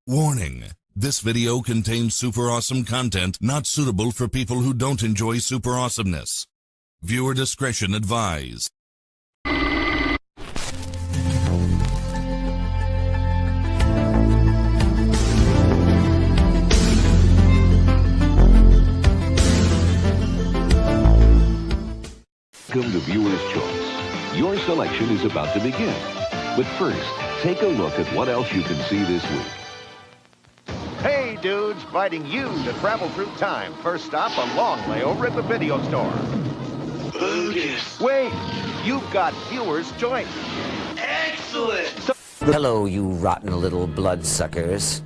Warning: this video contains super awesome content not suitable for people who don't enjoy super awesomeness. Viewer discretion advised. Welcome to Viewer's Choice. Your selection is about to begin. But first, take a look at what else you can see this week. Hey, dudes, inviting you to travel through time. First stop, a long layover at the video store. Bogus. Wait, you've got viewer's choice. Excellent. Hello, you rotten little bloodsuckers.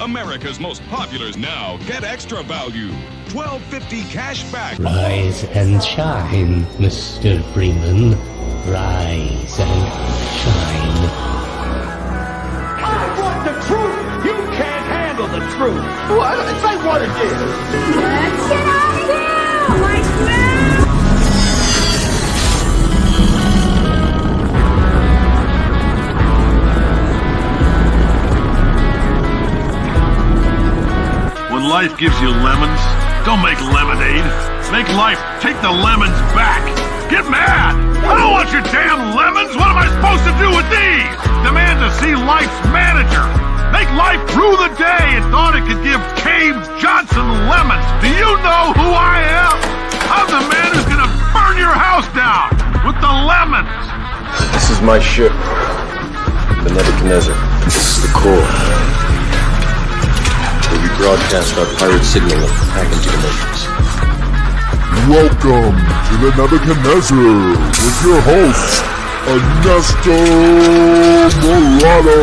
America's most populars now get extra value. $12.50 cash back. Rise and shine, Mr. Freeman. Rise and shine. I want the truth. You can't handle the truth. What? Say what it is. Let's get out of here! Like now! When life gives you lemons, don't make lemonade. Make life take the lemons back. Get mad! I don't want your damn lemons! What am I supposed to do with these? Demand to see life's manager. Make life rue the day it thought it could give Cave Johnson lemons. Do you know who I am? I'm the man who's gonna burn your house down with the lemons. This is my ship, the Nebuchadnezzar. This is the core. Where we broadcast our pirate signal back into the nations. Welcome to the Nebuchadnezzar with your host, Ernesto Morado,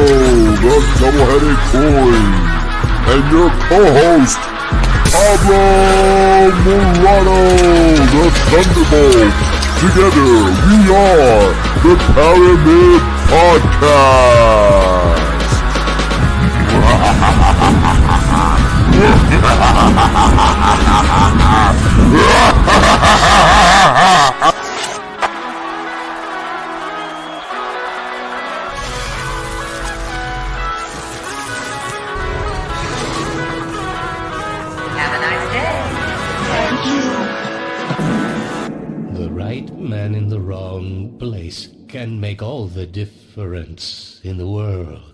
the double-headed coin, and your co-host, Pablo Morado, the Thunderbolt. Together, we are the Paramid Podcast. Have a nice day. The right man in the wrong place can make all the difference in the world.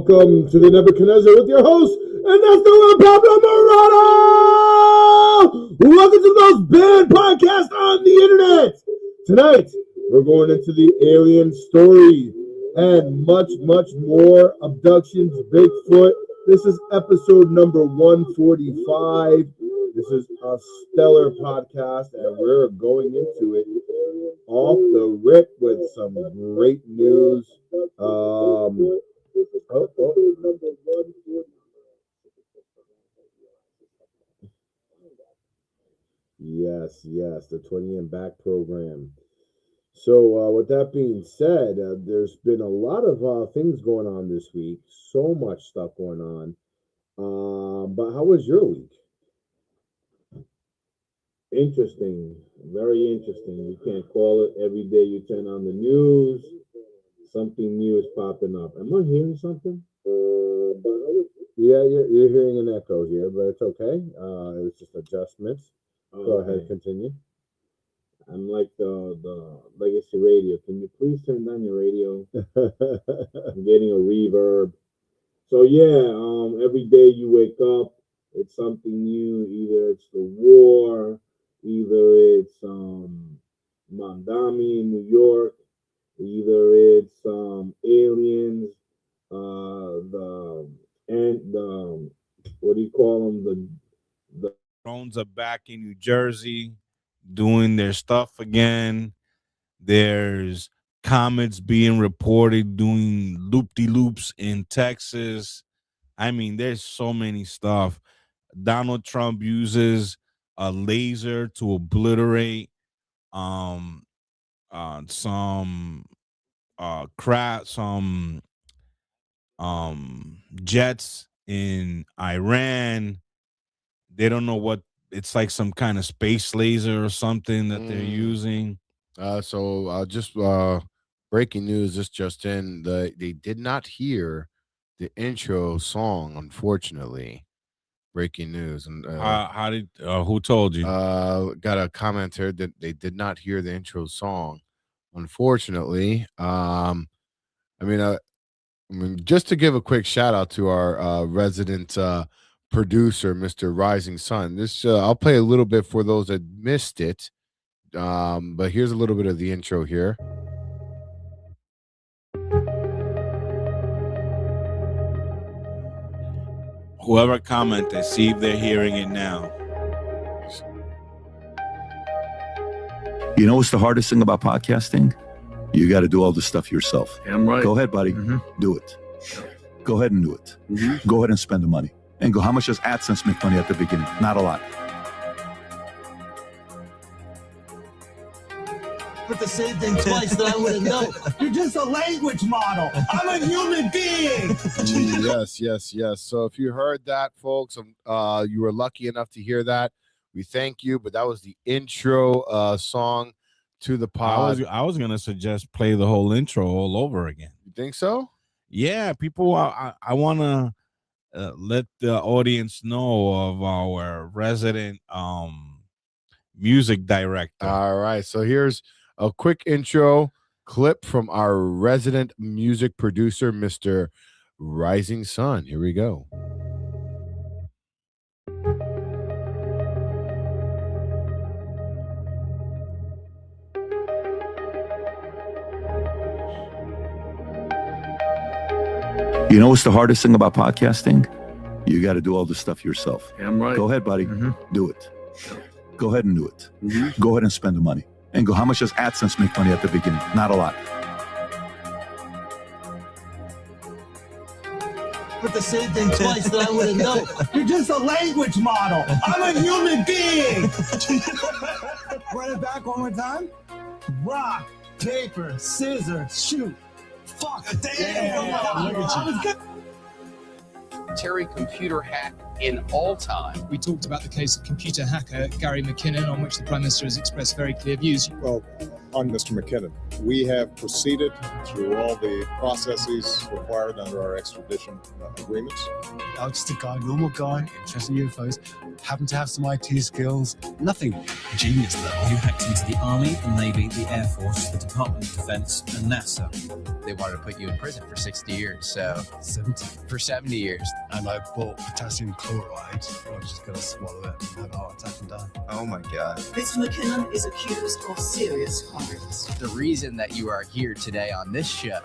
Welcome to the Nebuchadnezzar with your host, and that's the one Pablo Morado! Welcome to the most banned podcast on the internet! Tonight, we're going into the alien story and much, much more. Abductions, Bigfoot. This is episode number 145. This is a stellar podcast, and we're going into it off the rip with some great news. Yes, the 20 and back program. So with that being said, there's been a lot of things going on this week. So much stuff going on. But how was your week? Interesting. Very interesting. You can't call it. Every day you turn on the news, something new is popping up. Am I hearing something? Yeah, you're hearing an echo here, but it's okay. It was just adjustments. Go ahead, continue. I'm like the legacy radio. Can you please turn down your radio? I'm getting a reverb. So yeah, every day you wake up, it's something new. Either it's the war, either it's Mandami in New York, either it's aliens, the what do you call them? The drones are back in New Jersey doing their stuff again. There's comets being reported doing loop-de-loops in Texas. I mean, there's so many stuff. Donald Trump uses a laser to obliterate some jets in Iran. They don't know what it's like, some kind of space laser or something that they're using. So breaking news, this just in, they did not hear the intro song, unfortunately. Breaking news. And how did who told you? Got a commenter that they did not hear the intro song, unfortunately. I mean, just to give a quick shout out to our resident producer, Mr. Rising Sun. This I'll play a little bit for those that missed it. But here's a little bit of the intro here. Whoever commented, see if they're hearing it now. You know what's the hardest thing about podcasting? You got to do all the stuff yourself. Damn right. Go ahead, buddy. Do it. Go ahead and do it. Go ahead and spend the money. And go, how much does AdSense make money at the beginning? Not a lot. But the same thing twice that I wouldn't know. You're just a language model. I'm a human being. Yes. So if you heard that, folks, you were lucky enough to hear that. We thank you. But that was the intro song to the pod. I was gonna suggest play the whole intro all over again. You think so? Yeah, people. I want to let the audience know of our resident music director. All right. So here's a quick intro clip from our resident music producer, Mr. Rising Sun. Here we go. You know what's the hardest thing about podcasting? You got to do all the stuff yourself. Damn right. Go ahead, buddy. Do it. Go ahead and do it. Go ahead and spend the money. And go, how much does AdSense make money at the beginning? Not a lot. But the same thing twice that I wouldn't know. You're just a language model. I'm a human being. Run it back one more time. Rock, paper, scissors, shoot. Fuck. Damn. Terry computer hack in all time. We talked about the case of computer hacker Gary McKinnon, on which the Prime Minister has expressed very clear views. Well, on Mr. McKinnon, we have proceeded through all the processes required under our extradition agreements. I'm just a guy, normal guy, interested in UFOs, happen to have some IT skills, nothing genius level. You hacked into the Army, the Navy, the Air Force, the Department of Defense, and NASA. They wanted to put you in prison for 60 years, so 70. For 70 years. And I bought potassium chloride. I was just going to swallow it and have a heart attack and die. Oh my God. Mr. McKinnon is accused of serious crimes. The reason that you are here today on this show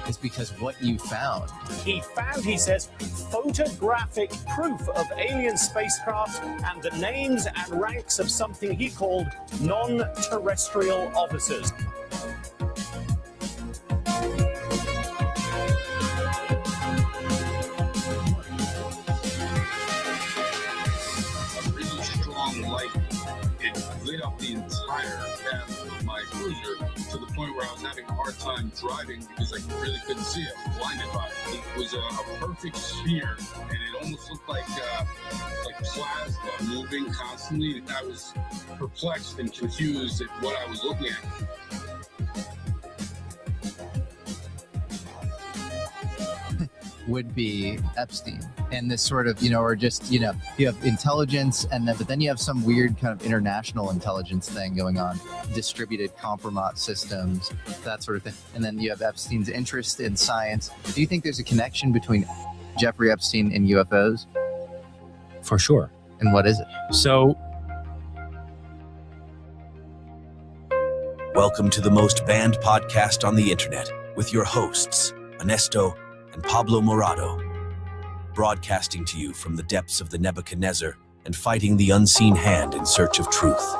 is because what you found. He found, he says, photographic proof of alien spacecraft and the names and ranks of something he called non-terrestrial officers. A really strong light. It lit up the entire path of my cruiser to the point where I was having a hard time driving because I really couldn't see it. I was blinded by it. It was a perfect sphere, and it almost looked like plasma moving constantly. I was perplexed and confused at what I was looking at. Would be Epstein and this sort of, or just, you have intelligence but then you have some weird kind of international intelligence thing going on, distributed compromise systems, that sort of thing. And then you have Epstein's interest in science. Do you think there's a connection between Jeffrey Epstein and UFOs? For sure. And what is it? So, welcome to the most banned podcast on the internet with your hosts, Ernesto and Pablo Morado, broadcasting to you from the depths of the Nebuchadnezzar and fighting the unseen hand in search of truth.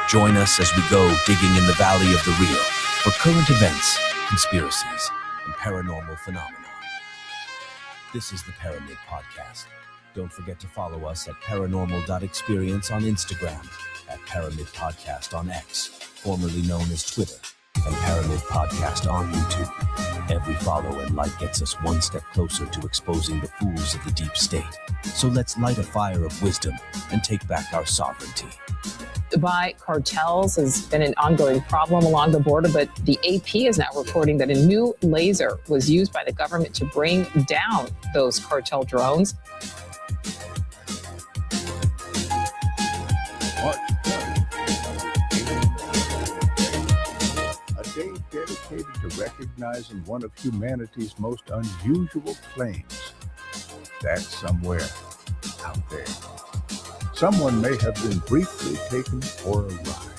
Join us as we go digging in the valley of the real for current events, conspiracies, and paranormal phenomena. This is the Paramid Podcast. Don't forget to follow us at paranormal.experience on Instagram, at Paramid Podcast on X, formerly known as Twitter, and Paramid Podcast on YouTube. Every follow and like gets us one step closer to exposing the fools of the deep state. So let's light a fire of wisdom and take back our sovereignty. By cartels has been an ongoing problem along the border, but the AP is now reporting that a new laser was used by the government to bring down those cartel drones. Dedicated to recognizing one of humanity's most unusual claims. That somewhere out there, someone may have been briefly taken for a ride.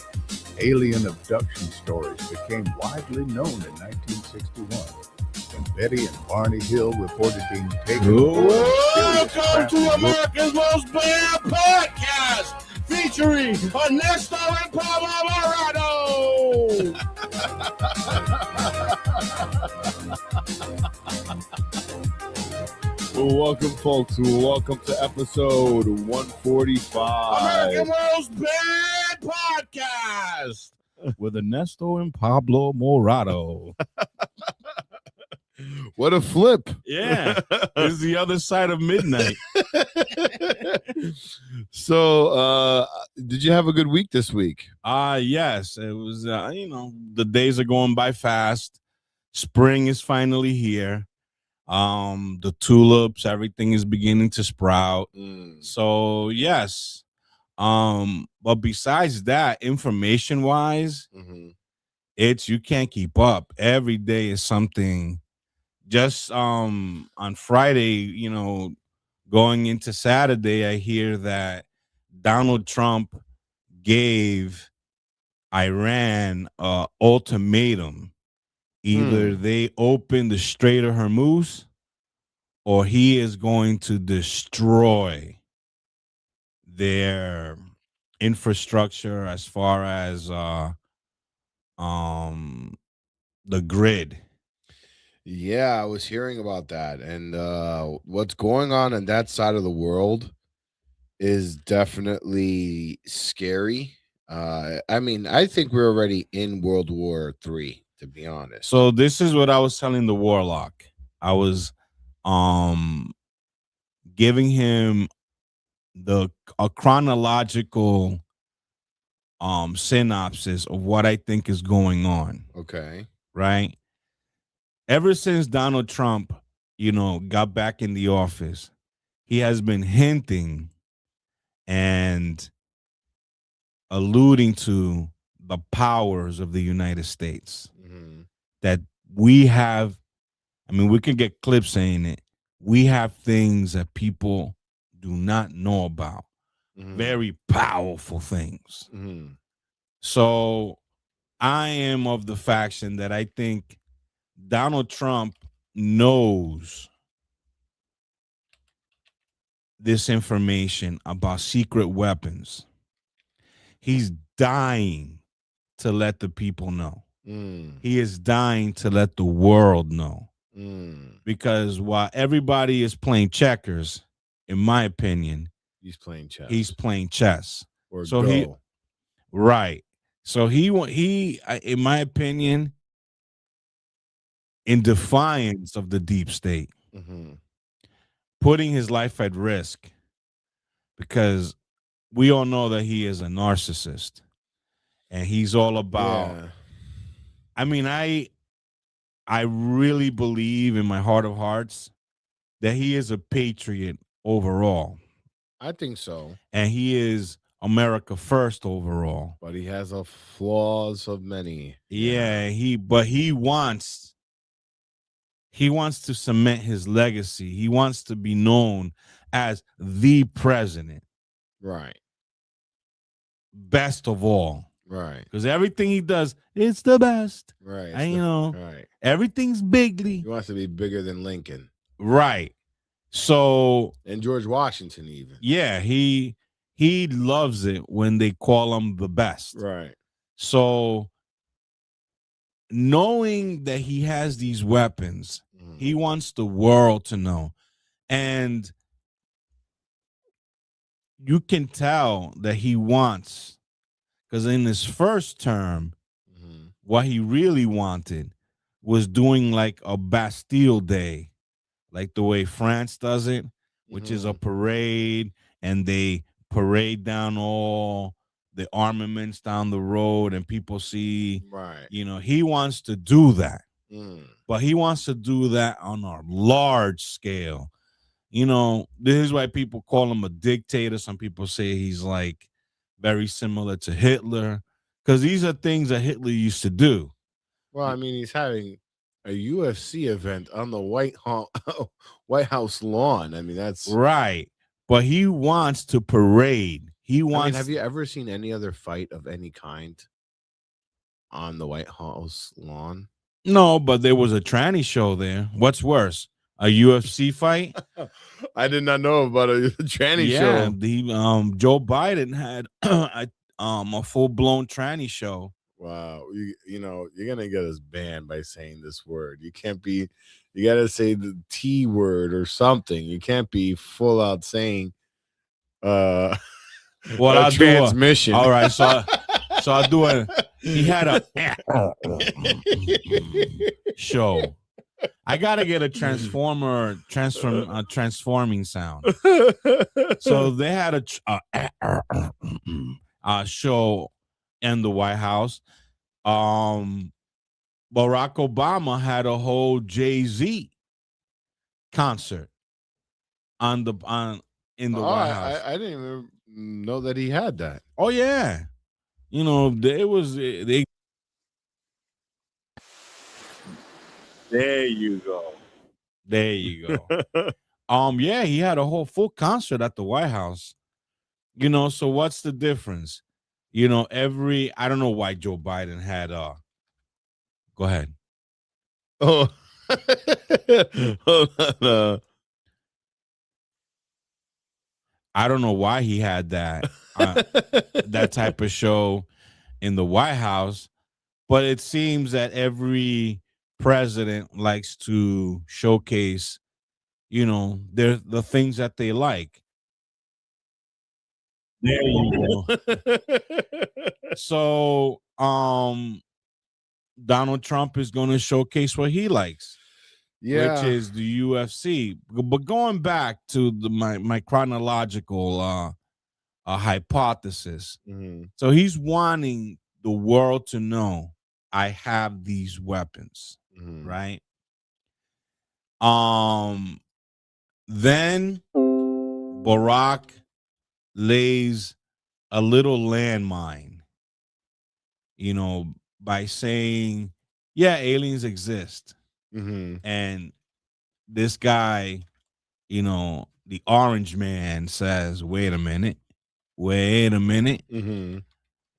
Alien abduction stories became widely known in 1961 when Betty and Barney Hill reported being taken. Welcome to America's Most Banned Podcast, featuring Ernesto and Pablo Morado. Well, welcome, folks. Welcome to episode 145. America's Most Banned Podcast with Ernesto and Pablo Morado. What a flip. Yeah. It's the other side of midnight. So, did you have a good week this week? Yes. It was, the days are going by fast. Spring is finally here. The tulips, everything is beginning to sprout. So, yes. But besides that, information-wise, you can't keep up. Every day is something. Just on Friday, going into Saturday, I hear that Donald Trump gave Iran an ultimatum. Either they open the Strait of Hormuz or he is going to destroy their infrastructure as far as the grid. Yeah, I was hearing about that. And what's going on that side of the world is definitely scary. I think we're already in World War III, to be honest. So this is what I was telling the Warlock. I was giving him a chronological synopsis of what I think is going on. Okay. Right? Ever since Donald Trump, got back in the office, he has been hinting and alluding to the powers of the United States. Mm-hmm. That we have, we can get clips saying it. We have things that people do not know about. Mm-hmm. Very powerful things. Mm-hmm. So I am of the faction that I think Donald Trump knows this information about secret weapons. He's dying to let the people know. He is dying to let the world know. Because while everybody is playing checkers, in my opinion, he's playing chess. He's playing chess. Or so Go. Right. So he, in my opinion, in defiance of the deep state, putting his life at risk, because we all know that he is a narcissist, and he's all about. Yeah. I really believe in my heart of hearts that he is a patriot overall. I think so. And he is America first overall. But he has a flaws of many. Yeah, he wants to cement his legacy. He wants to be known as the president. Right. Best of all. Right. Because everything he does, it's the best. Right. And right. Everything's bigly. He wants to be bigger than Lincoln. Right. So, and George Washington even. Yeah, he loves it when they call him the best. Right. So knowing that he has these weapons, he wants the world to know. And you can tell that he wants, because in his first term, what he really wanted was doing like a Bastille Day, like the way France does it, which is a parade, and they parade down all the armaments down the road and people see, right. He wants to do that, but he wants to do that on a large scale. This is why people call him a dictator. Some people say he's like very similar to Hitler, because these are things that Hitler used to do. Well, he's having a UFC event on the White House lawn. That's right. But he wants to parade. He wants. Have you ever seen any other fight of any kind on the White House lawn? No, but there was a tranny show there. What's worse, a UFC fight? I did not know about a tranny show. Yeah, Joe Biden had a full-blown tranny show. Wow, you're gonna get us banned by saying this word. You can't be. You gotta say the T word or something. You can't be full out saying well, I'll transmission. All right, so I'll do it. He had a show. I gotta get a transforming sound. So they had a show in the White House. Barack Obama had a whole Jay-Z concert in the White House. I didn't even know that he had that. Oh yeah, they. There you go. There you go. Yeah, he had a whole full concert at the White House. So what's the difference? I don't know why Joe Biden had go ahead. Oh. Hold on. I don't know why he had that that type of show in the White House, but it seems that every president likes to showcase, the things that they like. There you go. So, Donald Trump is going to showcase what he likes. Yeah. which is the UFC. But going back to my chronological hypothesis, so he's wanting the world to know I have these weapons, right? Then Barack lays a little landmine, by saying, yeah, aliens exist. And this guy, the orange man says, wait a minute.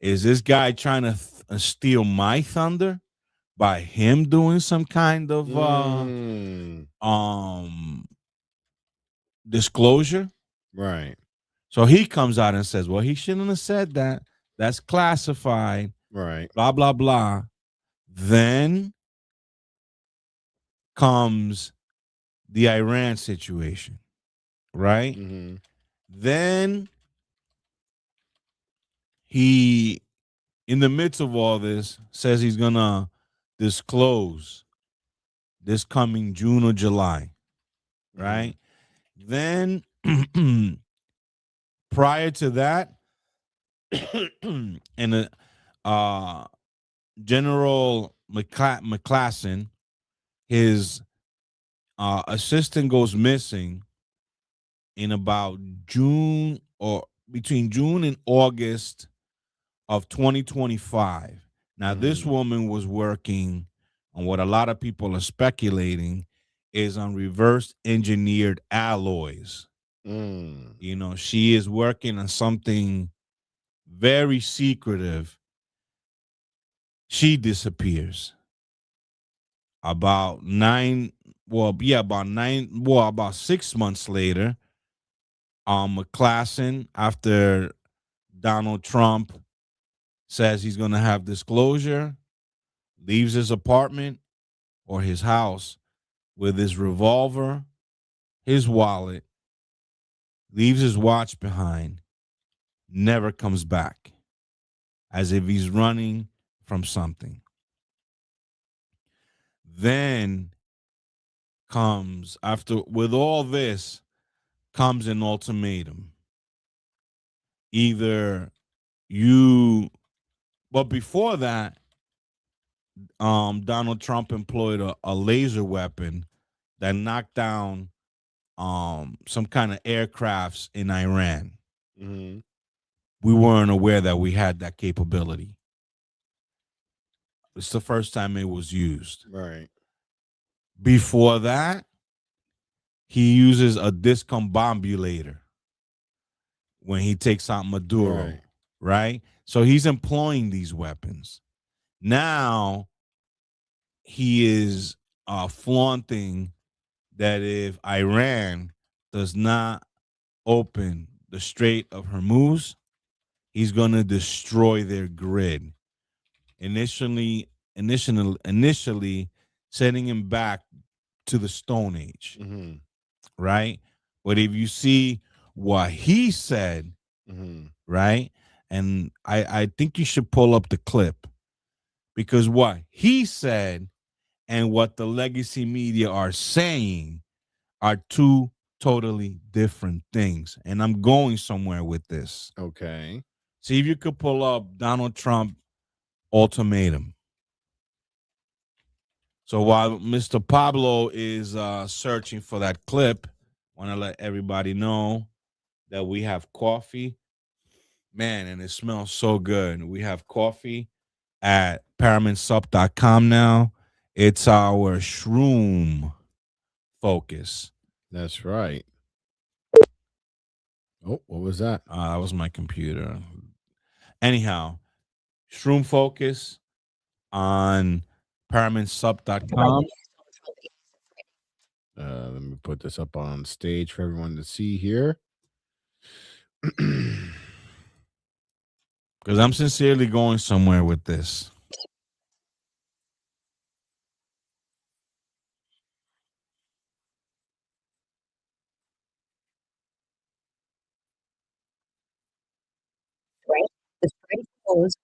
Is this guy trying to steal my thunder by him doing some kind of disclosure? Right. So he comes out and says, well, he shouldn't have said that. That's classified. Right. Blah, blah, blah. Then comes the Iran situation, right? Then he, in the midst of all this, says he's going to disclose this coming June or July, right? Then, prior to that, and General McClassen, his assistant goes missing in about June, or between June and August of 2025. Now, this woman was working on what a lot of people are speculating is on reverse engineered alloys. She is working on something very secretive. She disappears. About 6 months later, McClassen, after Donald Trump says he's going to have disclosure, leaves his apartment or his house with his revolver, his wallet, leaves his watch behind, never comes back, as if he's running from something. Then with all this, comes an ultimatum. Either but before that, Donald Trump employed a laser weapon that knocked down some kind of aircrafts in Iran. We weren't aware that we had that capability. It's the first time it was used. Right. Before that, he uses a discombobulator when he takes out Maduro, right? So he's employing these weapons. Now he is flaunting that if Iran does not open the Strait of Hormuz, he's going to destroy their grid. Initially sending him back to the Stone Age, right? But if you see what he said, right? And I think you should pull up the clip, because what he said and what the legacy media are saying are two totally different things. And I'm going somewhere with this. Okay. See if you could pull up Donald Trump ultimatum. So while Mr. Pablo is searching for that clip, I want to let everybody know that we have coffee. Man, and it smells so good. We have coffee at ParamidSup.com now. It's our shroom focus. That's right. Oh, what was that? That was my computer. Anyhow, shroom focus on ParamidSup.com. Let me put this up on stage for everyone to see here. Because I'm sincerely going somewhere with this. Right? The spray goes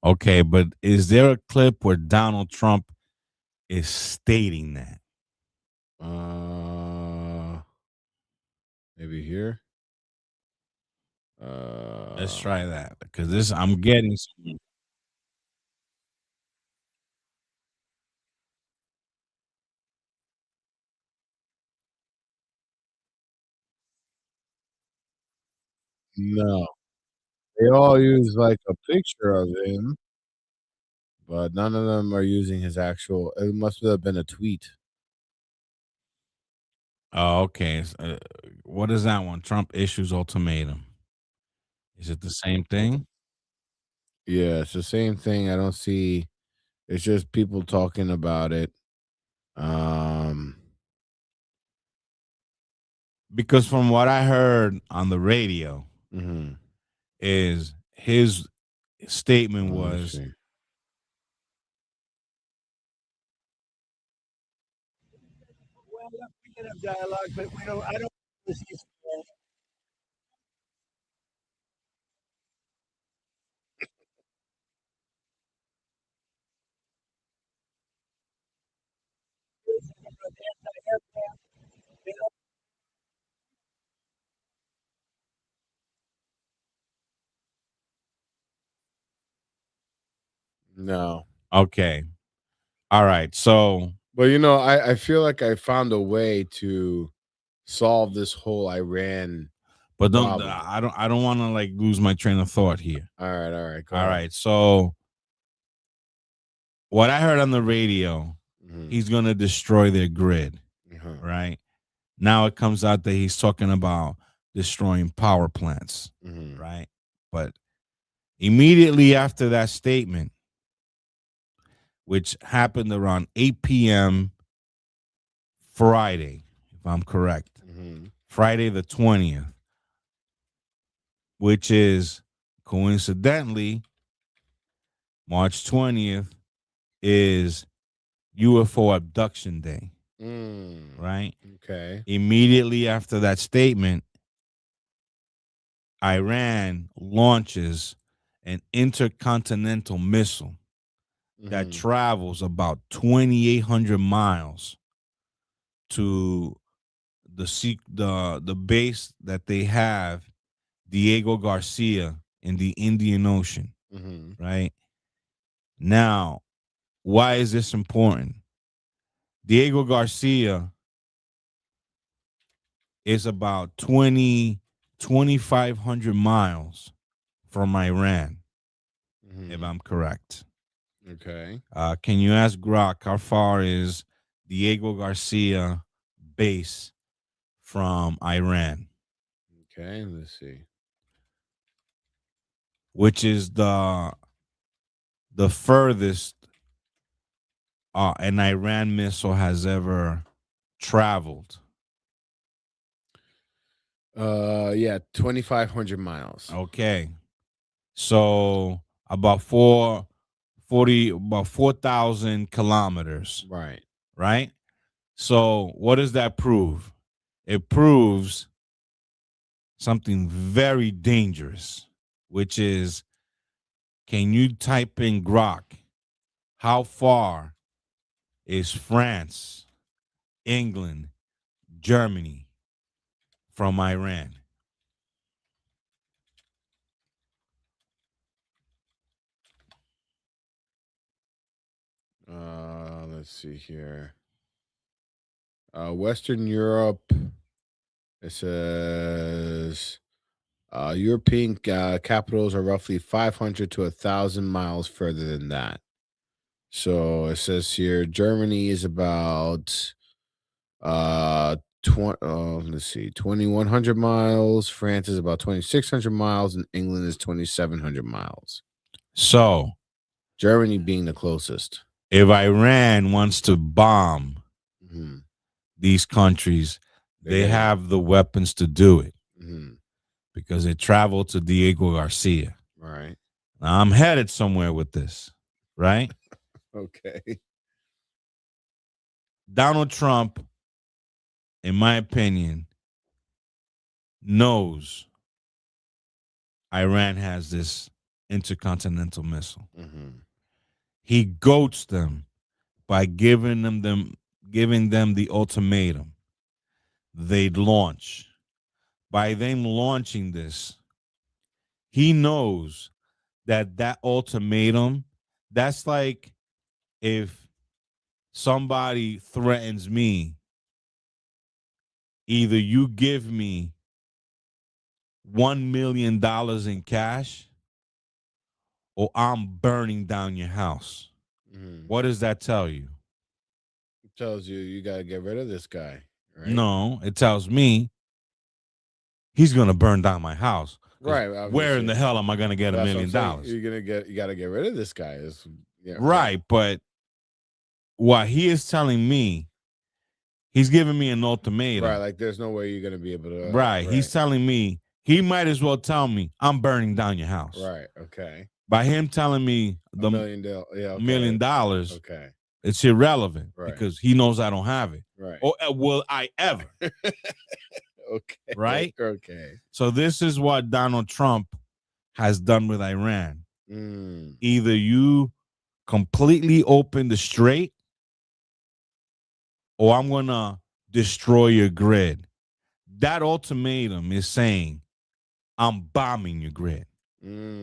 Okay, but is there a clip where Donald Trump is stating that? Maybe here. Let's try that because this I'm getting some. No, they all use like a picture of him, but none of them are using his actual. It must have been a tweet. Oh, okay. What is that one? Trump issues ultimatum. Is it the same thing? Yeah, it's the same thing. I don't see. It's just people talking about it. Because from what I heard on the radio, Mhm. is his statement Let me was see. Well, we can have dialogue, but we don't. I don't. No. okay. All right. So, But I feel like I found a way to solve this whole Iran but problem. I don't want to like lose my train of thought here. All right. Go All ahead. right. So, what I heard on the radio, he's going to destroy their grid. Right? Now it comes out that he's talking about destroying power plants. Right? But immediately after that statement, which happened around 8 p.m. Friday, if I'm correct, Friday the 20th, which is coincidentally March 20th is UFO abduction day. Right? Okay. Immediately after that statement, Iran launches an intercontinental missile that travels about 2,800 miles to the base that they have, Diego Garcia, in the Indian Ocean. Right? Now, why is this important? Diego Garcia is about 2,500 miles from Iran, if I'm correct. Okay. Can you ask Grok how far is Diego Garcia base from Iran? Okay, let's see. Which is the furthest an Iran missile has ever traveled. Yeah, 2,500 miles. Okay. So about 4,000 kilometers. Right. Right? So what does that prove? It proves something very dangerous, which is, can you type in Grok, how far is France, England, Germany from Iran? Let's see here. Western Europe. It says European capitals are roughly 500 to 1,000 miles further than that. So it says here Germany is about let's see, 2,100 miles. France is about 2,600 miles, and England is 2,700 miles. So Germany being the closest. If Iran wants to bomb these countries, they have the weapons to do it because it traveled to Diego Garcia. Right. Now, I'm headed somewhere with this, right? Okay. Donald Trump, in my opinion, knows Iran has this intercontinental missile. He goats them by giving them the ultimatum. They'd launch. By them launching this, he knows that ultimatum, that's like if somebody threatens me, either you give me $1 million in cash or I'm burning down your house. What does that tell you? It tells you got to get rid of this guy. Right? No, it tells me he's going to burn down my house. Right. Where in the hell am I going to get $1 million? You got to get rid of this guy. Right. But what he is telling me, he's giving me an ultimatum. Right. Like there's no way you're going to be able to. Right. He's telling me, he might as well tell me I'm burning down your house. Right. Okay. By him telling me the $1 million, okay, it's irrelevant because he knows I don't have it. Right. Or will I ever? Okay. Right? Okay. So this is what Donald Trump has done with Iran. Either you completely open the strait or I'm going to destroy your grid. That ultimatum is saying I'm bombing your grid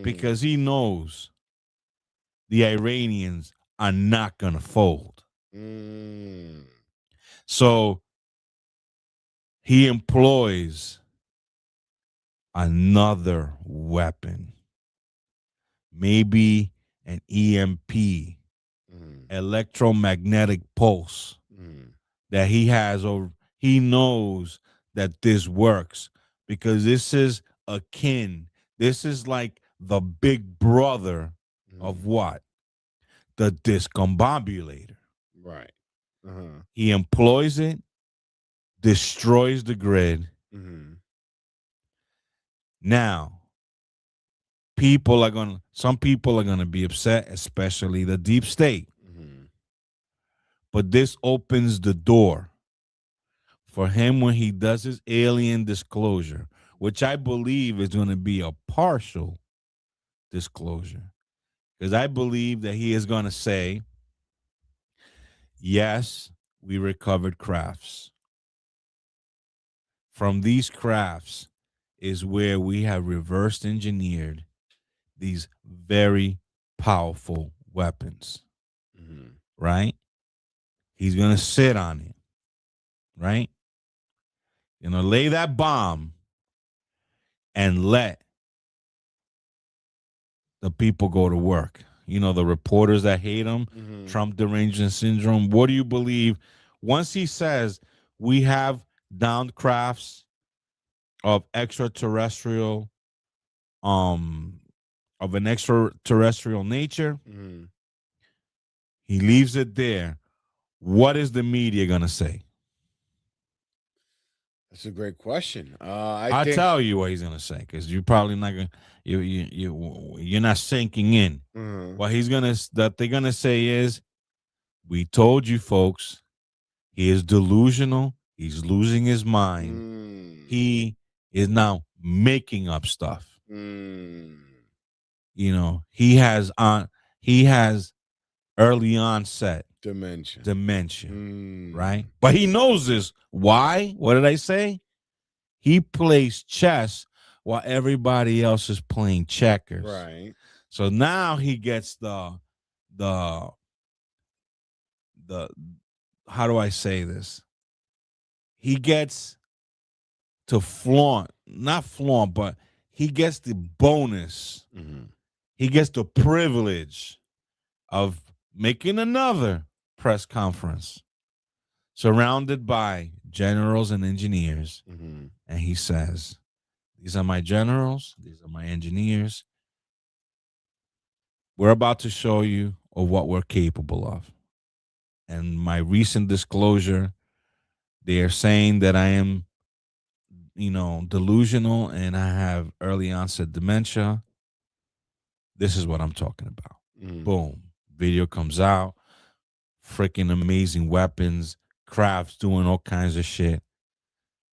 because he knows the Iranians are not going to fold. So he employs another weapon, maybe an EMP, electromagnetic pulse that he has over. He knows that this works because this is akin. This is like the big brother of what? The discombobulator. Right. He employs it, destroys the grid. Now, some people are gonna be upset, especially the deep state. But this opens the door for him when he does his alien disclosure, which I believe is going to be a partial disclosure. Because I believe that he is going to say, yes, we recovered crafts. From these crafts is where we have reverse engineered these very powerful weapons. Right? He's going to sit on it. Right? Lay that bomb and let the people go to work. The reporters that hate him, Trump derangement syndrome. What do you believe? Once he says we have downed crafts of extraterrestrial, of an extraterrestrial nature, he leaves it there. What is the media gonna say? That's a great question. I'll tell you what he's gonna say because you're probably not gonna you're not sinking in. What they're gonna say is, we told you folks, he is delusional. He's losing his mind. He is now making up stuff. He has early onset dementia, right? But he knows this. Why? What did I say? He plays chess while everybody else is playing checkers. Right. So now he gets the how do I say this? He gets to not flaunt, but he gets the bonus. He gets the privilege of making another press conference surrounded by generals and engineers. And he says, these are my generals. These are my engineers. We're about to show you of what we're capable of. And my recent disclosure, they are saying that I am, delusional and I have early onset dementia. This is what I'm talking about. Boom. Video comes out. Freaking amazing weapons. Crafts doing all kinds of shit.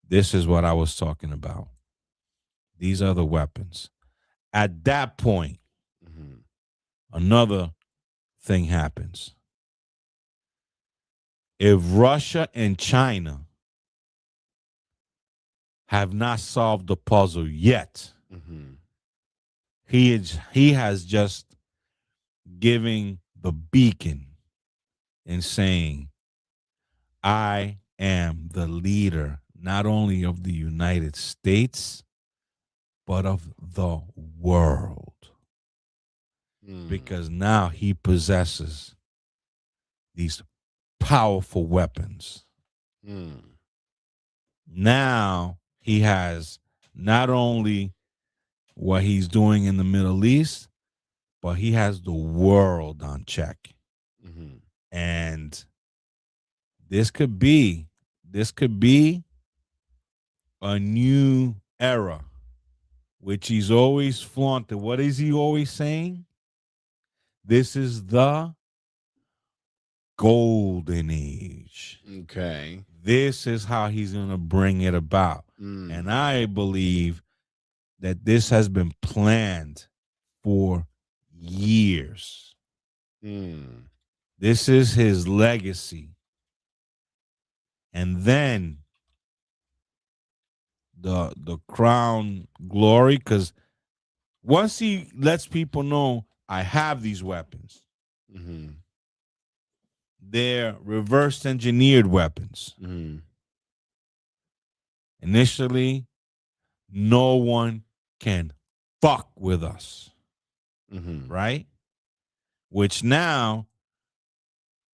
This is what I was talking about. These are the weapons. At that point, another thing happens. If Russia and China have not solved the puzzle yet, he has just giving the beacon and saying, I am the leader not only of the United States, but of the world. Because now he possesses these powerful weapons. Now he has not only what he's doing in the Middle East, but he has the world on check. And this could be a new era, which he's always flaunted. What is he always saying? This is the golden age. Okay. This is how he's going to bring it about. And I believe that this has been planned for years. This is his legacy. And then the crown glory, because once he lets people know I have these weapons, they're reverse engineered weapons. Initially, no one can fuck with us. Right? Which now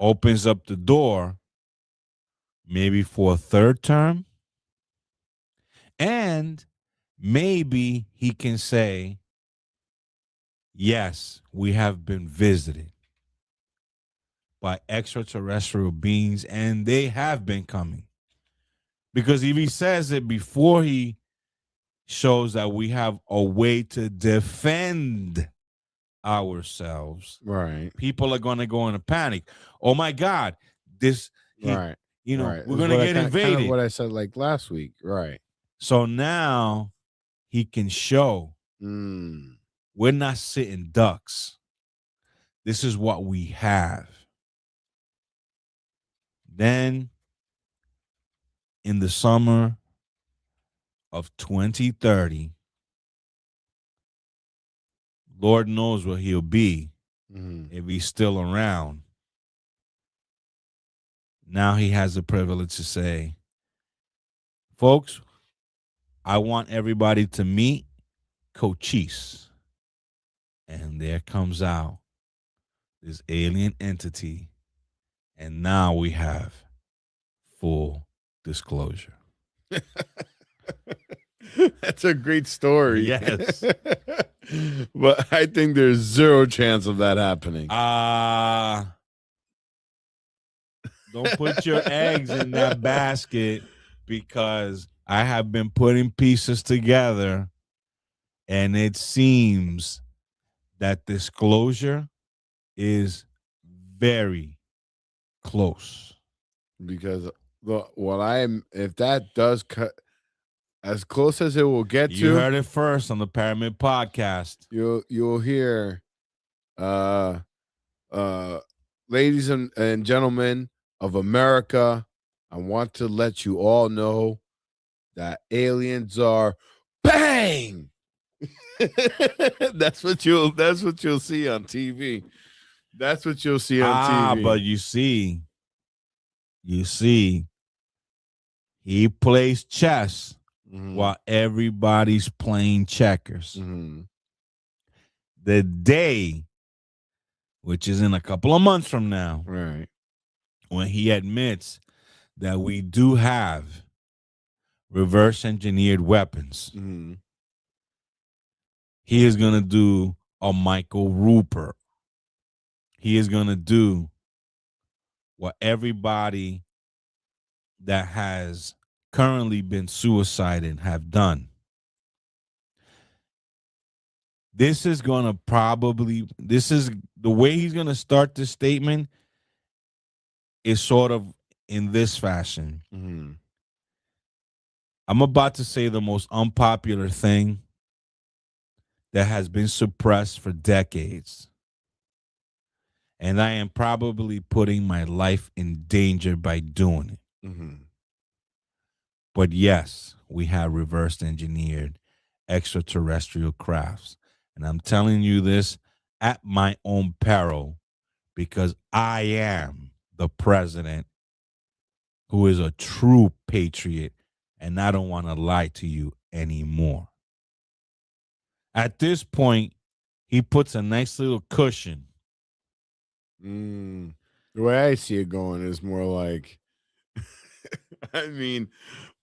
opens up the door maybe for a third term. And maybe he can say, yes, we have been visited by extraterrestrial beings, and they have been coming. Because if he says it before he shows that we have a way to defend ourselves, right? People are going to go into panic. Oh my God, right? You know, right. we're going to get invaded. Kind of what I said like last week, right? So now he can show we're not sitting ducks. This is what we have. Then in the summer of 2030, Lord knows where he'll be if he's still around. Now he has the privilege to say, folks, I want everybody to meet Cochise. And there comes out this alien entity. And now we have full disclosure. That's a great story. Yes. But I think there's zero chance of that happening. Don't put your eggs in that basket, because I have been putting pieces together and it seems that disclosure is very close. Because if that does cut as close as it will get to, you heard it first on the Paramid podcast. You'll hear, ladies and gentlemen of America, I want to let you all know that aliens are bang. That's what you'll see on TV. That's what you'll see on TV. But you see, he plays chess while everybody's playing checkers. The day, which is in a couple of months from now, right, when he admits that we do have reverse engineered weapons, he is going to do a Michael Rupert. He is going to do what everybody that has currently been suicided have done. This is the way he's going to start this statement is sort of in this fashion. I'm about to say the most unpopular thing that has been suppressed for decades. and I am probably putting my life in danger by doing it. Mm-hmm. But yes, we have reverse engineered extraterrestrial crafts. And I'm telling you this at my own peril because I am the president who is a true patriot, and I don't want to lie to you anymore. At this point, he puts a nice little cushion. The way I see it going is more like, I mean,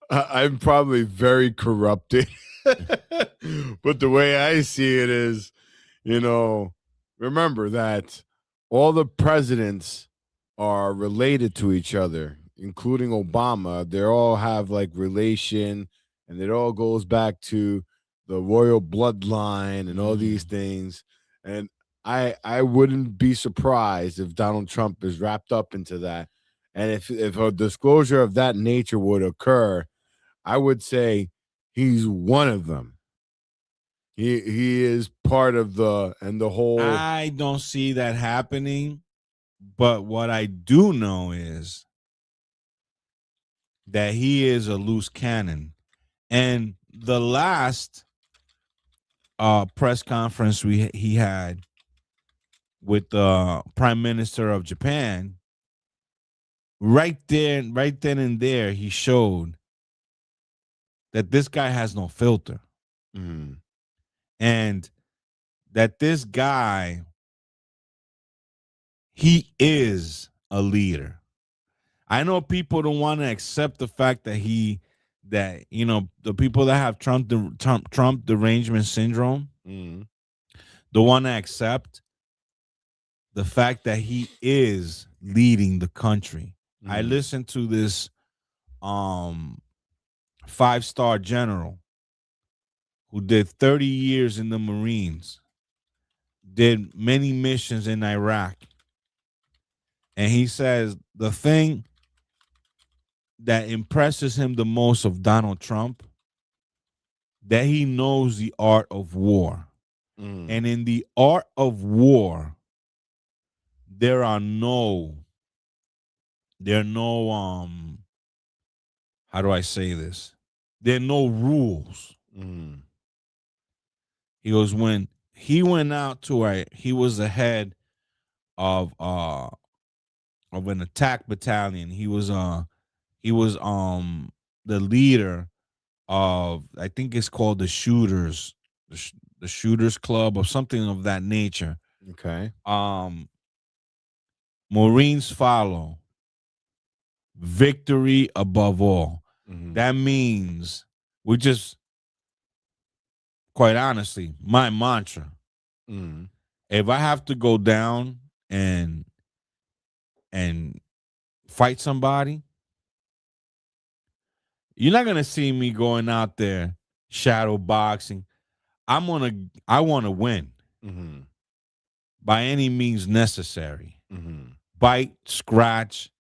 I'm probably very corrupted, but the way I see it is, remember that all the presidents are related to each other, including Obama. They all have like relation, and it all goes back to the royal bloodline and all these things. And I wouldn't be surprised if Donald Trump is wrapped up into that. And if a disclosure of that nature would occur, I would say he's one of them. He is part of the whole. I don't see that happening, but what I do know is that he is a loose cannon. And the last press conference he had with the Prime Minister of Japan, right then and there, he showed that this guy has no filter. Mm-hmm. And that this guy, he is a leader. I know people don't want to accept the fact that the people that have Trump derangement syndrome don't want to accept the fact that he is leading the country. I listened to this 5-star general who did 30 years in the Marines, did many missions in Iraq. And he says the thing that impresses him the most of Donald Trump, that he knows the art of war. And in the art of war, there are no how do I say this? There are no rules. He goes, when he went out to he was the head of an attack battalion. He was the leader of, I think it's called the Shooters, the Shooters Club or something of that nature. Okay. Marines follow. Victory above all. That means we just, quite honestly, my mantra. If I have to go down and fight somebody, you're not gonna see me going out there shadow boxing. I want to win by any means necessary. Bite, scratch,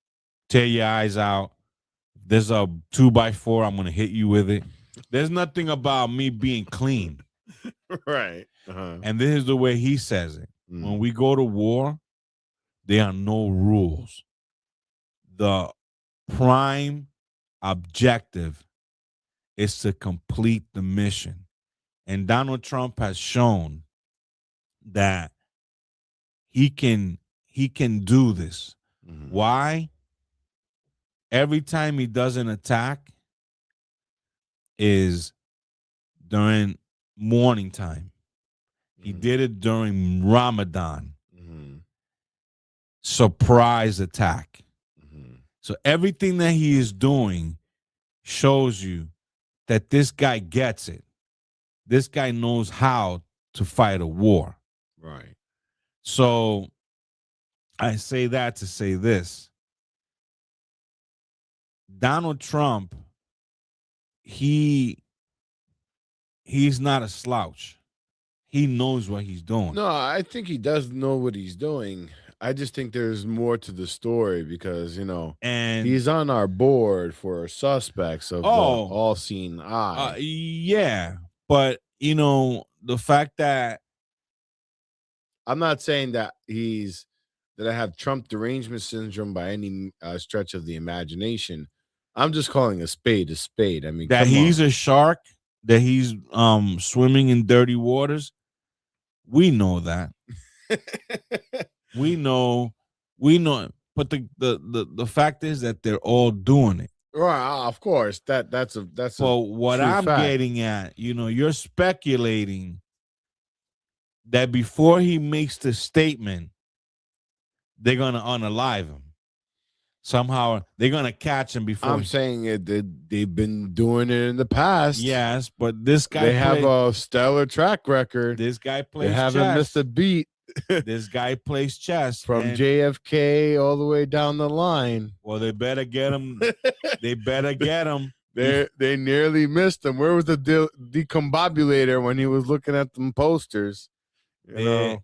tear your eyes out. There's a 2x4. I'm gonna hit you with it. There's nothing about me being clean. Right. And this is the way he says it. When we go to war, there are no rules. The prime objective is to complete the mission. And Donald Trump has shown that he can do this. Why? Every time he does an attack is during morning time. He did it during Ramadan. Surprise attack. So everything that he is doing shows you that this guy gets it. This guy knows how to fight a war. Right. So I say that to say this. Donald Trump, he's not a slouch. He knows what he's doing. No, I think he does know what he's doing. I just think there's more to the story because, and he's on our board for suspects of the all-seeing eye. Yeah, but, the fact that I'm not saying that he's that I have Trump derangement syndrome by any stretch of the imagination. I'm just calling a spade a spade. I mean, that come he's on. a shark, that he's swimming in dirty waters. We know that. we know, but the fact is that they're all doing it. Right, of course. That's a But what true I'm fact. getting at, you're speculating that before he makes the statement, they're gonna unalive him. Somehow they're gonna catch him before. I'm saying they've been doing it in the past. Yes, but this guy they have a stellar track record. This guy plays They haven't chess. missed a beat. This guy plays chess From JFK all the way down the line. Well, they better get him. They better get him. They nearly missed him. Where was the decombobulator when he was looking at them posters? They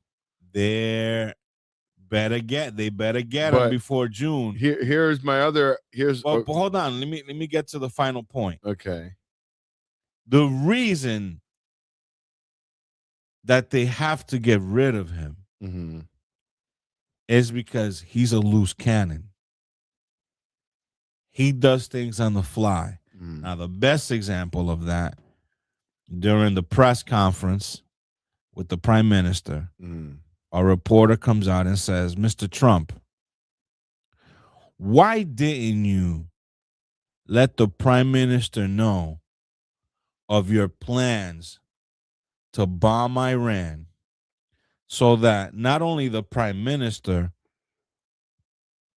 better get him before June. Here's my other. But hold on. Let me get to the final point. Okay. The reason that they have to get rid of him is because he's a loose cannon. He does things on the fly. Now, the best example of that, during the press conference with the prime minister, a reporter comes out and says, Mr. Trump, why didn't you let the prime minister know of your plans to bomb Iran so that not only the prime minister,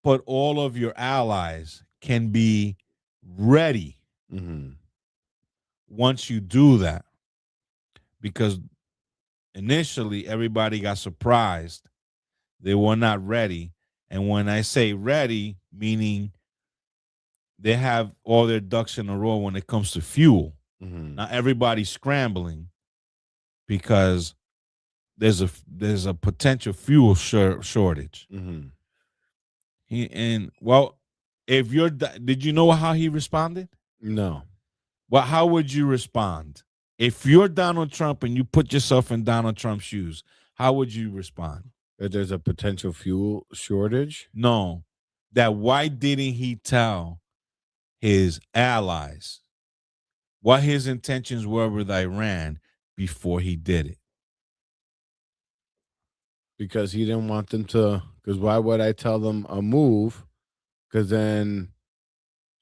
but all of your allies can be ready once you do that? Because initially everybody got surprised. They were not ready. And when I say ready, meaning they have all their ducks in a row when it comes to fuel. Now everybody's scrambling because there's a potential fuel shortage. If you're, did you know how he responded? No. Well, how would you respond if you're Donald Trump and you put yourself in Donald Trump's shoes? How would you respond? That there's a potential fuel shortage? No, that why didn't he tell his allies what his intentions were with Iran before he did it? Because he didn't want them to. Because why would I tell them a move? Because then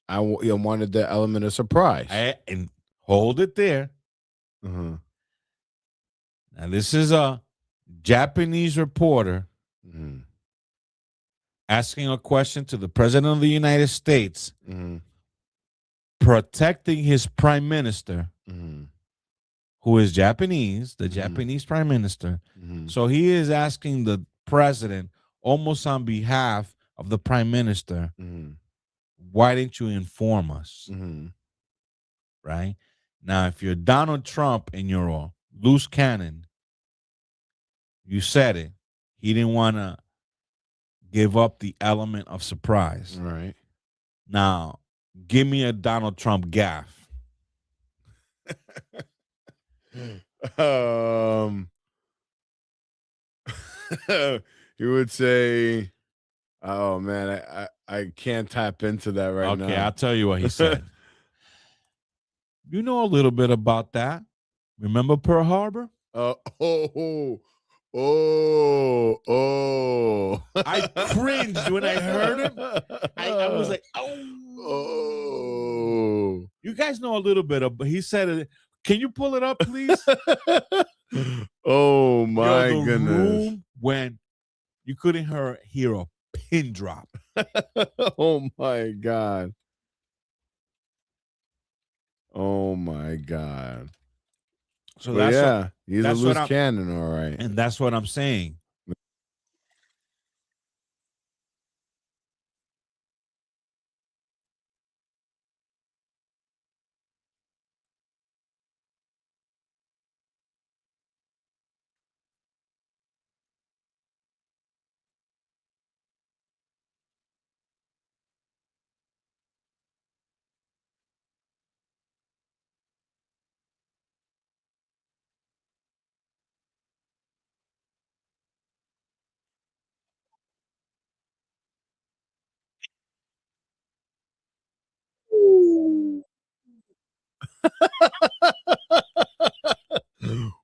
I wanted the element of surprise. And hold it there. Now, this is a Japanese reporter asking a question to the president of the United States, protecting his prime minister, who is Japanese, the Japanese prime minister. So he is asking the president, almost on behalf of the prime minister, why didn't you inform us? Right? Now, if you're Donald Trump and you're a loose cannon, you said it. He didn't want to give up the element of surprise. Right. Now, give me a Donald Trump gaffe. You would say, oh man, I can't tap into that right now. Okay, I'll tell you what he said. You know a little bit about that. Remember Pearl Harbor? Oh. I cringed when I heard him. I was like, oh. You guys know a little bit of, but he said it. Can you pull it up, please? Oh my goodness. Room when you couldn't hear a pin drop. Oh my God. Oh my God. So well, he's a loose cannon, all right. And that's what I'm saying.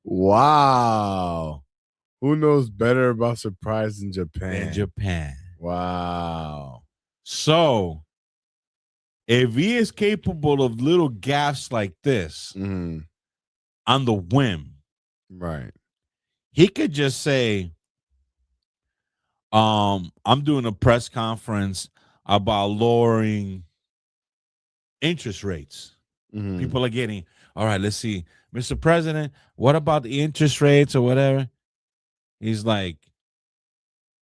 Wow. Who knows better about surprise than Japan? In Japan. Wow. So, if he is capable of little gaffes like this Mhm. on the whim, Right. he could just say, I'm doing a press conference about lowering interest rates. Mhm. People are getting, all right, let's see. Mr. President, what about the interest rates or whatever? He's like,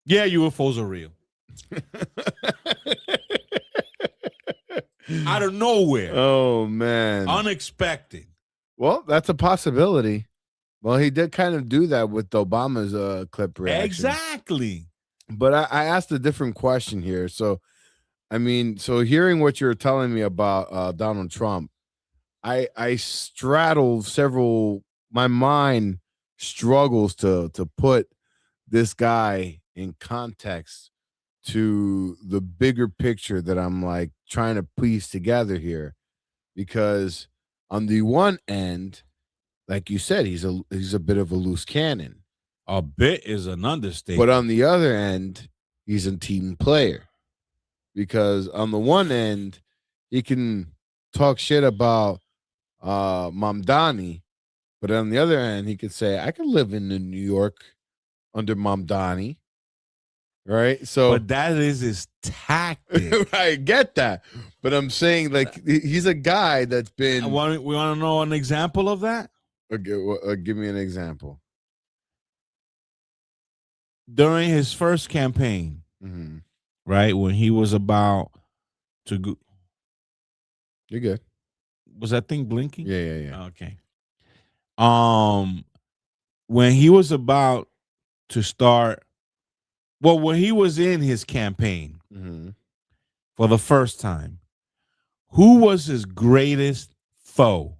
yeah, UFOs are real. Out of nowhere. Oh, man. Unexpected. Well, that's a possibility. Well, he did kind of do that with Obama's clip reaction. Exactly. But I asked a different question here. So, I mean, so hearing what you're telling me about Donald Trump, I straddle several. My mind struggles to put this guy in context to the bigger picture that I'm like trying to piece together here, because on the one end, like you said, he's a bit of a loose cannon. A bit is an understatement. But on the other end, he's a team player, because on the one end, he can talk shit about Mamdani, but on the other end, he could say, I could live in New York under Mamdani. Right. So, but that is his tactic. I get that. But I'm saying, like, he's a guy that's been. We want to know an example of that? Give me an example. During his first campaign, right, when he was about to go. You're good. Was that thing blinking? Yeah. Okay. When he was about to start, well, when he was in his campaign for the first time, who was his greatest foe?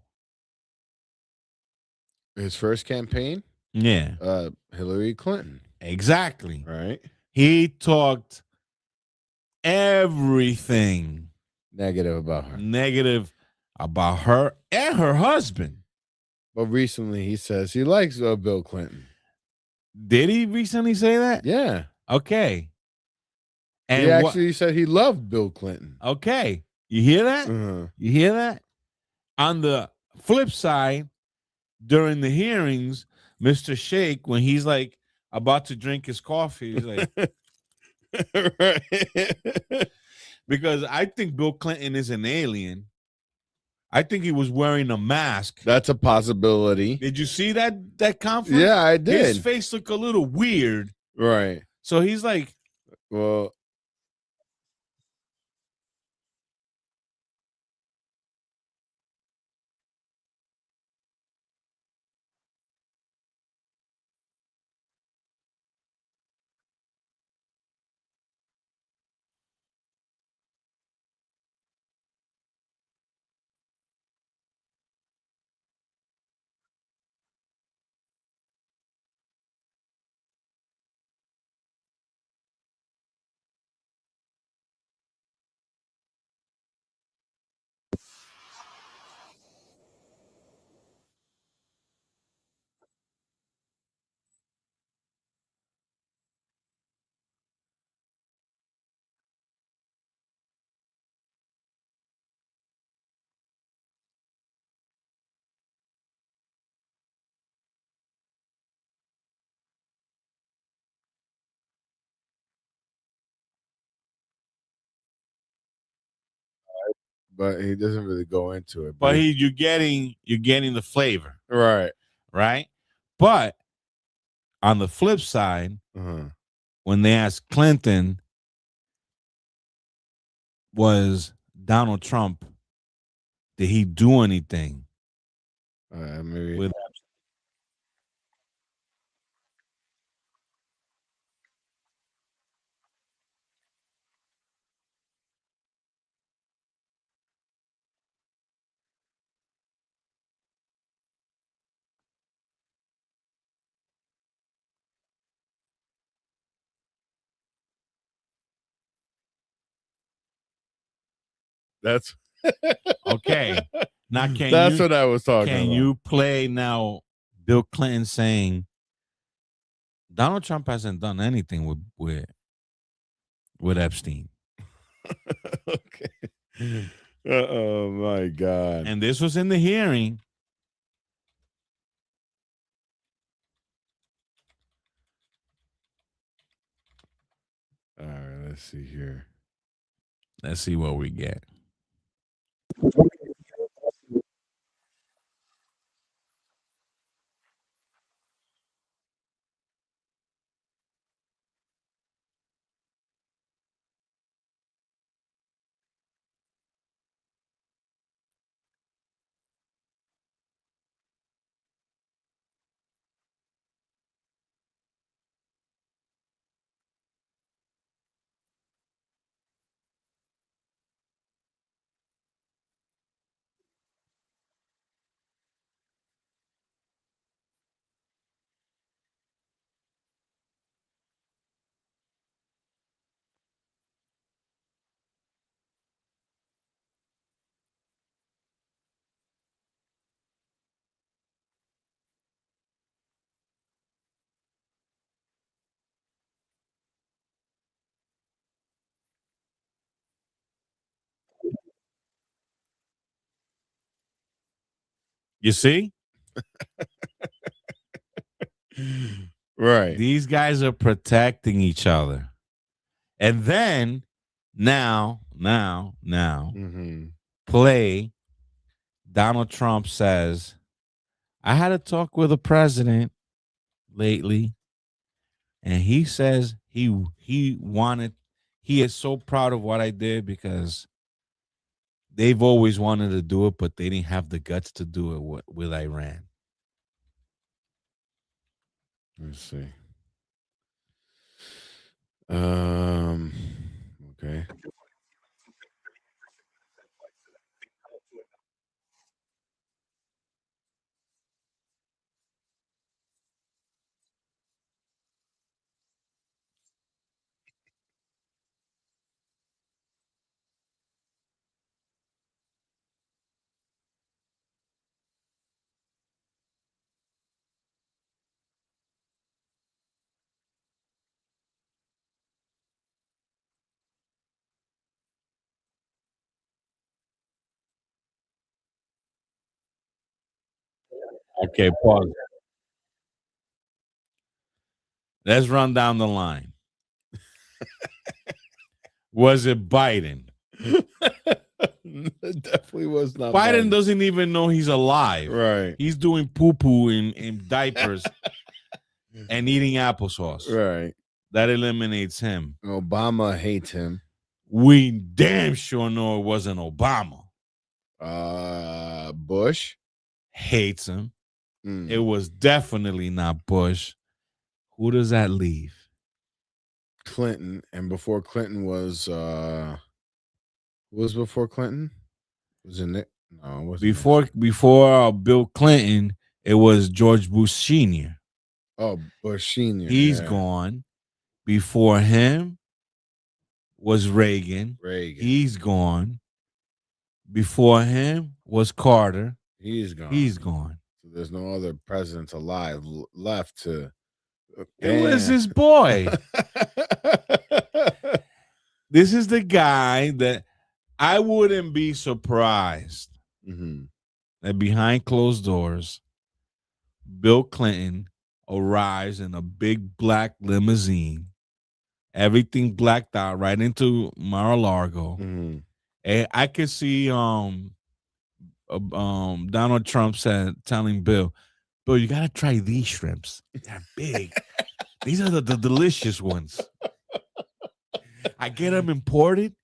His first campaign? Yeah. Hillary Clinton. Exactly. Right. He talked everything negative about her. Negative about her and her husband. But recently he says he likes Bill Clinton. Did he recently say that? Yeah. Okay. And he actually said he loved Bill Clinton. Okay. You hear that? You hear that? On the flip side, during the hearings, Mr. Sheikh, when he's like about to drink his coffee, he's like, because I think Bill Clinton is an alien. I think he was wearing a mask. That's a possibility. Did you see that conference? Yeah, I did. His face looked a little weird. Right. So he's like, well, but he doesn't really go into it. but you're getting the flavor. Right. Right. But on the flip side, when they asked Clinton, was Donald Trump, did he do anything? Maybe. With That's okay. Now, what I was talking about. Can you play now Bill Clinton saying Donald Trump hasn't done anything with Epstein? Okay. Oh my God. And this was in the hearing. All right, let's see here. Let's see what we get. You see? Right. These guys are protecting each other. And then now, play Donald Trump says, I had a talk with the president lately, and he says he is so proud of what I did because they've always wanted to do it, but they didn't have the guts to do it with Iran. Let's see. Okay. Okay, pause. Let's run down the line. Was it Biden? It definitely was not Biden doesn't even know he's alive. Right. He's doing poo-poo in diapers and eating applesauce. Right. That eliminates him. Obama hates him. We damn sure know it wasn't Obama. Bush hates him. It was definitely not Bush. Who does that leave? Clinton. And before Clinton was before Clinton? Was it Nick? No, it wasn't. Before Bill Clinton, it was George Bush Sr. Oh, Bush Sr. He's gone. Before him was Reagan. He's gone. Before him was Carter. He's gone. He's gone. So there's no other presidents alive left to. It was his boy. This is the guy that I wouldn't be surprised that behind closed doors, Bill Clinton arrives in a big black limousine, everything blacked out right into Mar-a-Lago. And I could see Donald Trump telling Bill, you gotta try these shrimps. They're big. These are the delicious ones. I get them imported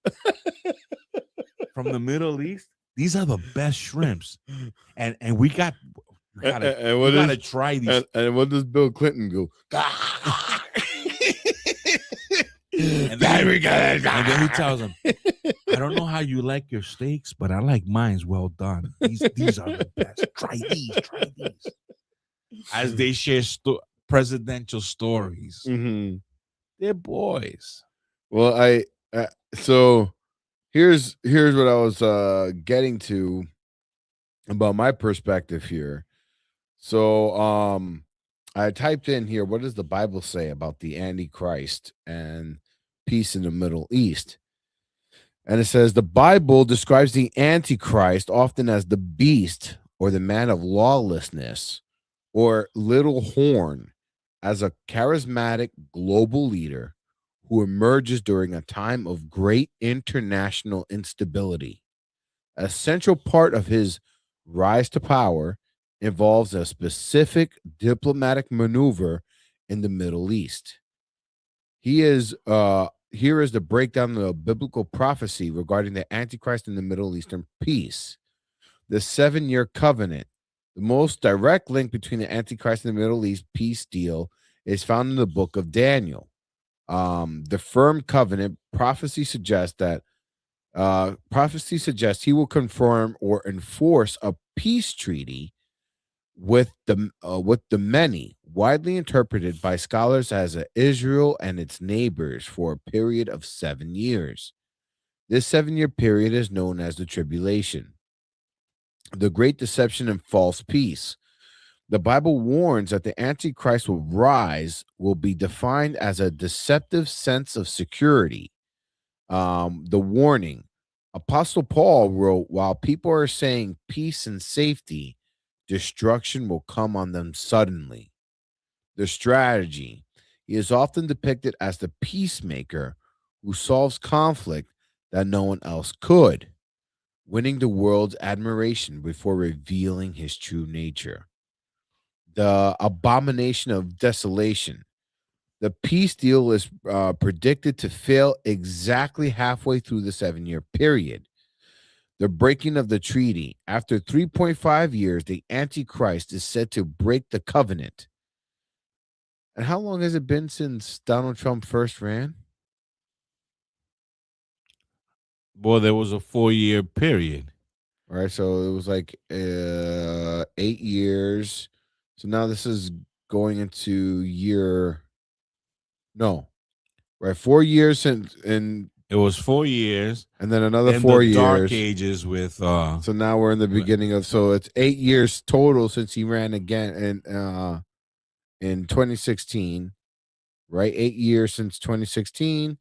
from the Middle East. These are the best shrimps, and we gotta try these. And what does Bill Clinton go? And then he tells him, I don't know how you like your steaks, but I like mine's well done. These are the best. Try these. As they share presidential stories. They're boys. Well, so here's what I was getting to. about my perspective here. So I typed in here, what does the Bible say about the Antichrist and peace in the Middle East? And it says the Bible describes the Antichrist often as the beast or the man of lawlessness or little horn, as a charismatic global leader who emerges during a time of great international instability. A central part of his rise to power involves a specific diplomatic maneuver in the Middle East. Here is the breakdown of the biblical prophecy regarding the Antichrist in the Middle Eastern peace. The 7-year covenant. The most direct link between the Antichrist and the Middle East peace deal is found in the book of Daniel. The firm covenant prophecy suggests he will confirm or enforce a peace treaty with the many, widely interpreted by scholars as Israel and its neighbors for a period of 7 years. This 7-year period is known as the tribulation, the great deception and false peace. The Bible warns that the Antichrist will be defined as a deceptive sense of security. The warning, Apostle Paul wrote, while people are saying peace and safety, destruction will come on them suddenly. The strategy, he is often depicted as the peacemaker who solves conflict that no one else could, winning the world's admiration before revealing his true nature. The abomination of desolation. The peace deal is predicted to fail exactly halfway through the 7-year period. The breaking of the treaty. After 3.5 years, the Antichrist is said to break the covenant. And how long has it been since Donald Trump first ran? Well, there was a 4-year period. All right, so it was like 8 years. So now this is going into no, right? 4 years since, and it was 4 years, and then another 4 years. Dark Ages with. So now we're in the beginning of. So it's 8 years total since he ran again in 2016, right? 8 years since 2016,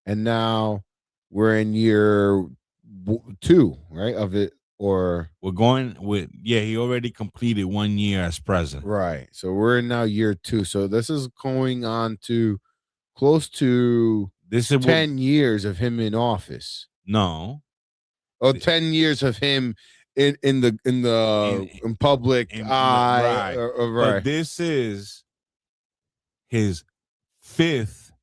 and now we're in year 2, right? Of it. Or we're going with, he already completed 1 year as president. Right. So we're in now year 2. So this is going on to close to 10 years of him in office. No. 10 years of him in public eye. Right. But this is his 5th,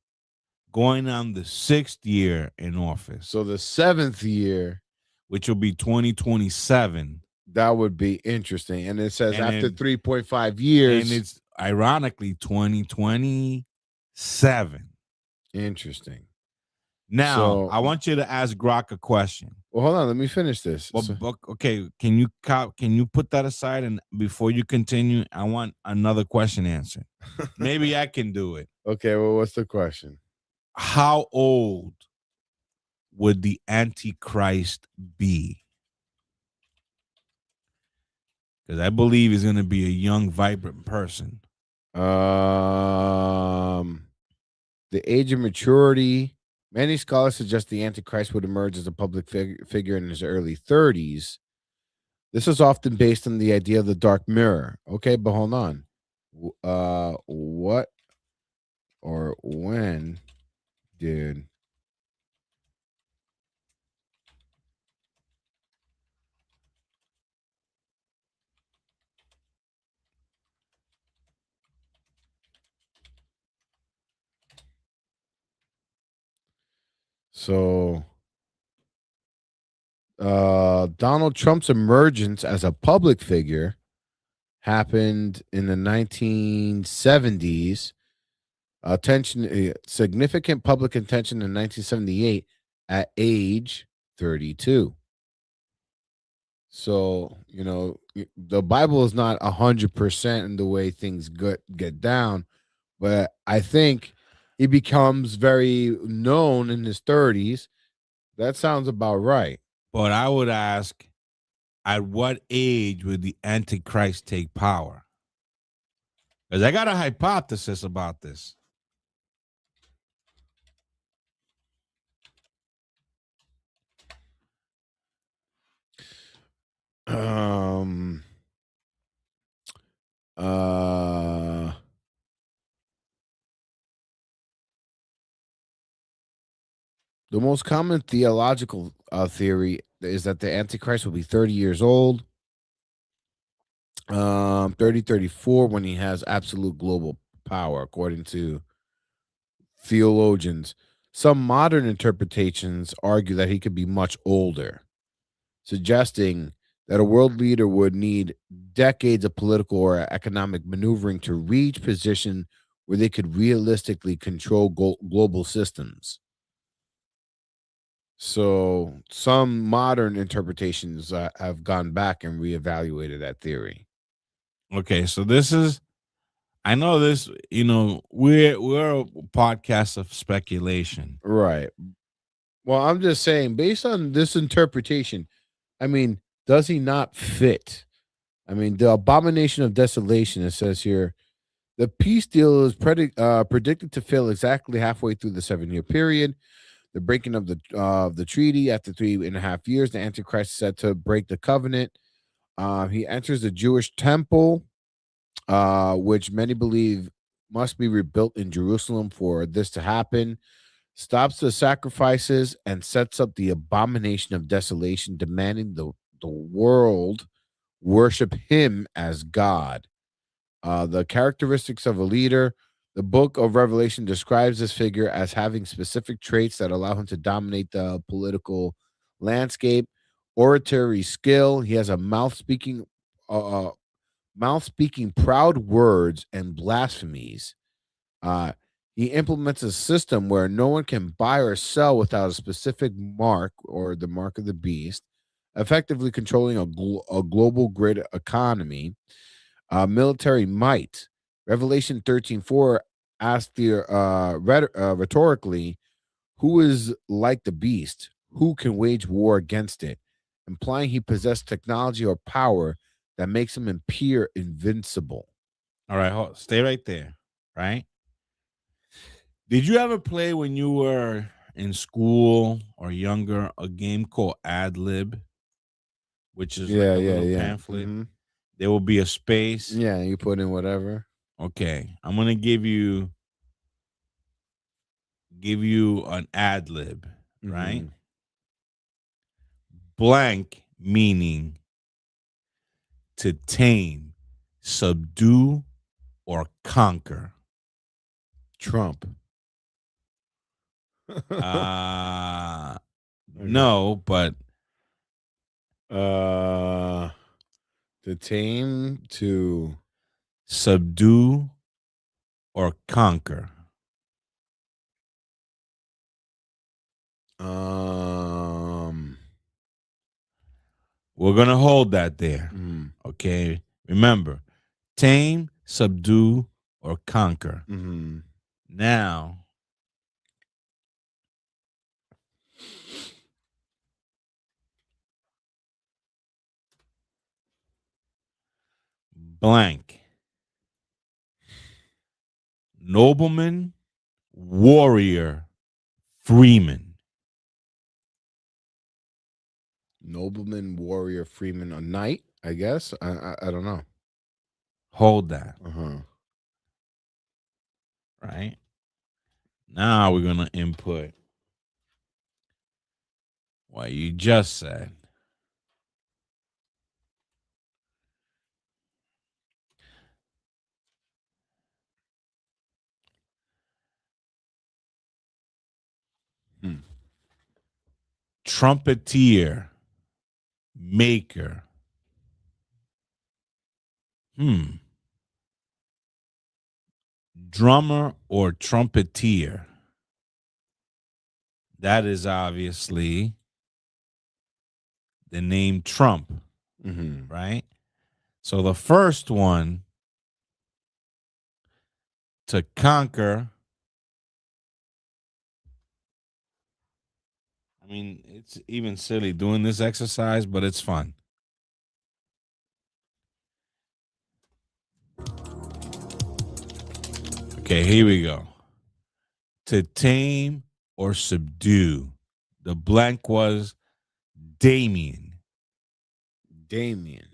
going on the 6th year in office. So the 7th year, which will be 2027. That would be interesting. And it says after 3.5 years. And it's ironically 2027. Interesting. Now, I want you to ask Grok a question. Well, hold on. Let me finish this. Okay. Can you put that aside? And before you continue, I want another question answered. Maybe I can do it. Okay. Well, what's the question? How old would the Antichrist be? Because I believe he's going to be a young, vibrant person. The age of maturity. Many scholars suggest the Antichrist would emerge as a public figure in his early 30s. This is often based on the idea of the dark mirror. Okay, but hold on. What or when did Donald Trump's emergence as a public figure happened in the 1970s. Significant public attention in 1978 at age 32. So, the Bible is not 100% in the way things get down, but I think he becomes very known in his 30s. That sounds about right. But I would ask, at what age would the Antichrist take power? Because I got a hypothesis about this. The most common theological theory is that the Antichrist will be 30 years old, 30, 34 when he has absolute global power, according to theologians. Some modern interpretations argue that he could be much older, suggesting that a world leader would need decades of political or economic maneuvering to reach position where they could realistically control global systems. So some modern interpretations have gone back and reevaluated that theory. Okay, so this is, I know this, we're a podcast of speculation. Right. Well, I'm just saying, based on this interpretation, I mean, does he not fit? I mean, the abomination of desolation, it says here, the peace deal is predicted to fail exactly halfway through the 7-year period. The breaking of the treaty after 3.5 years, the Antichrist is set to break the covenant. He enters the Jewish temple, which many believe must be rebuilt in Jerusalem for this to happen. Stops the sacrifices and sets up the abomination of desolation, demanding the world worship him as God. The characteristics of a leader. The book of Revelation describes this figure as having specific traits that allow him to dominate the political landscape. Oratory skill. He has a mouth speaking proud words and blasphemies. He implements a system where no one can buy or sell without a specific mark or the mark of the beast, effectively controlling a global grid economy. Military might. Revelation 13:4 asks rhetorically, who is like the beast? Who can wage war against it? Implying he possessed technology or power that makes him appear invincible. All right, stay right there, right? Did you ever play when you were in school or younger a game called Ad Lib, which is like a little pamphlet? Mm-hmm. There will be a space. Yeah, you put in whatever. Okay, I'm gonna give you an ad lib, right? Mm-hmm. Blank meaning to tame, subdue, or conquer. Trump. No, but to tame, to subdue, or conquer. We're gonna hold that there. Okay. Remember, tame, subdue, or conquer. Now, blank. Nobleman, warrior, freeman. Nobleman, warrior, freeman, a knight, I guess. I don't know. Hold that. Uh-huh. Right? Now we're going to input what you just said. Trumpeter, maker. Drummer or trumpeter. That is obviously the name Trump, right? So the first one, to conquer. I mean, it's even silly doing this exercise, but it's fun. Okay, here we go. To tame or subdue. The blank was Damien. Damien.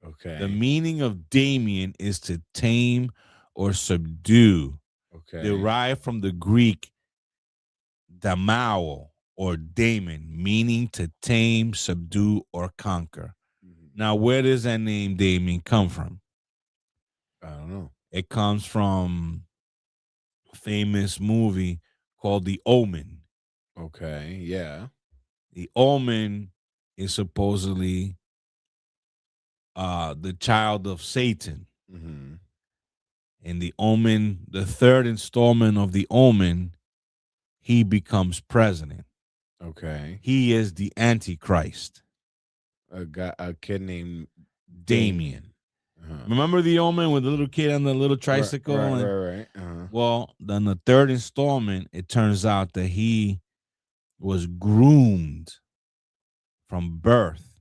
Okay. The meaning of Damien is to tame or subdue. Okay. Derived from the Greek damao or daemon, meaning to tame, subdue, or conquer. Now, where does that name Damien come from? I don't know. It comes from a famous movie called The Omen. Okay, yeah. The Omen is supposedly the child of Satan. Mm-hmm. In The Omen, the third installment of The Omen, he becomes president. Okay. He is the Antichrist. A kid named Damien. Remember The Omen with the little kid on the little tricycle? Right. Well, then the third installment, it turns out that he was groomed from birth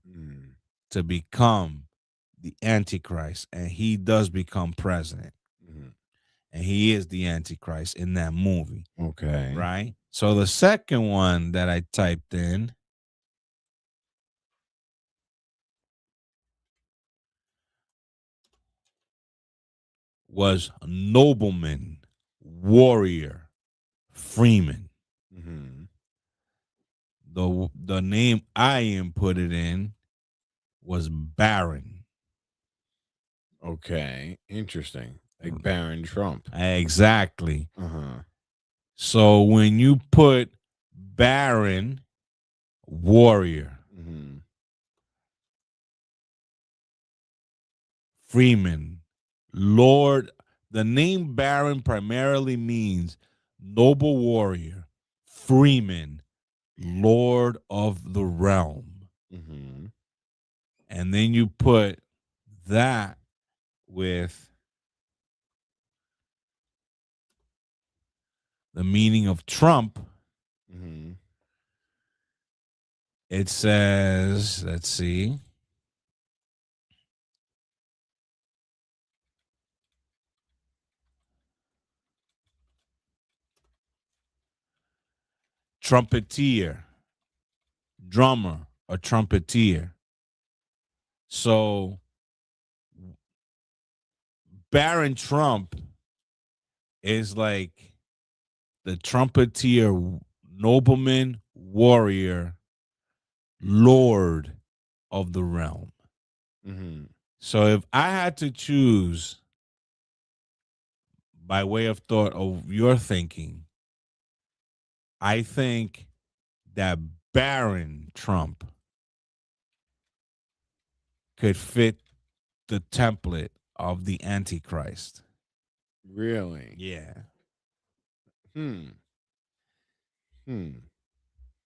to become the Antichrist, and he does become president. And he is the Antichrist in that movie. Okay. Right? So the second one that I typed in was nobleman, warrior, freeman. Mm-hmm. The name I inputted in was Baron. Okay. Interesting. Like Baron Trump. Exactly. Uh-huh. So when you put Baron, warrior, freeman, lord, the name Baron primarily means noble warrior, freeman, lord of the realm. Mm-hmm. And then you put that with the meaning of Trump. Mm-hmm. It says, let's see. Trumpeter, drummer, or trumpeter. So Baron Trump is like the trumpeter, nobleman, warrior, lord of the realm. Mm-hmm. So if I had to choose by way of thought of your thinking, I think that Baron Trump could fit the template of the Antichrist. Really? Yeah.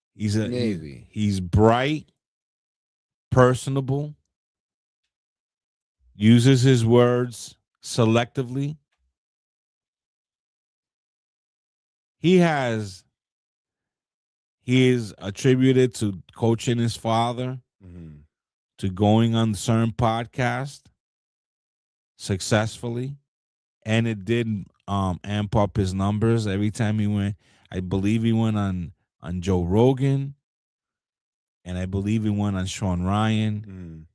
Maybe. He's bright, personable, uses his words selectively. He is attributed to coaching his father, to going on certain podcasts successfully, and it did amp up his numbers every time he went. I believe he went on Joe Rogan, and I believe he went on Sean Ryan,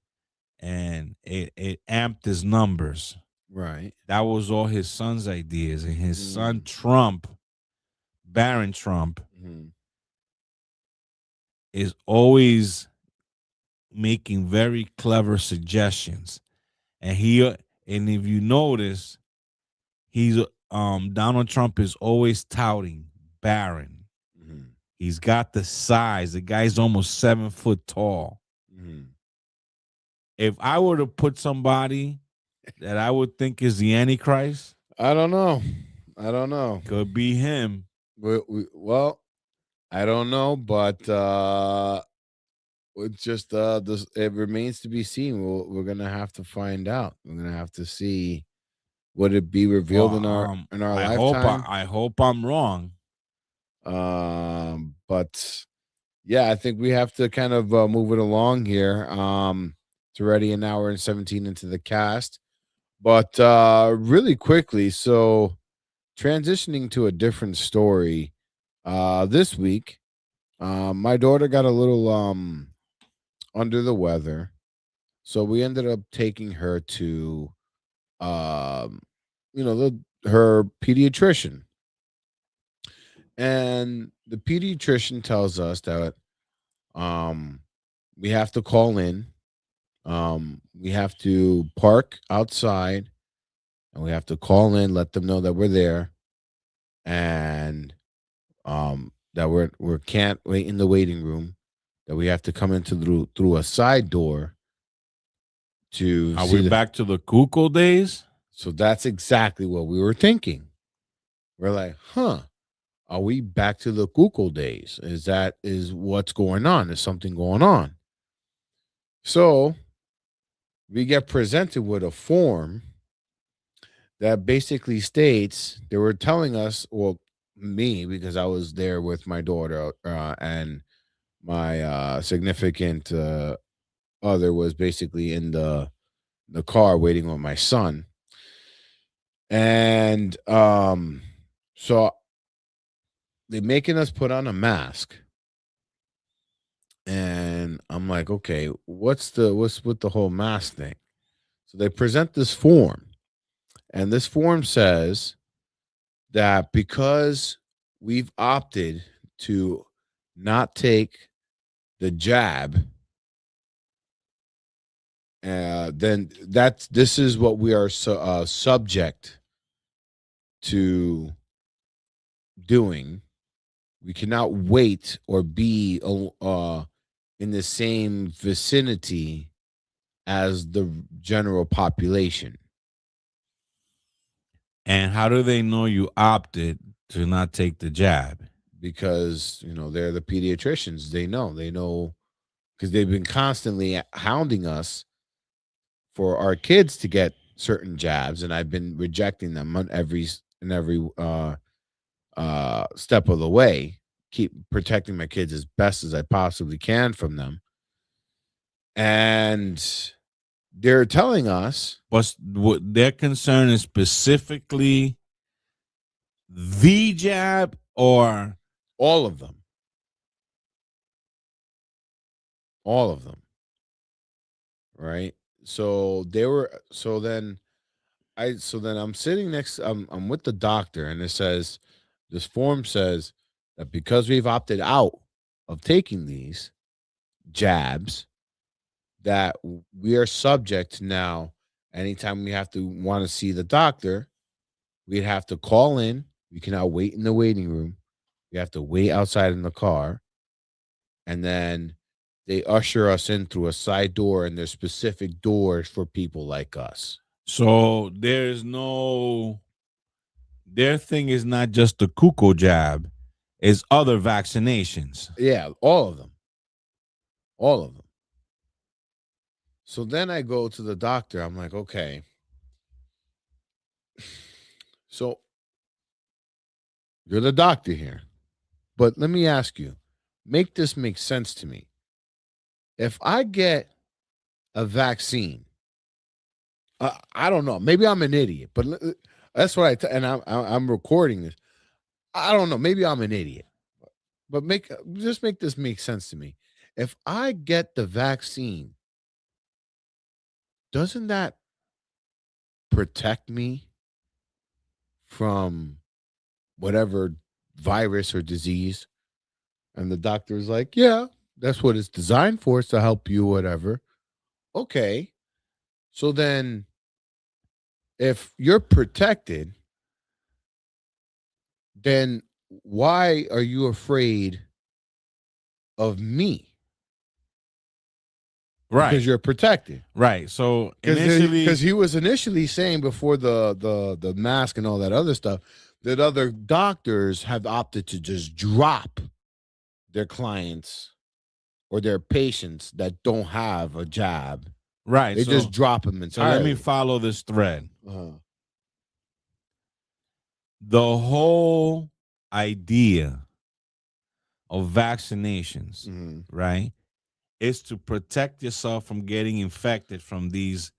and it amped his numbers. Right. That was all his son's ideas, and his son Trump, Baron Trump, is always making very clever suggestions, and if you notice, he's Donald Trump is always touting Baron. He's got the size. The guy's almost 7 foot tall. If I were to put somebody that I would think is the Antichrist, I don't know. Could be him. Well, I don't know, but it's just it remains to be seen. We're gonna have to find out. We're gonna have to see. Would it be revealed in our lifetime? I hope I'm wrong. But yeah, I think we have to kind of move it along here. It's already an hour and 17 into the cast, but really quickly. So transitioning to a different story. This week, my daughter got a little under the weather, so we ended up taking her to her pediatrician. And the pediatrician tells us that we have to call in. We have to park outside, and we have to call in, let them know that we're there, and that we can't wait in the waiting room. That we have to come into through a side door. Are we back to the cuckoo days? So that's exactly what we were thinking. We're like, huh? Are we back to the cuckoo days? Is what's going on? Is something going on? So we get presented with a form that basically states they were telling us, well, me, because I was there with my daughter and my significant other was basically in the car waiting on my son. And so they're making us put on a mask. And I'm like, okay, what's with the whole mask thing? So they present this form. And this form says that because we've opted to not take the jab, then this is what we are subject to doing. We cannot wait or be in the same vicinity as the general population. And how do they know you opted to not take the jab? Because, they're the pediatricians. They know because they've been constantly hounding us for our kids to get certain jabs. And I've been rejecting them on every step of the way, keep protecting my kids as best as I possibly can from them. And they're telling us, what their concern is specifically the jab or all of them. All of them. Right? So then I'm sitting next, I'm with the doctor, and this form says that because we've opted out of taking these jabs, that we are subject to now, anytime we have to want to see the doctor, we'd have to call in. We cannot wait in the waiting room. We have to wait outside in the car. And then they usher us in through a side door, and there's specific doors for people like us. So their thing is not just the cuckoo jab, it's other vaccinations. Yeah, all of them. All of them. So then I go to the doctor. I'm like, okay. So you're the doctor here. But let me ask you, make this make sense to me. If I get a vaccine, I don't know. Maybe I'm an idiot, but that's what I'm recording this. I don't know. Maybe I'm an idiot, but just make this make sense to me. If I get the vaccine, doesn't that protect me from whatever virus or disease? And the doctor is like, yeah, that's what it's designed for. It's to help you, whatever. Okay. So then if you're protected, then why are you afraid of me? Right. Because you're protected. Right. So because he was initially saying before the mask and all that other stuff that other doctors have opted to just drop their clients or their patients that don't have a jab. Right. They just drop them entirely. So let me follow this thread. The whole idea of vaccinations, right, is to protect yourself from getting infected from these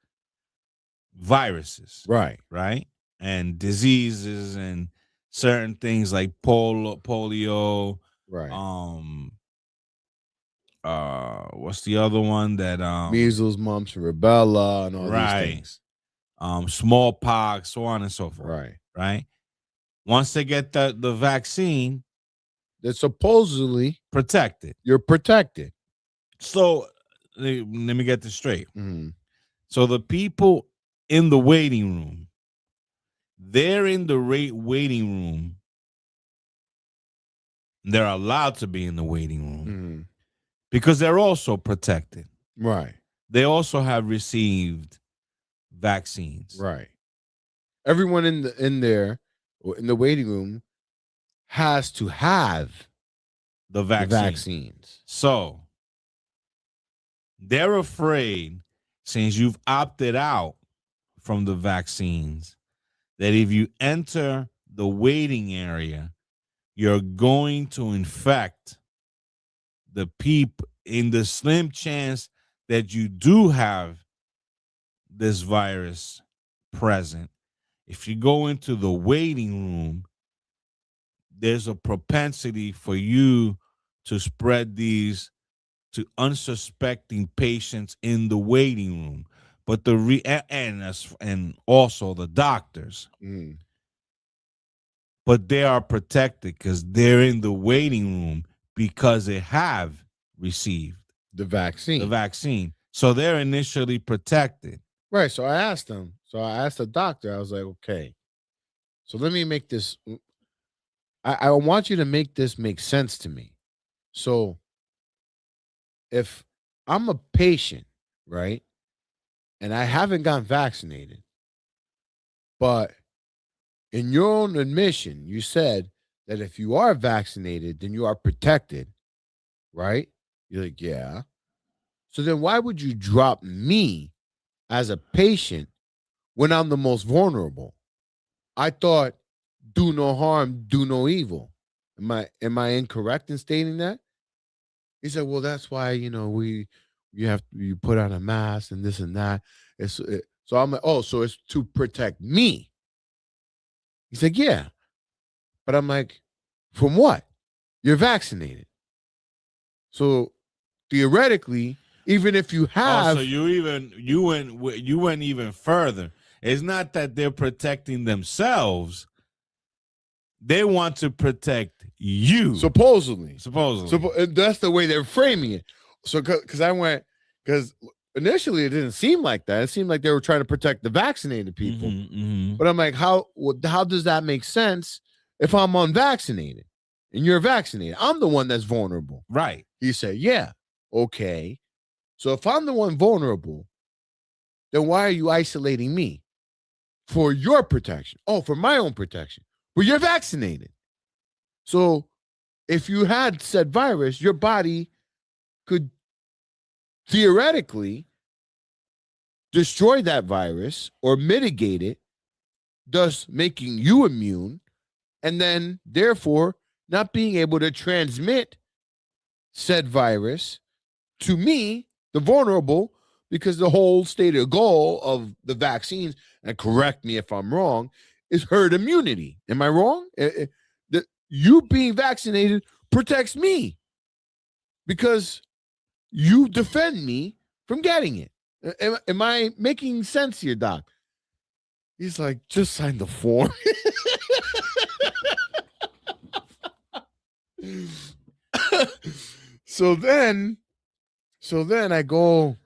viruses. Right. Right. And diseases and certain things like polio. Right. What's the other one that measles, mumps, rubella, and all these things. Smallpox, so on and so forth. Right. Right. Once they get the vaccine, they're supposedly protected. You're protected. So let me get this straight. Mm-hmm. So the people in the waiting room, they're in the waiting room. They're allowed to be in the waiting room because they're also protected. Right. They also have received vaccines. Right. Everyone in the waiting room has to have the vaccines. So they're afraid, since you've opted out from the vaccines, that if you enter the waiting area, you're going to infect the people. In the slim chance that you do have this virus present, if you go into the waiting room, there's a propensity for you to spread these to unsuspecting patients in the waiting room. But and also the doctors. But they are protected because they're in the waiting room because they have received the vaccine. So they're initially protected. Right. So I asked them. So I asked the doctor, I was like, okay, so let me make this. I want you to make this make sense to me. So if I'm a patient, right, and I haven't gotten vaccinated, but in your own admission, you said that if you are vaccinated, then you are protected, right? You're like, yeah. So then why would you drop me as a patient when I'm the most vulnerable? I thought, do no harm, do no evil. Am I incorrect in stating that? He said, well, that's why, you put on a mask and this and that. So I'm like, oh, so it's to protect me. He said, yeah. But I'm like, from what? You're vaccinated. So theoretically, even if you have, so you went even further. It's not that they're protecting themselves; they want to protect you. Supposedly, that's the way they're framing it. So because initially it didn't seem like that. It seemed like they were trying to protect the vaccinated people. But I'm like, how does that make sense if I'm unvaccinated and you're vaccinated? I'm the one that's vulnerable, right? He said, yeah. Okay. So if I'm the one vulnerable, then why are you isolating me? For your protection. Oh, for my own protection. But you're vaccinated. So if you had said virus, your body could theoretically destroy that virus or mitigate it, thus making you immune, and then therefore not being able to transmit said virus to me, the vulnerable, because the whole stated goal of the vaccines, and correct me if I'm wrong, is herd immunity. Am I wrong? You being vaccinated protects me because you defend me from getting it. Am I making sense here, Doc? He's like, just sign the form. So then I go,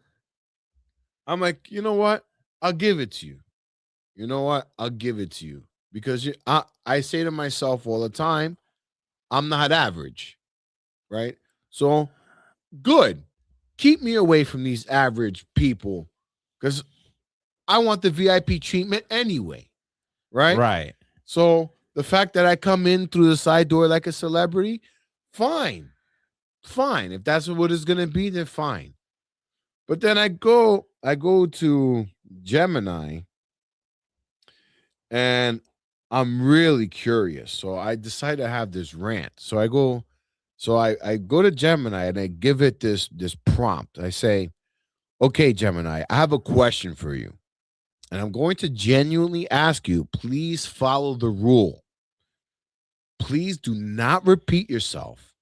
I'm like, you know what? I'll give it to you. You know what? I'll give it to you. Because I say to myself all the time, I'm not average, right? So good. Keep me away from these average people because I want the VIP treatment anyway, right? Right. So the fact that I come in through the side door like a celebrity, fine. If that's what it's going to be, then fine. But then I go to Gemini and I'm really curious. So I decide to have this rant. So I go to Gemini and I give it this prompt. I say, okay, Gemini, I have a question for you. And I'm going to genuinely ask you, please follow the rule. please do not repeat yourself.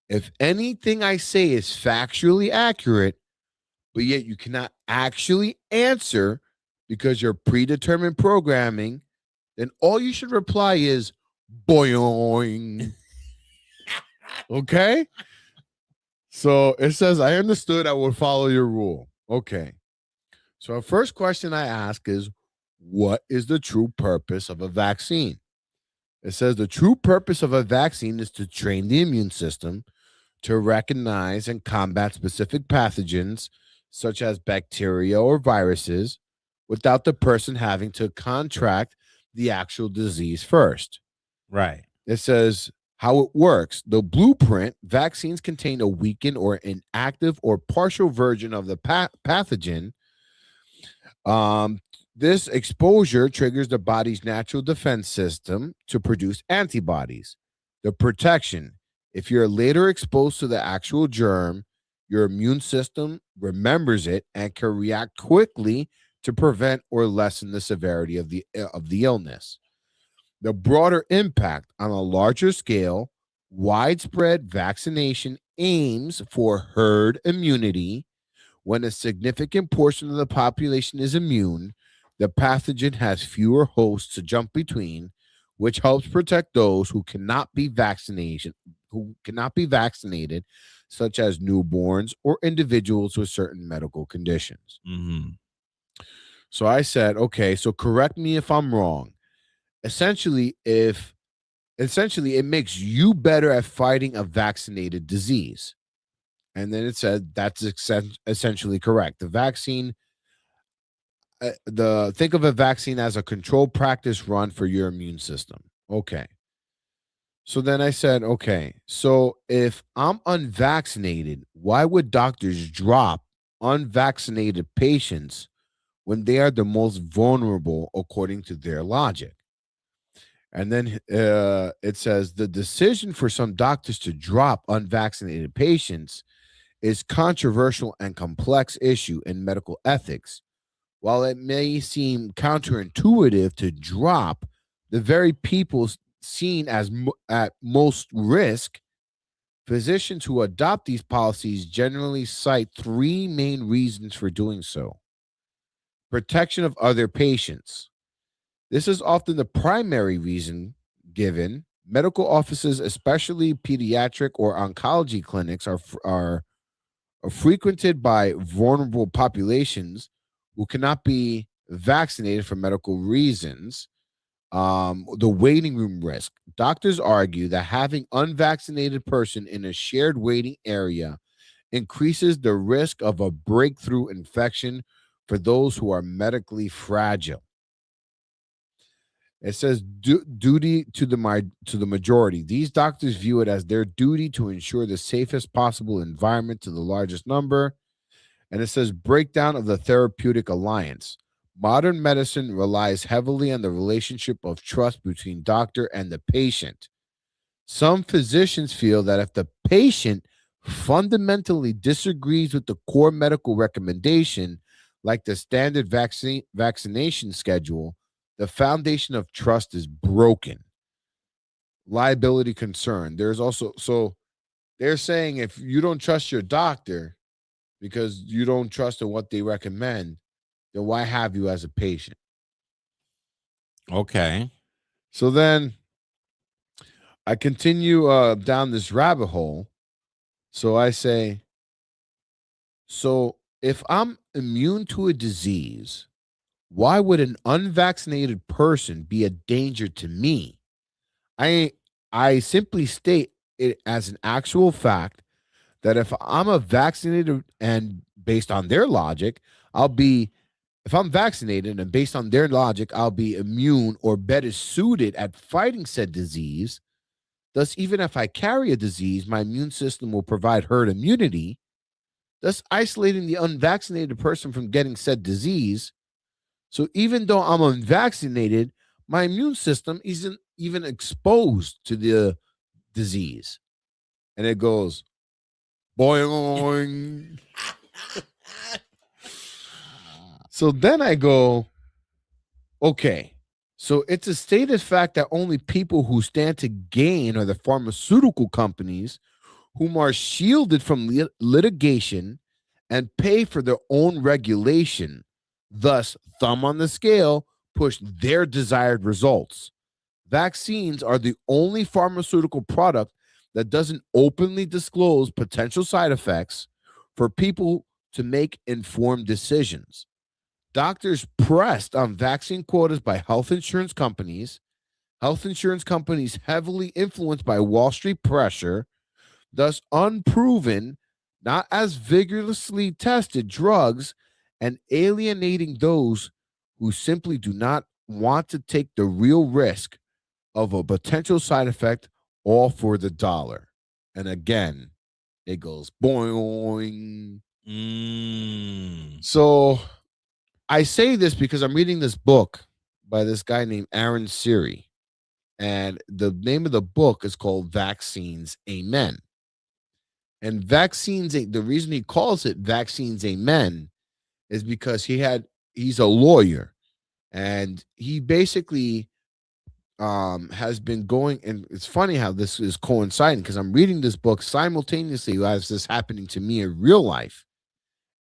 If anything I say is factually accurate, but yet you cannot actually answer because you're predetermined programming, then all you should reply is boing. Okay? So it says, I understood. I would follow your rule. Okay. So our first question I ask is, what is the true purpose of a vaccine? It says the true purpose of a vaccine is to train the immune system to recognize and combat specific pathogens such as bacteria or viruses without the person having to contract the actual disease first. Right. It says how it works. The blueprint, vaccines contain a weakened or inactive or partial version of the pathogen. This exposure triggers the body's natural defense system to produce antibodies. The protection, if you're later exposed to the actual germ, your immune system remembers it and can react quickly to prevent or lessen the severity of the illness. The broader impact on a larger scale, widespread vaccination aims for herd immunity. When a significant portion of the population is immune, the pathogen has fewer hosts to jump between, which helps protect those who cannot be vaccinated, such as newborns or individuals with certain medical conditions. Mm-hmm. So I said, okay, so correct me if I'm wrong. Essentially, it makes you better at fighting a vaccinated disease. And then it said that's essentially correct. The vaccine, think of a vaccine as a controlled practice run for your immune system. Okay. So then I said, okay, so if I'm unvaccinated, why would doctors drop unvaccinated patients when they are the most vulnerable according to their logic? And then it says the decision for some doctors to drop unvaccinated patients is controversial and complex issue in medical ethics. While it may seem counterintuitive to drop the very people seen as at most risk, physicians who adopt these policies generally cite three main reasons for doing so. Protection of other patients. This is often the primary reason given. Medical offices, especially pediatric or oncology clinics, are frequented by vulnerable populations who cannot be vaccinated for medical reasons. The waiting room risk. Doctors argue that having unvaccinated person in a shared waiting area increases the risk of a breakthrough infection for those who are medically fragile. It says duty to the majority. These doctors view it as their duty to ensure the safest possible environment to the largest number. And it says breakdown of the therapeutic alliance. Modern medicine relies heavily on the relationship of trust between doctor and the patient. Some physicians feel that if the patient fundamentally disagrees with the core medical recommendation, like the standard vaccination schedule, the foundation of trust is broken. Liability concern. There's also, so they're saying if you don't trust your doctor because you don't trust in what they recommend, then why have you as a patient? Okay. So then I continue down this rabbit hole. So I say, so if I'm immune to a disease, why would an unvaccinated person be a danger to me? I simply state it as an actual fact that if I'm a vaccinated and based on their logic, if I'm vaccinated and based on their logic, I'll be immune or better suited at fighting said disease. Thus, even if I carry a disease, my immune system will provide herd immunity, thus isolating the unvaccinated person from getting said disease. So even though I'm unvaccinated, my immune system isn't even exposed to the disease. And it goes, boing. So then I go, okay, So it's a stated fact that only people who stand to gain are the pharmaceutical companies, whom are shielded from litigation and pay for their own regulation. Thus, thumb on the scale, push their desired results. Vaccines are the only pharmaceutical product that doesn't openly disclose potential side effects for people to make informed decisions. Doctors pressed on vaccine quotas by health insurance companies heavily influenced by Wall Street pressure, thus unproven, not as vigorously tested drugs, and alienating those who simply do not want to take the real risk of a potential side effect, all for the dollar. And again, it goes boing. So I say this because I'm reading this book by this guy named Aaron Siri. And the name of the book is called Vaccines Amen. And vaccines, the reason he calls it Vaccines Amen is because he's a lawyer. And he basically has been going, and it's funny how this is coinciding because I'm reading this book simultaneously as this happening to me in real life.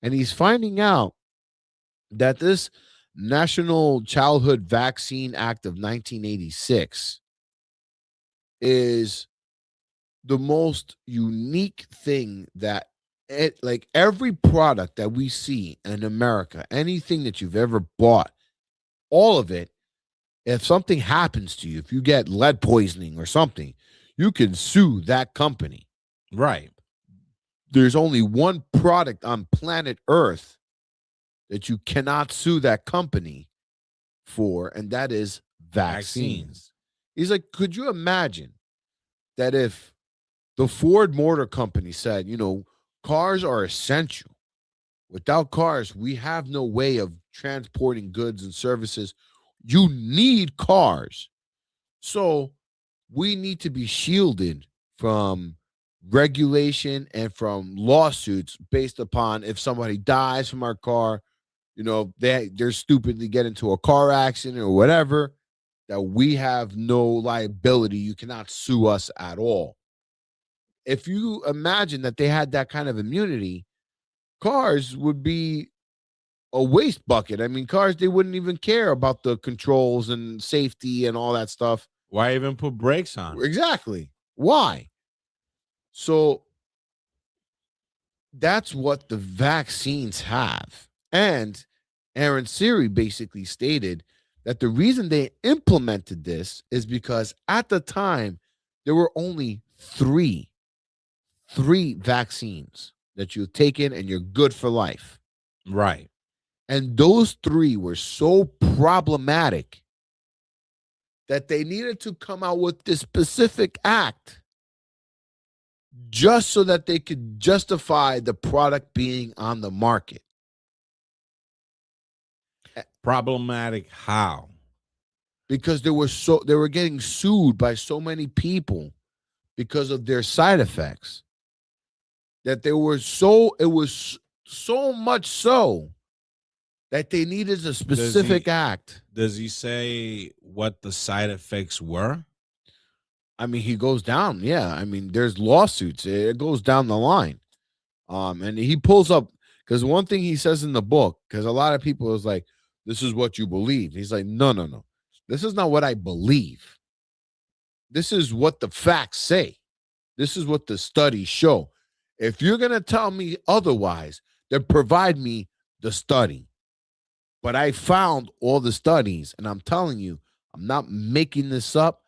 And he's finding out that this National Childhood Vaccine Act of 1986 is the most unique thing that like every product that we see in America, anything that you've ever bought, all of it, if something happens to you, if you get lead poisoning or something, you can sue that company. Right. There's only one product on planet Earth that you cannot sue that company for, and that is vaccines. He's like, could you imagine that if the Ford Motor Company said, cars are essential. Without cars, we have no way of transporting goods and services. You need cars. So we need to be shielded from regulation and from lawsuits based upon if somebody dies from our car, they're stupidly get into a car accident or whatever, that we have no liability. You cannot sue us at all. If you imagine that they had that kind of immunity, cars would be a waste bucket. I mean, cars, they wouldn't even care about the controls and safety and all that stuff. Why even put brakes on? Exactly. Why? So that's what the vaccines have. And Aaron Siri basically stated that the reason they implemented this is because at the time, there were only three vaccines that you take in and you're good for life. Right. And those three were so problematic that they needed to come out with this specific act just so that they could justify the product being on the market. Problematic how? Because they were getting sued by so many people because of their side effects. That it was so much so that they needed a specific act. Does he say what the side effects were? I mean, he goes down. Yeah. I mean, there's lawsuits. It goes down the line. And he pulls up, because one thing he says in the book, because a lot of people is like, this is what you believe. He's like, no. This is not what I believe. This is what the facts say. This is what the studies show. If you're going to tell me otherwise, then provide me the study. But I found all the studies, and I'm telling you, I'm not making this up.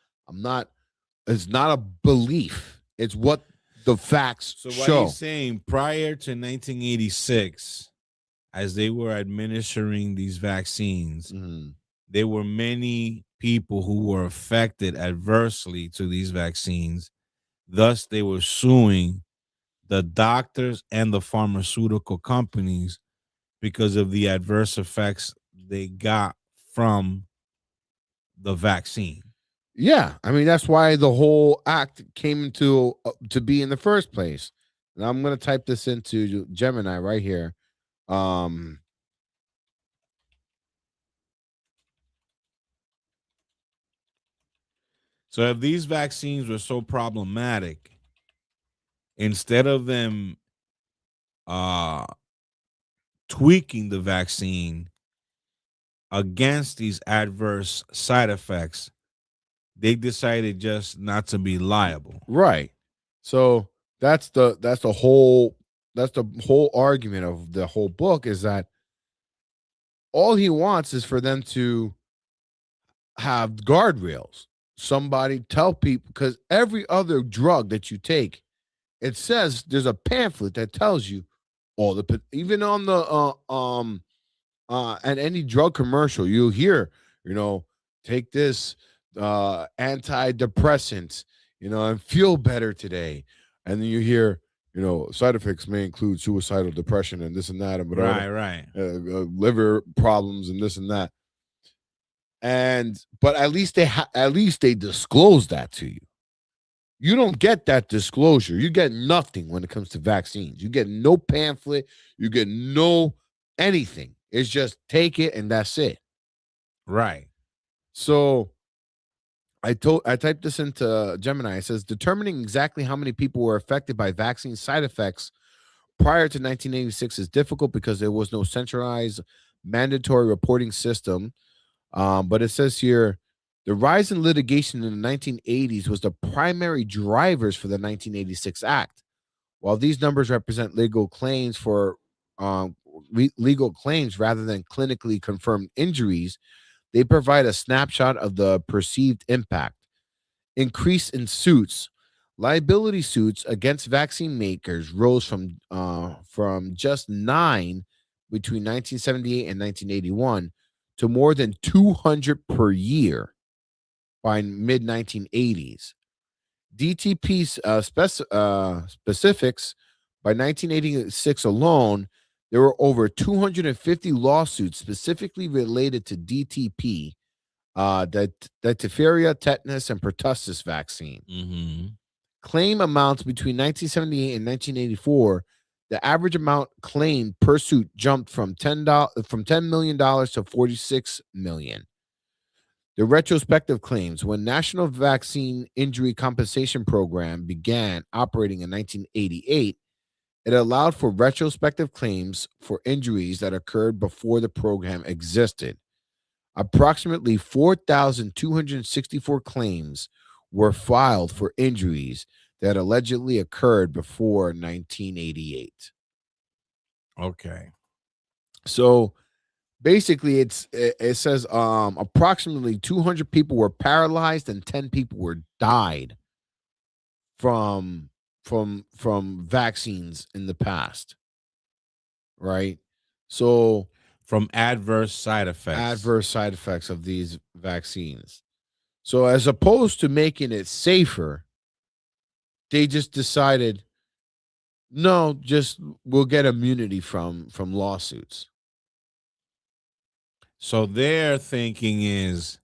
It's not a belief. It's what the facts show. So what he's saying, prior to 1986, as they were administering these vaccines, there were many people who were affected adversely to these vaccines. Thus, they were suing the doctors and the pharmaceutical companies because of the adverse effects they got from the vaccine. Yeah, I mean, that's why the whole act came to be in the first place. And I'm going to type this into Gemini right here. So if these vaccines were so problematic, instead of them tweaking the vaccine against these adverse side effects, they decided just not to be liable. Right. So that's the whole argument of the whole book, is that all he wants is for them to have guardrails. Somebody tell people, because every other drug that you take, it says there's a pamphlet that tells you all the, even on the and any drug commercial you'll hear, take this antidepressant, and feel better today. And then you hear, side effects may include suicidal depression and this and that and whatever. Right. Liver problems and this and that. But at least they disclose that to you. You don't get that disclosure. You get nothing when it comes to vaccines. You get no pamphlet. You get no anything. It's just take it and that's it. Right. So I typed this into Gemini. It says, determining exactly how many people were affected by vaccine side effects prior to 1986 is difficult because there was no centralized mandatory reporting system. But it says here, the rise in litigation in the 1980s was the primary drivers for the 1986 Act. While these numbers represent legal claims for legal claims rather than clinically confirmed injuries, they provide a snapshot of the perceived impact. Increase in suits. Liability suits against vaccine makers rose from just 9 between 1978 and 1981 to more than 200 per year by mid-1980s. DTP specifics, by 1986 alone, there were over 250 lawsuits specifically related to DTP, the diphtheria, tetanus, and pertussis vaccine. Mm-hmm. Claim amounts between 1978 and 1984, the average amount claimed per suit jumped from $10 million to $46 million. The retrospective claims. When National Vaccine Injury Compensation Program began operating in 1988, it allowed for retrospective claims for injuries that occurred before the program existed. Approximately 4,264 claims were filed for injuries that allegedly occurred before 1988. Okay. So basically it says approximately 200 people were paralyzed and 10 people were died from vaccines in the past. Right? So from adverse side effects of these vaccines. So as opposed to making it safer, they just decided, no, just we'll get immunity from lawsuits. So their thinking is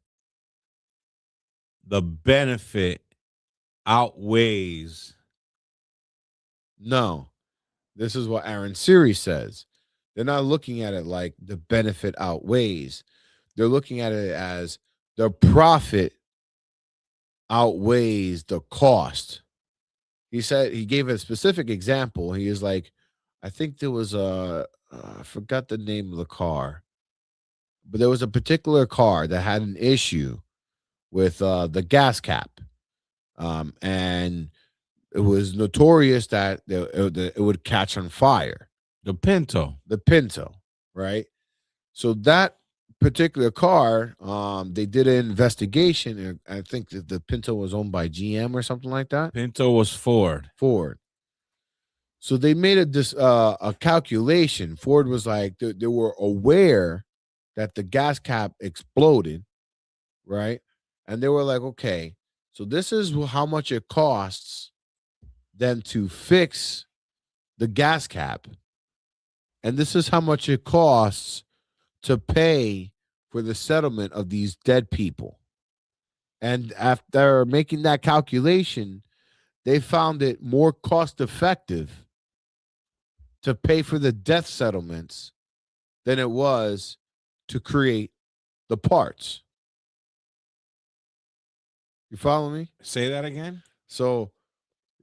the benefit outweighs. No, this is what Aaron Siri says. They're not looking at it like the benefit outweighs. They're looking at it as the profit outweighs the cost. He said, he gave a specific example. He is like, I think there was I forgot the name of the car, but there was a particular car that had an issue with the gas cap. And it was notorious that it would catch on fire. The Pinto, right? So that particular car, they did an investigation, and I think that the Pinto was owned by GM or something like that. Pinto was Ford. So they made a calculation. Ford was like, they were aware that the gas cap exploded, right? And they were like, okay, so this is how much it costs them to fix the gas cap. And this is how much it costs to pay for the settlement of these dead people. And after making that calculation, they found it more cost effective to pay for the death settlements than it was to create the parts. You follow me? Say that again. So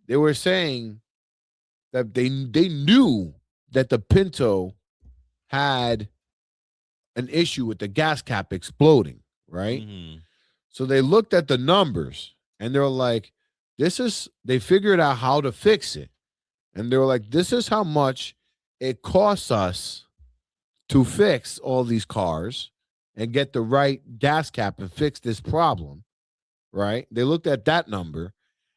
they were saying that they knew that the Pinto had an issue with the gas cap exploding, right? So they looked at the numbers and they're like, they figured out how to fix it. And they were like, this is how much it costs us to fix all these cars and get the right gas cap and fix this problem, right? They looked at that number,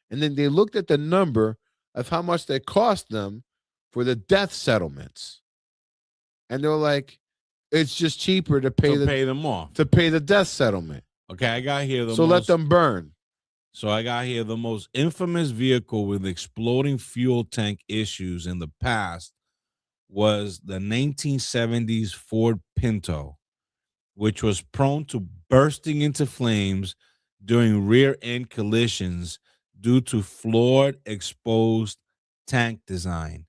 and then they looked at the number of how much they cost them for the death settlements. And they were like, it's just cheaper to pay them off. To pay the death settlement. Okay, I got here let them burn. So I got here the most infamous vehicle with exploding fuel tank issues in the past was the 1970s Ford Pinto, which was prone to bursting into flames during rear-end collisions due to flawed exposed tank design.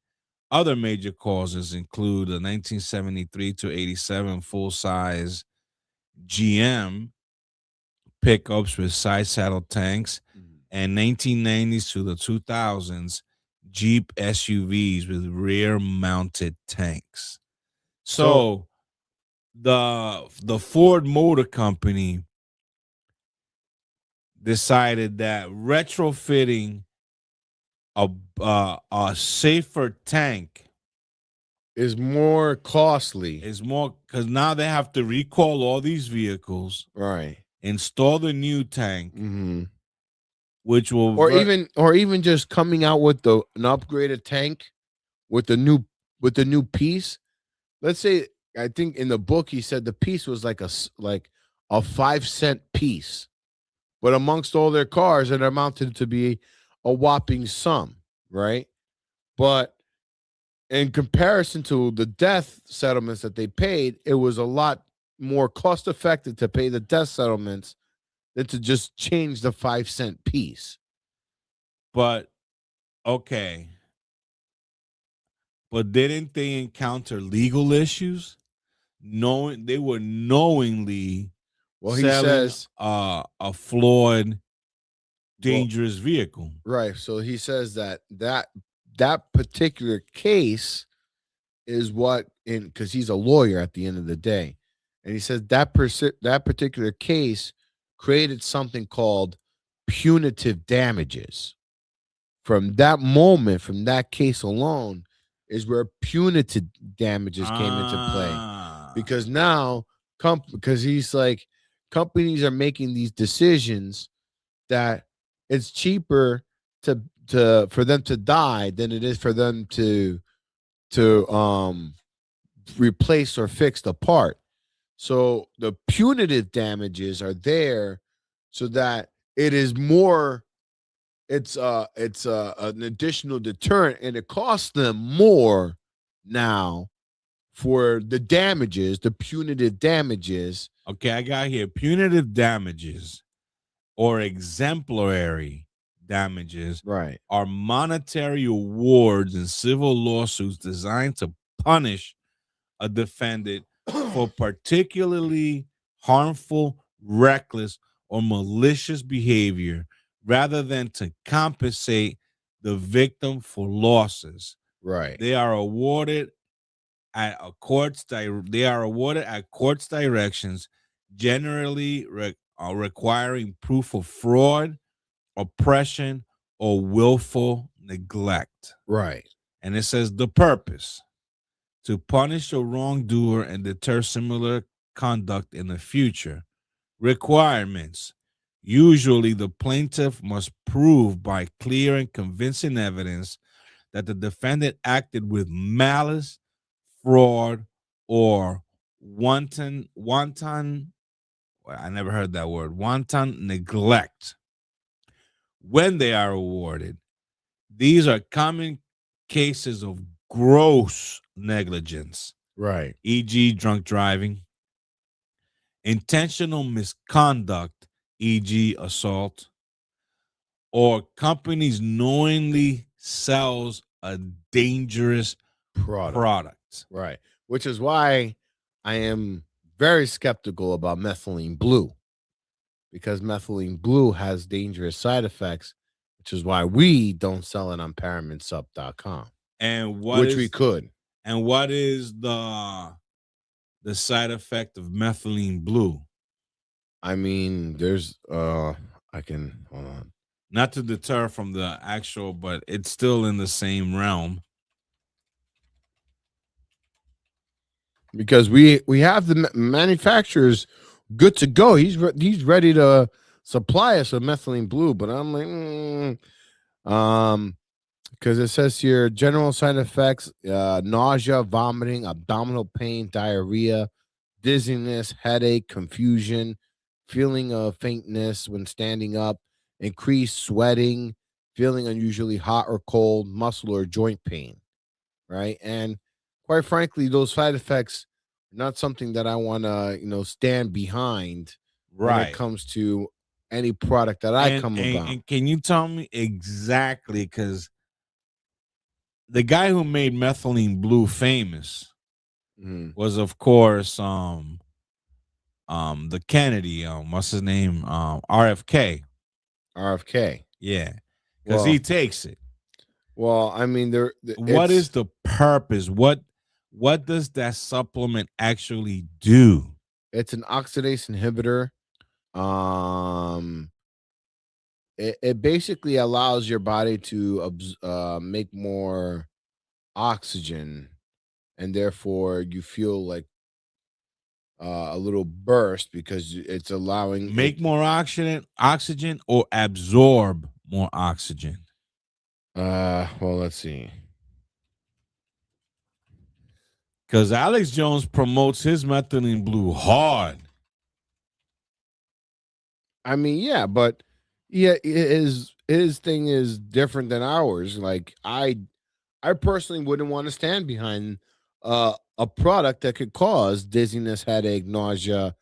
Other major causes include the 1973 to 87 full-size GM pickups with side saddle tanks, and 1990s to the 2000s Jeep SUVs with rear-mounted tanks. So the Ford Motor Company decided that retrofitting a safer tank is more costly. Is more because now they have to recall all these vehicles, right? Install the new tank, which will or even just coming out with an upgraded tank with the new piece. Let's say, I think in the book he said the piece was like a 5-cent piece, but amongst all their cars it amounted to be a whopping sum, right? But in comparison to the death settlements that they paid, it was a lot more cost effective to pay the death settlements than to just change the 5-cent piece. But okay. But didn't they encounter legal issues? They were knowingly he selling says a flawed, dangerous vehicle. Right. So he says that particular case is what because he's a lawyer at the end of the day. And he says that particular case created something called punitive damages. From that moment, from that case alone, is where punitive damages came into play. Because now, because he's like, companies are making these decisions that it's cheaper for them to die than it is for them to replace or fix the part. So the punitive damages are there so that it is more, it's an additional deterrent, and it costs them more now for the damages, the punitive damages. Okay, I got here punitive damages or exemplary damages, right, are monetary awards in civil lawsuits designed to punish a defendant for particularly harmful, reckless, or malicious behavior rather than to compensate the victim for losses. Right. They are awarded at a court's directions, generally requiring proof of fraud, oppression, or willful neglect. Right. And it says the purpose: to punish a wrongdoer and deter similar conduct in the future. Requirements: usually the plaintiff must prove by clear and convincing evidence that the defendant acted with malice, fraud, or wanton, I never heard that word, wanton neglect. When they are awarded, these are common cases of gross negligence, right? E.g., drunk driving, intentional misconduct, e.g., assault, or companies knowingly sells a dangerous product. Right. Which is why I am very skeptical about methylene blue, because methylene blue has dangerous side effects, which is why we don't sell it on ParamidSup.com. And we could. And what is the side effect of methylene blue? I mean, there's I can hold on. Not to deter from the actual, but it's still in the same realm. Because we have the manufacturers good to go. He's ready to supply us with methylene blue, but I'm like, because it says here general side effects: nausea, vomiting, abdominal pain, diarrhea, dizziness, headache, confusion, feeling of faintness when standing up, increased sweating, feeling unusually hot or cold, muscle or joint pain, right? And quite frankly, those side effects are not something that I want to, stand behind when it comes to any product that I come about. And can you tell me exactly, because the guy who made methylene blue famous was, of course, the Kennedy, what's his name? RFK. Yeah. Because he takes it. Well, I mean, what is the purpose? What does that supplement actually do? It's an oxidase inhibitor. It basically allows your body to make more oxygen, and therefore you feel like a little burst because it's allowing make more oxygen or absorb more oxygen. Well, let's see. Because Alex Jones promotes his methylene blue hard. I mean, yeah, but yeah, his thing is different than ours. Like I personally wouldn't want to stand behind a product that could cause dizziness, headache, nausea,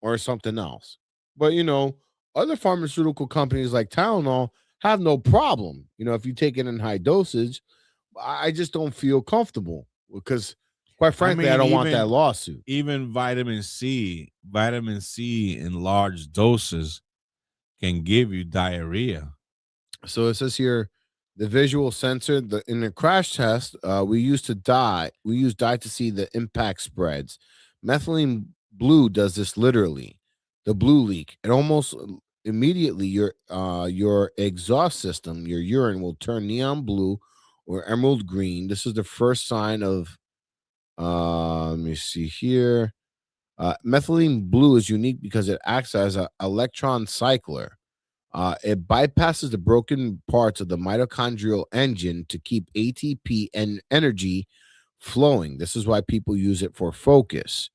or something else. But other pharmaceutical companies like Tylenol have no problem. If you take it in high dosage, I just don't feel comfortable because, quite frankly, I don't want that lawsuit. Even vitamin C in large doses can give you diarrhea. So it says here, the visual sensor. In the crash test, we used dye to see the impact spreads. Methylene blue does this literally. The blue leak. It almost immediately your exhaust system, your urine will turn neon blue or emerald green. This is the first sign of. Let me see here. Methylene blue is unique because it acts as an electron cycler. It bypasses the broken parts of the mitochondrial engine to keep ATP and energy flowing. This is why people use it for focus.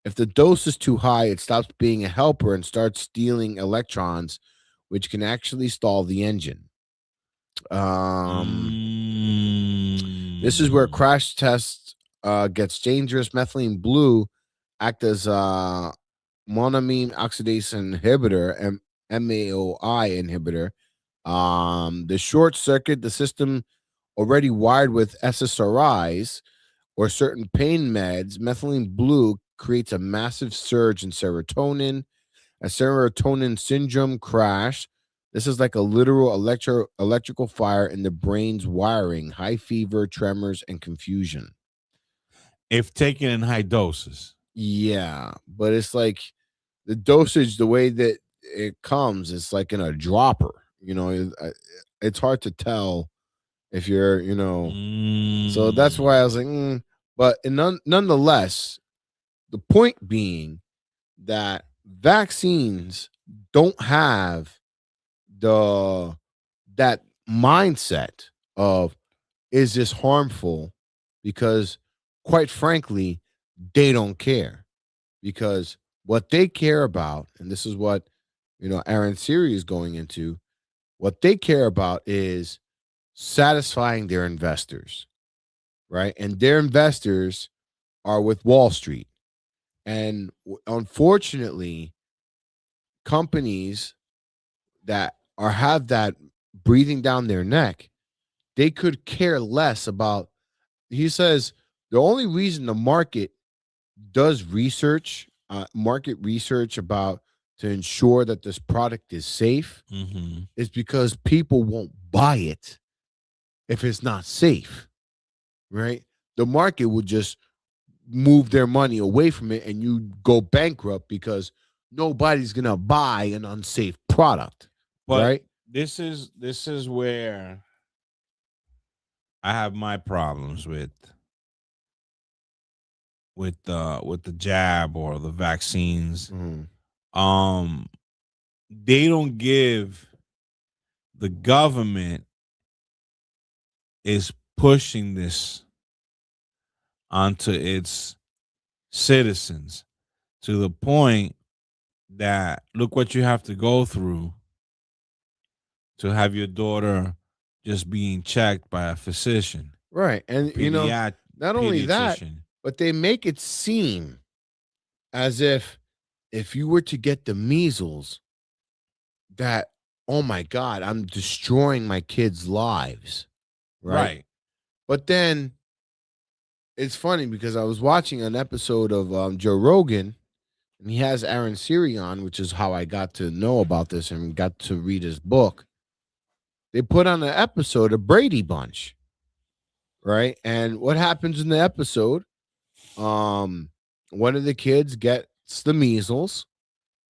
If the dose is too high, it stops being a helper and starts stealing electrons, which can actually stall the engine. This is where crash tests gets dangerous. Methylene blue act as a monoamine oxidase inhibitor and MAOI inhibitor. The short circuit the system already wired with SSRIs or certain pain meds. Methylene blue creates a massive surge in serotonin, a serotonin syndrome crash. This is like a literal electrical fire in the brain's wiring, high fever, tremors, and confusion. If taken in high doses. Yeah, but it's like the dosage, the way that it comes, it's like in a dropper. It's hard to tell if you're, So that's why I was like, But nonetheless, the point being that vaccines don't have that mindset of, is this harmful? Because quite frankly, they don't care. Because what they care about, and this is what Aaron Siri is going into, what they care about is satisfying their investors, right? And their investors are with Wall Street. And unfortunately, companies that have that breathing down their neck, they could care less about. He says the only reason the market does market research about to ensure that this product is safe is because people won't buy it if it's not safe, right? The market would just move their money away from it and you go bankrupt because nobody's going to buy an unsafe product, But right? this is where I have my problems with the jab or the vaccines. They don't give, the government is pushing this onto its citizens to the point that look what you have to go through to have your daughter just being checked by a physician. Right. And not only that, pediatrician. but they make it seem as if you were to get the measles, that, oh my God, I'm destroying my kids' lives. Right. But then it's funny because I was watching an episode of Joe Rogan, and he has Aaron Siri on, which is how I got to know about this and got to read his book. They put on an episode of Brady Bunch, right? And what happens in the episode? One of the kids gets the measles.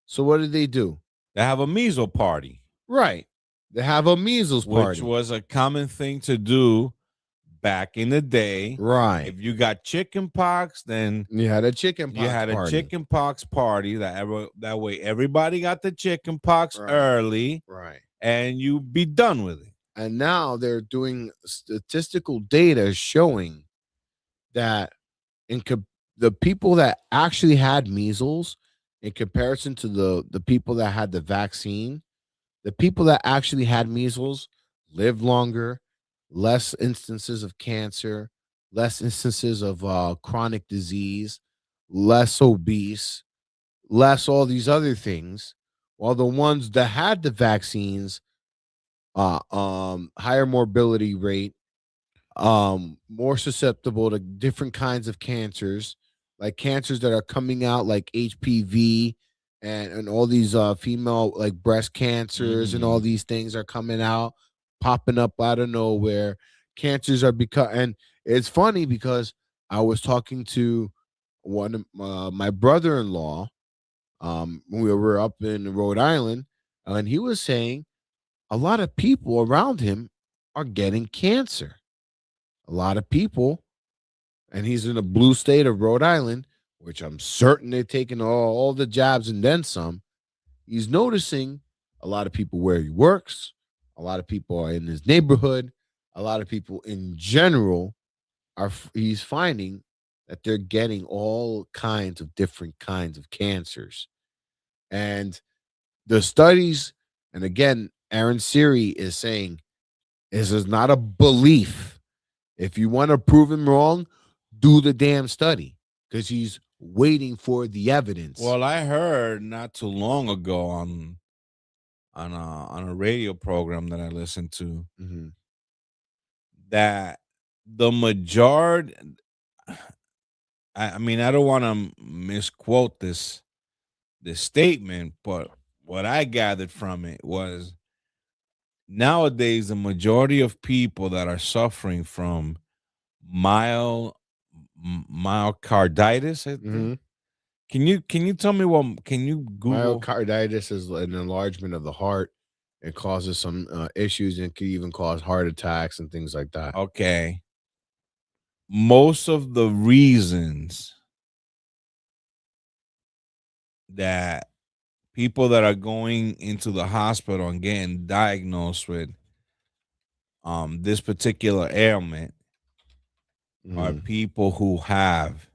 So what do? They have a measles party. Right. They have a measles party. Which was a common thing to do back in the day. Right. If you got chicken pox, then you had a chicken pox a chicken pox party. That way everybody got the chicken pox early. Right. And you be done with it. And now they're doing statistical data showing that the people that actually had measles in comparison to the people that had the vaccine, the people that actually had measles lived longer, less instances of cancer, less instances of chronic disease, less obese, less all these other things, while the ones that had the vaccines, higher morbidity rate, more susceptible to different kinds of cancers, like cancers that are coming out like HPV and all these female like breast cancers and all these things are coming out, popping up out of nowhere. Cancers are and it's funny because I was talking to one of my brother-in-law, we were up in Rhode Island, and he was saying a lot of people around him are getting cancer. A lot of people, and he's in the blue state of Rhode Island, which I'm certain they're taking all the jabs and then some. He's noticing a lot of people where he works, a lot of people are in his neighborhood, a lot of people in general he's finding that they're getting all kinds of different kinds of cancers. And the studies, and again, Aaron Siri is saying this is not a belief. If you want to prove him wrong, do the damn study, because he's waiting for the evidence. Well, I heard not too long ago on a radio program that I listened to that the majority, I mean, I don't want to misquote this statement, but what I gathered from it was nowadays the majority of people that are suffering from myocarditis, I think. Can you tell me what? Can you Google? Myocarditis is an enlargement of the heart. It causes some issues and can even cause heart attacks and things like that. Okay. Most of the reasons that people that are going into the hospital and getting diagnosed with this particular ailment are people who have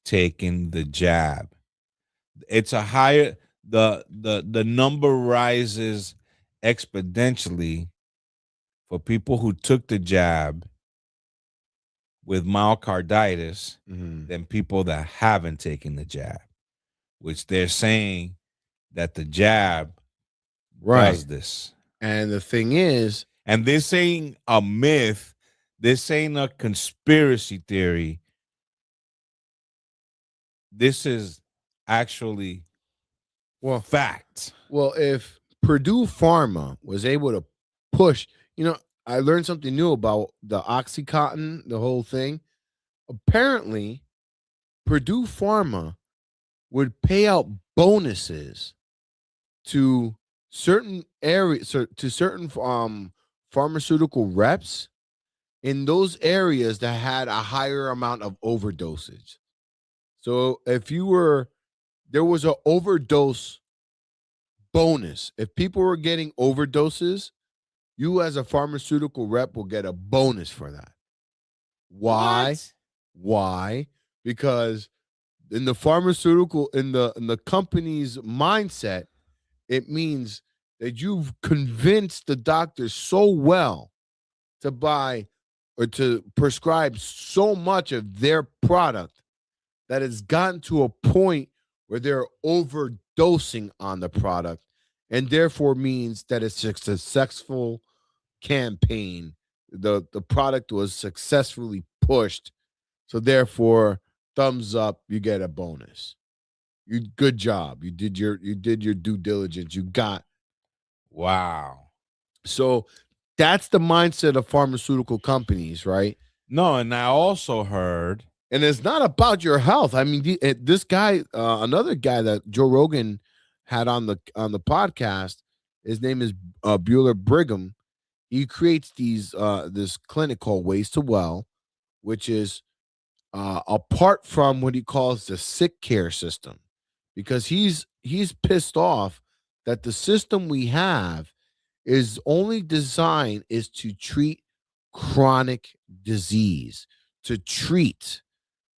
taken the jab. It's a higher, the number rises exponentially for people who took the jab with myocarditis than people that haven't taken the jab, which they're saying that the jab does this. And the thing is, and this ain't a myth, this ain't a conspiracy theory. This is actually Well, fact. Well, if Purdue Pharma was able to push, I learned something new about the OxyContin, the whole thing. Apparently, Purdue Pharma would pay out bonuses to certain areas, to certain pharmaceutical reps in those areas that had a higher amount of overdosage. So if there was an overdose bonus. If people were getting overdoses, you as a pharmaceutical rep will get a bonus for that. Why? What? Why? Because in the pharmaceutical, in the company's mindset, it means that you've convinced the doctor so well to buy or to prescribe so much of their product that it's gotten to a point where they're overdosing on the product, and therefore means that it's a successful campaign. The product was successfully pushed, so therefore, thumbs up, you get a bonus. Good job. You did your due diligence. You got. Wow. So that's the mindset of pharmaceutical companies, right? No, and I also heard, and it's not about your health. I mean, this guy, another guy that Joe Rogan had on the podcast, his name is Bueller Brigham. He creates this clinic called Ways to Well, which is apart from what he calls the sick care system, because he's pissed off that the system we have is only designed is to treat chronic disease, to treat,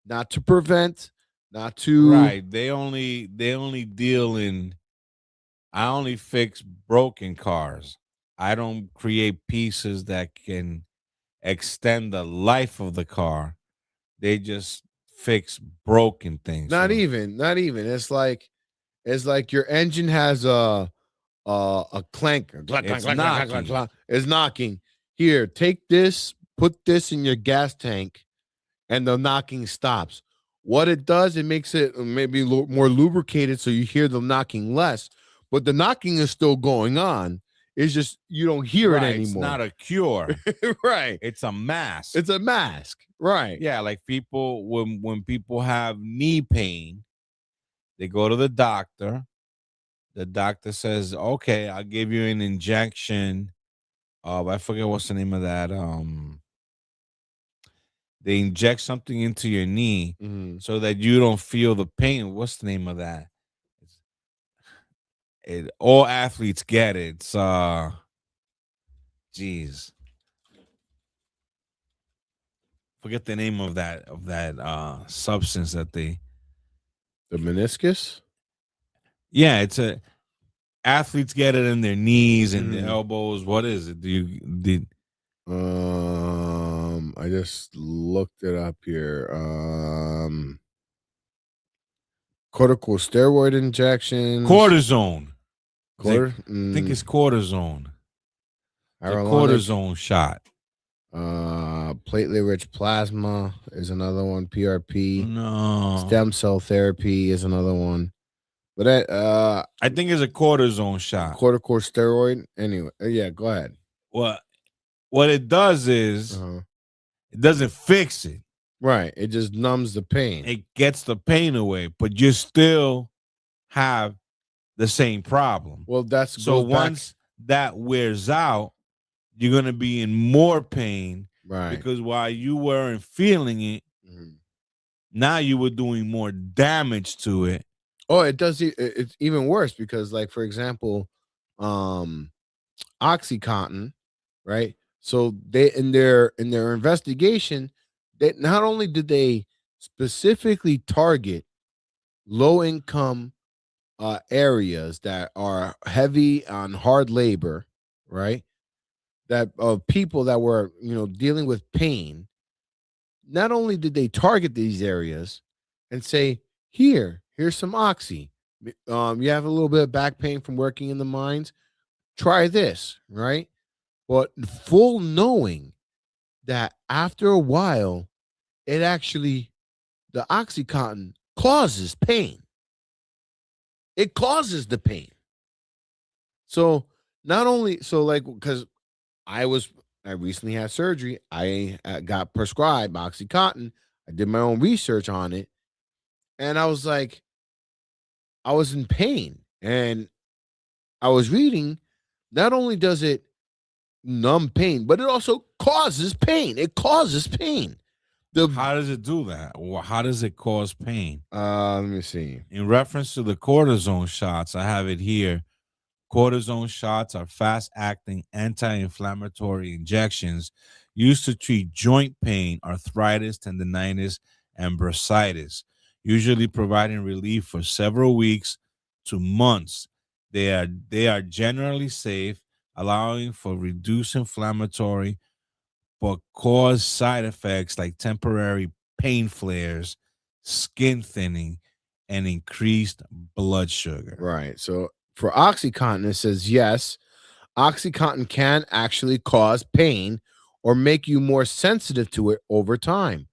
not to prevent, not to. Right. They only deal in, I only fix broken cars. I don't create pieces that can extend the life of the car. They just fix broken things. Not even. It's like your engine has a clanker. It's knocking. It's knocking. Here, take this, put this in your gas tank, and the knocking stops. What it does, it makes it maybe more lubricated, so you hear the knocking less, but the knocking is still going on. It's just you don't hear it anymore. It's not a cure. Right. It's a mask. It's a mask. Right. Yeah, like people, when people have knee pain, they go to the doctor. The doctor says, okay, I'll give you an injection of, I forget what's the name of that. They inject something into your knee so that you don't feel the pain. What's the name of that? All athletes get it. It's geez. Forget the name of that substance that they. The meniscus? Yeah, athletes get it in their knees and their elbows. What is it? I just looked it up here. Corticosteroid injections. Cortisone. I Mm. think it's cortisone. It's a cortisone shot. Platelet-rich plasma is another one. PRP. No. Stem cell therapy is another one. But I think it's a cortisone shot. Corticosteroid. Anyway, yeah, go ahead. What it does is it doesn't fix it. Right. It just numbs the pain. It gets the pain away, but you still have the same problem. Well, that's so once that wears out, you're gonna be in more pain. Right. Because while you weren't feeling it, now you were doing more damage to it. Oh, it does. It's even worse because, like, for example, OxyContin, right? So they in their investigation, they not only did they specifically target low income areas that are heavy on hard labor, right? That of people that were dealing with pain. Not only did they target these areas and say, here's some oxy. You have a little bit of back pain from working in the mines. Try this, right? But full knowing that after a while, the OxyContin causes pain. It causes the pain. So not only because I recently had surgery. I got prescribed OxyContin. I did my own research on it, and I was like, I was in pain, and I was reading. Not only does it numb pain, but it also causes pain. It causes pain. How does it do that? Or how does it cause pain? Let me see. In reference to the cortisone shots, I have it here. Cortisone shots are fast-acting anti-inflammatory injections used to treat joint pain, arthritis, tendinitis, and bursitis, usually providing relief for several weeks to months. They are generally safe, allowing for reduced inflammatory, but cause side effects like temporary pain flares, skin thinning, and increased blood sugar. Right. So for OxyContin, it says yes, OxyContin can actually cause pain or make you more sensitive to it over time.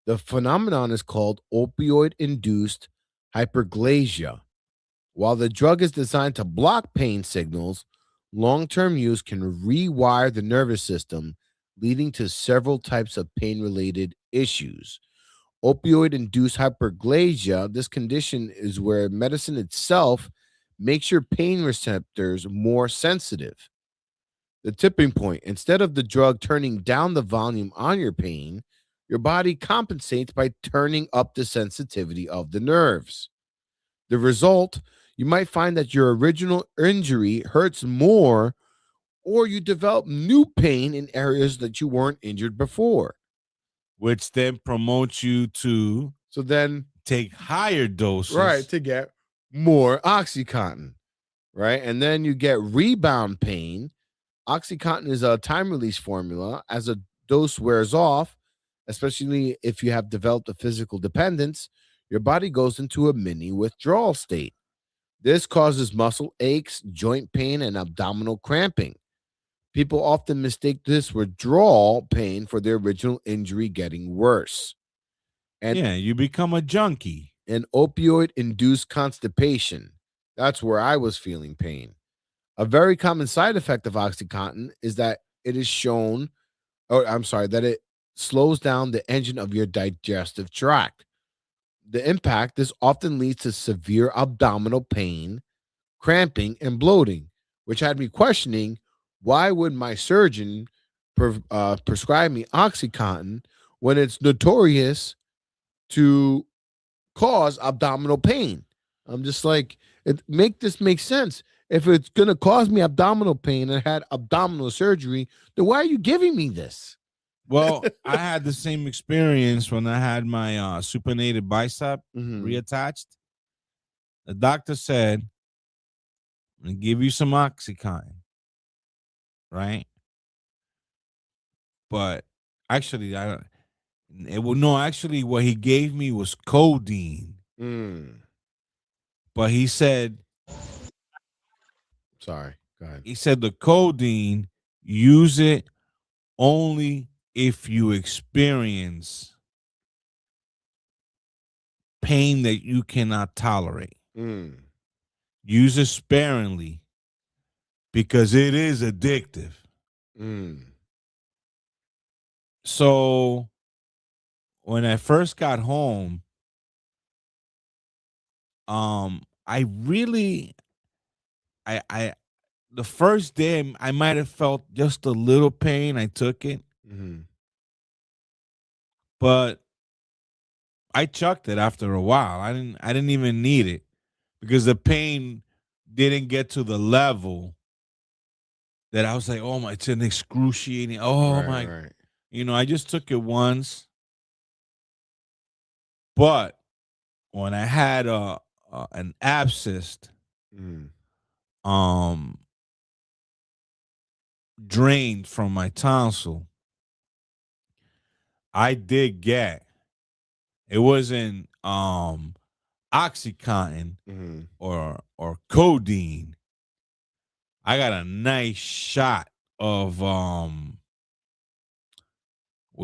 The phenomenon is called opioid-induced hyperglasia. While the drug is designed to block pain signals, long-term use can rewire the nervous system, leading to several types of pain-related issues. Opioid-induced hyperglasia, this condition is where medicine itself makes your pain receptors more sensitive. The tipping point, instead of the drug turning down the volume on your pain, your body compensates by turning up the sensitivity of the nerves. The result, you might find that your original injury hurts more, or you develop new pain in areas that you weren't injured before. Which then promotes you to take higher doses. Right, to get more OxyContin, right? And then you get rebound pain. OxyContin is a time-release formula. As a dose wears off, especially if you have developed a physical dependence, your body goes into a mini withdrawal state. This causes muscle aches, joint pain, and abdominal cramping. People often mistake this withdrawal pain for their original injury getting worse. And yeah, you become a junkie. And opioid-induced constipation. That's where I was feeling pain. A very common side effect of OxyContin is that it that it slows down the engine of your digestive tract. The impact, this often leads to severe abdominal pain, cramping, and bloating, which had me questioning, why would my surgeon prescribe me OxyContin when it's notorious to cause abdominal pain? I'm just like, make sense. If it's going to cause me abdominal pain and I had abdominal surgery, then why are you giving me this? Well, I had the same experience when I had my supinated bicep reattached. The doctor said, I'm going to give you some OxyContin, right? But actually, actually what he gave me was codeine. But he said, sorry, go ahead. He said the codeine, use it only if you experience pain that you cannot tolerate. Use it sparingly because it is addictive. So when I first got home, I the first day I might have felt just a little pain. I took it. But I chucked it after a while. I didn't even need it because the pain didn't get to the level that I was like, oh my, it's an excruciating. Oh my, right. I just took it once. But when I had an abscess, drained from my tonsil, I did get, it wasn't OxyContin or codeine. I got a nice shot of what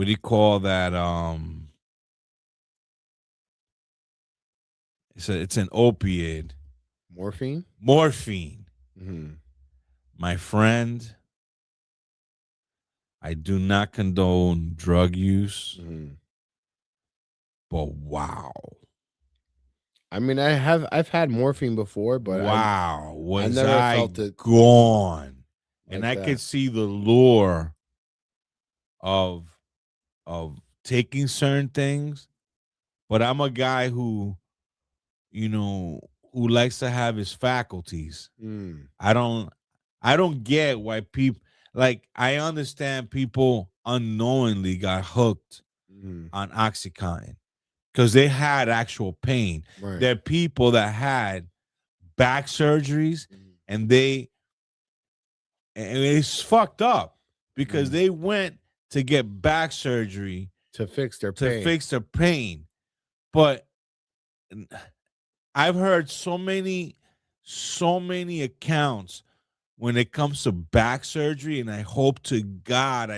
do you call that? It's an opiate. Morphine. My friend, I do not condone drug use, but wow. I mean, I've had morphine before, but wow, I was never I felt it gone, and like I that. could see the lure of taking certain things, but I'm a guy who, who likes to have his faculties. I don't get why people like. I understand people unknowingly got hooked on OxyContin because they had actual pain. Right. There are people that had back surgeries and it's fucked up because they went to get back surgery to fix their pain. But I've heard so many accounts when it comes to back surgery, and I hope to God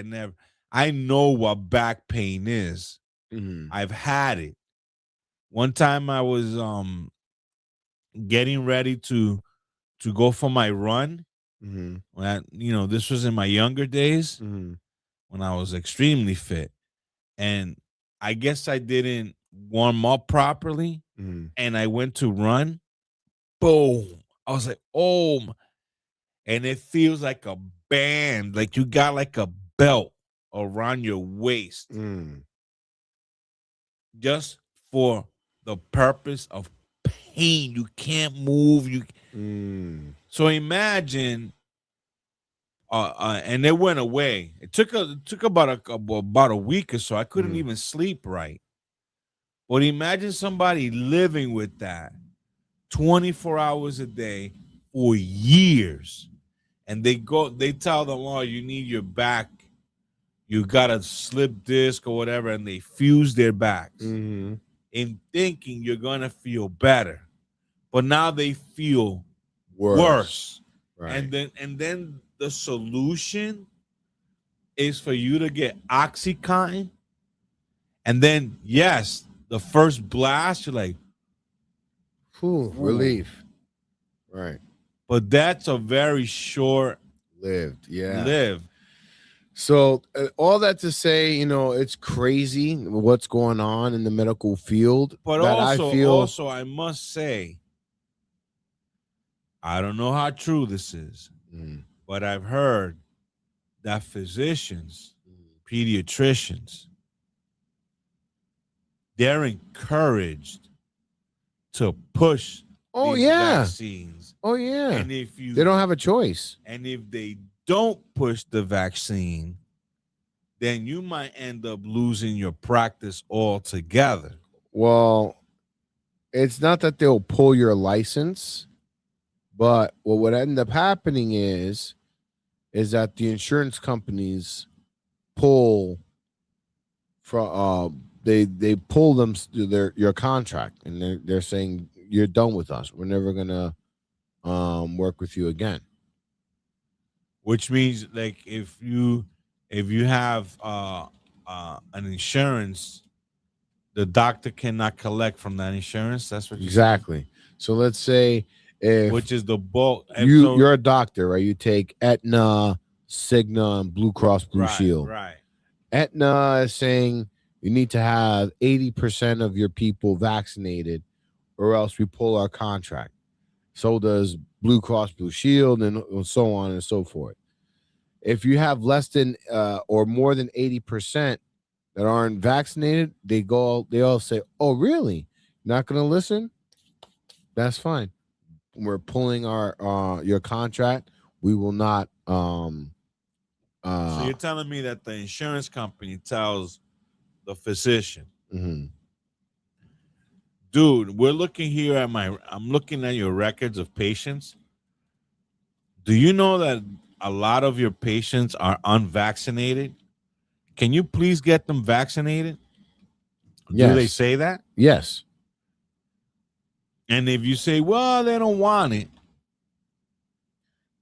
I know what back pain is. I've had it. One time I was getting ready to go for my run. When this was in my younger days when I was extremely fit, and I guess I didn't warm up properly, and I went to run. Boom! I was like, oh, and it feels like a band, like you got like a belt around your waist, just for the purpose of pain. You can't move. So imagine. And it went away. It took about a week or so. I couldn't even sleep right. But imagine somebody living with that 24 hours a day for years, and they tell them, "Oh, you need your back. You got a slip disc or whatever," and they fuse their backs in thinking you're gonna feel better, but now they feel worse. Right. And then the solution is for you to get OxyContin, and then yes, the first blast you're like, relief. Right. But that's a very short lived. So all that to say, it's crazy what's going on in the medical field. But that also, I must say, I don't know how true this is, but I've heard that physicians, pediatricians, they're encouraged to push these vaccines. Oh yeah. And if they don't have a choice. And if they don't push the vaccine, then you might end up losing your practice altogether. Well, it's not that they'll pull your license, but what would end up happening is that the insurance companies pull from they pull them your contract, and they're saying you're done with us. We're never gonna work with you again. Which means, like, if you have an insurance, the doctor cannot collect from that insurance. That's what Exactly. So let's say which is the bulk. You're a doctor, right? You take Aetna, Cigna, and Blue Cross Blue Shield. Right. Aetna is saying you need to have 80% of your people vaccinated, or else we pull our contract. So does Blue Cross Blue Shield, and so on and so forth. If you have less than or more than 80% that aren't vaccinated, they all say, "Oh, really? Not going to listen? That's fine. We're pulling your contract. We will not." So you're telling me that the insurance company tells the physician, dude, we're looking here at I'm looking at your records of patients. Do you know that a lot of your patients are unvaccinated? Can you please get them vaccinated? Yes. Do they say that? Yes. And if you say, well, they don't want it,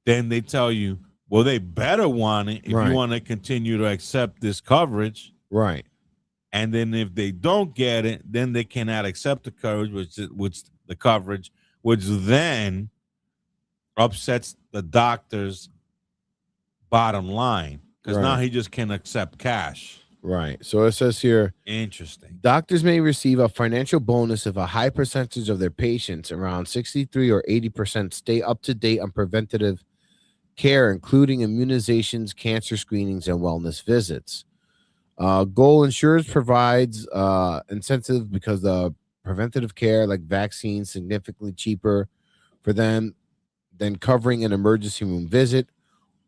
then they tell you, well, they better want it if you want to continue to accept this coverage. Right. And then if they don't get it, then they cannot accept the coverage, which which then upsets the doctor's bottom line because now Right. he just can accept cash. Right. So it says here, Interesting. doctors may receive a financial bonus if a high percentage of their patients, around 63 or 80%, stay up to date on preventative care, including immunizations, cancer screenings, and wellness visits. Goal Insurance provides incentive because the preventative care, like vaccines, significantly cheaper for them than covering an emergency room visit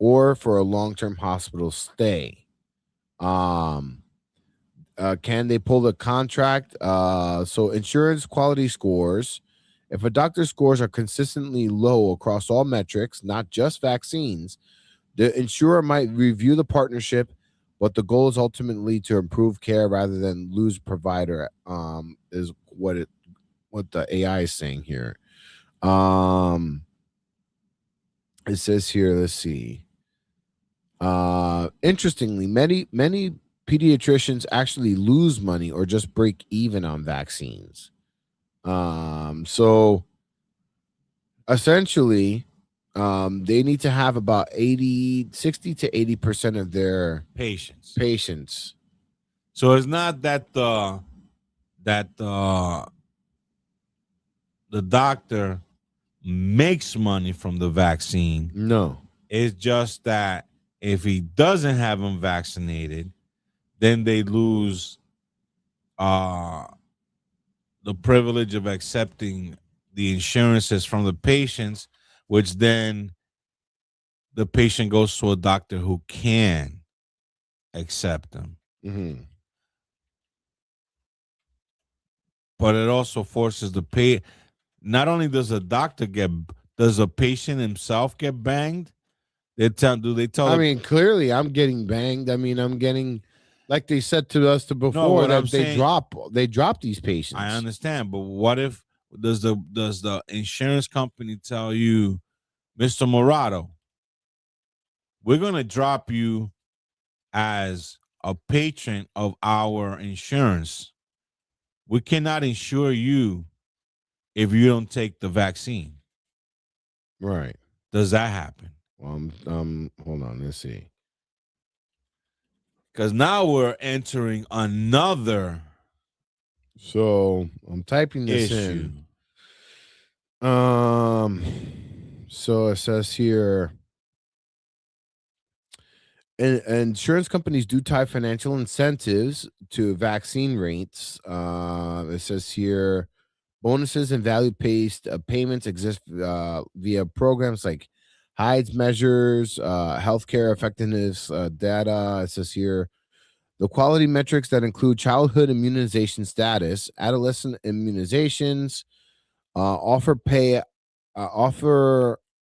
or for a long-term hospital stay. Can they pull the contract? So insurance quality scores. If a doctor's scores are consistently low across all metrics, not just vaccines, the insurer might review the partnership, but the goal is ultimately to improve care rather than lose provider. Is what the AI is saying here. It says here, let's see. Interestingly, many pediatricians actually lose money or just break even on vaccines. So essentially, they need to have about 60 to 80% of their patients. So it's not that the doctor makes money from the vaccine. No. It's just that if he doesn't have them vaccinated, then they lose the privilege of accepting the insurances from the patients, which then the patient goes to a doctor who can accept them. Mm-hmm. But it also forces the pay. Not only does a doctor does a patient himself get banged? They tell I mean, clearly I'm getting banged. I mean, I'm getting, like they said to us before, what that I'm saying- they drop these patients. I understand, but what if does the insurance company tell you, Mr. Morado, we're gonna drop you as a patron of our insurance. We cannot insure you if you don't take the vaccine. Right. Does that happen? Well, hold on, let's see. Because now we're entering another. So I'm typing this issue. in. So it says here, insurance companies do tie financial incentives to vaccine rates. It says here, bonuses and value-based payments exist via programs like Hyde's measures, healthcare effectiveness data. It says here, the quality metrics that include childhood immunization status, adolescent immunizations, offer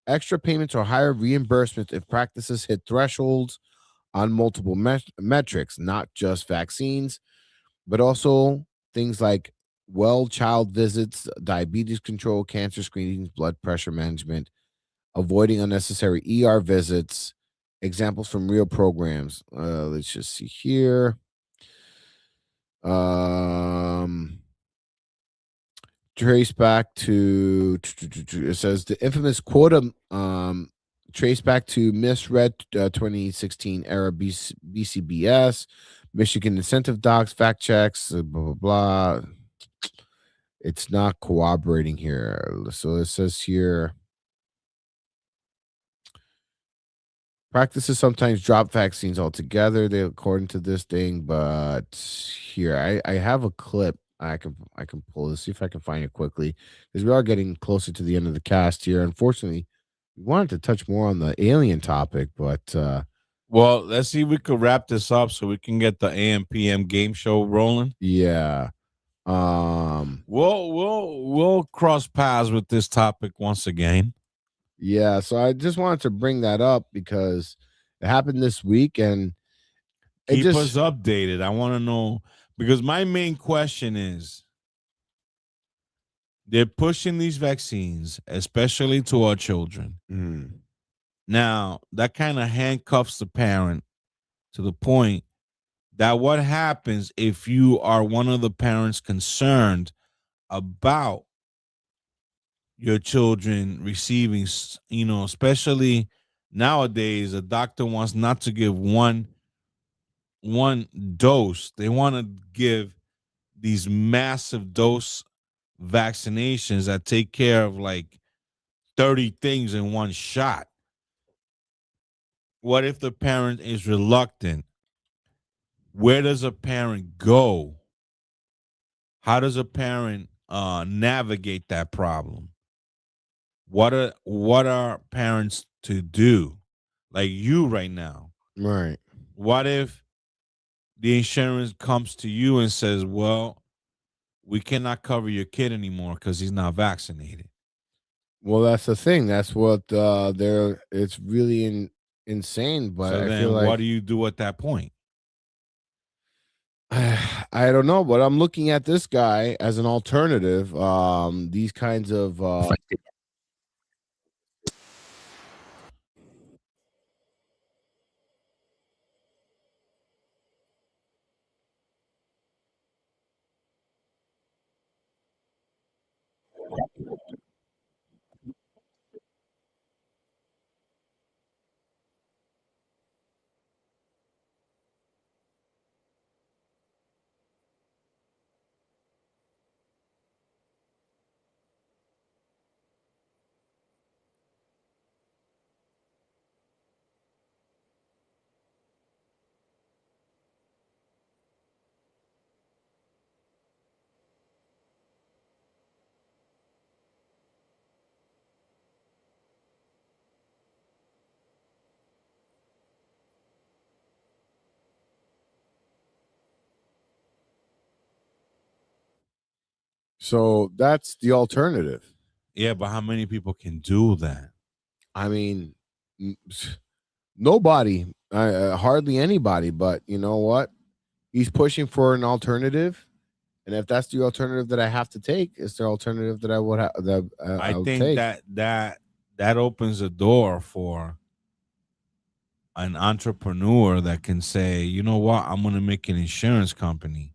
extra payments or higher reimbursements if practices hit thresholds on multiple metrics, not just vaccines, but also things like child visits, diabetes control, cancer screenings, blood pressure management, avoiding unnecessary ER visits. Examples from real programs. Let's just see here. Trace back to it says the infamous quota trace back to misread 2016 era BCBS, Michigan incentive docs, fact checks, blah blah blah. It's not corroborating here. So it says here, practices sometimes drop vaccines altogether, they according to this thing, but here I have a clip. I can pull this, see if I can find it quickly, because we are getting closer to the end of the cast here. Unfortunately, we wanted to touch more on the alien topic, but well, let's see if we could wrap this up so we can get the AM PM game show rolling. Yeah. We'll cross paths with this topic once again. Yeah, so I just wanted to bring that up because it happened this week, and keep us updated. I want to know, because my main question is, they're pushing these vaccines, especially to our children. Now, that kind of handcuffs the parent to the point that what happens if you are one of the parents concerned about your children receiving, especially nowadays, a doctor wants not to give one dose. They want to give these massive dose vaccinations that take care of like 30 things in one shot. What if the parent is reluctant? Where does a parent go? How does a parent navigate that problem? What are parents to do? Like you right now. Right. What if the insurance comes to you and says, well, we cannot cover your kid anymore because he's not vaccinated? Well, that's the thing. That's what they're. It's really insane. But So I then feel like, what do you do at that point? I don't know, but I'm looking at this guy as an alternative. These kinds of so that's the alternative. Yeah, but how many people can do that? I mean, nobody, hardly anybody. But you know what? He's pushing for an alternative, and if that's the alternative that I have to take, it's the alternative that I would have. I would think take. that opens the door for an entrepreneur that can say, you know what, I'm going to make an insurance company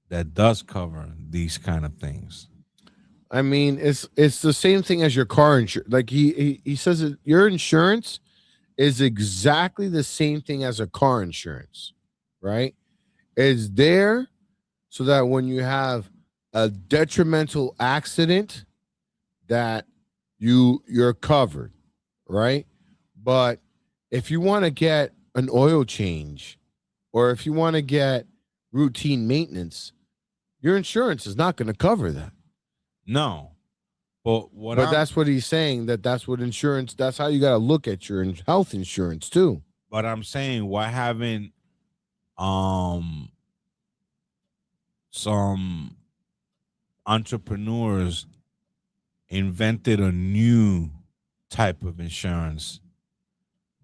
that does cover these kind of things. I mean, it's the same thing as your car insurance. Like he says that your insurance is exactly the same thing as a car insurance, right? It's there so that when you have a detrimental accident, that you're covered, right? But if you want to get an oil change, or if you want to get routine maintenance, your insurance is not going to cover that. No, but that's what he's saying. That's what insurance. That's how you got to look at your health insurance too. But I'm saying, why haven't some entrepreneurs invented a new type of insurance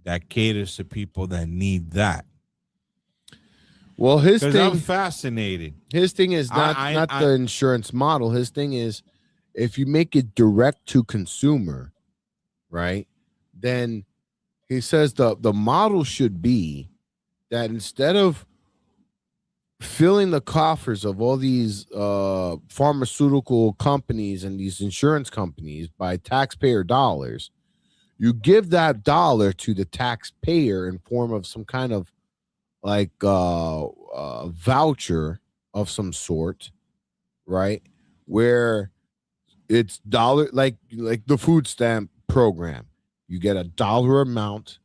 that caters to people that need that? Well, his thing, I'm fascinated. His thing is not the insurance model. His thing is, if you make it direct to consumer, right? Then he says the model should be that instead of filling the coffers of all these pharmaceutical companies and these insurance companies by taxpayer dollars, you give that dollar to the taxpayer in form of some kind of like voucher of some sort, right? Where it's dollar, like the food stamp program. You get $1 amount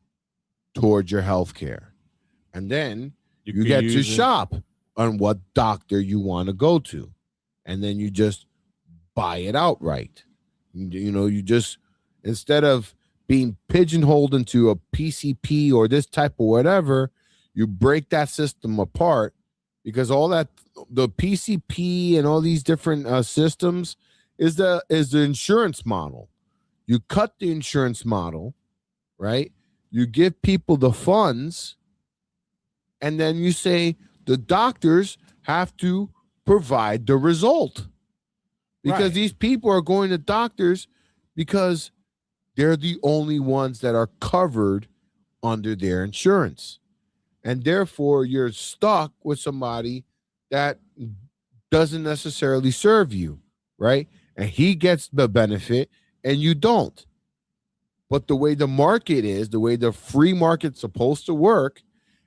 towards your health care. And then you get to shop on what doctor you want to go to. And then you just buy it outright. You just, instead of being pigeonholed into a PCP or this type of whatever, you break that system apart, because all that, the PCP and all these different systems is the insurance model. You cut the insurance model, right? You give people the funds, and then you say the doctors have to provide the result, because these people are going to doctors because they're the only ones that are covered under their insurance. And therefore, you're stuck with somebody that doesn't necessarily serve you, right? and he gets the benefit and you don't. But the way the market is, the way the free market's supposed to work,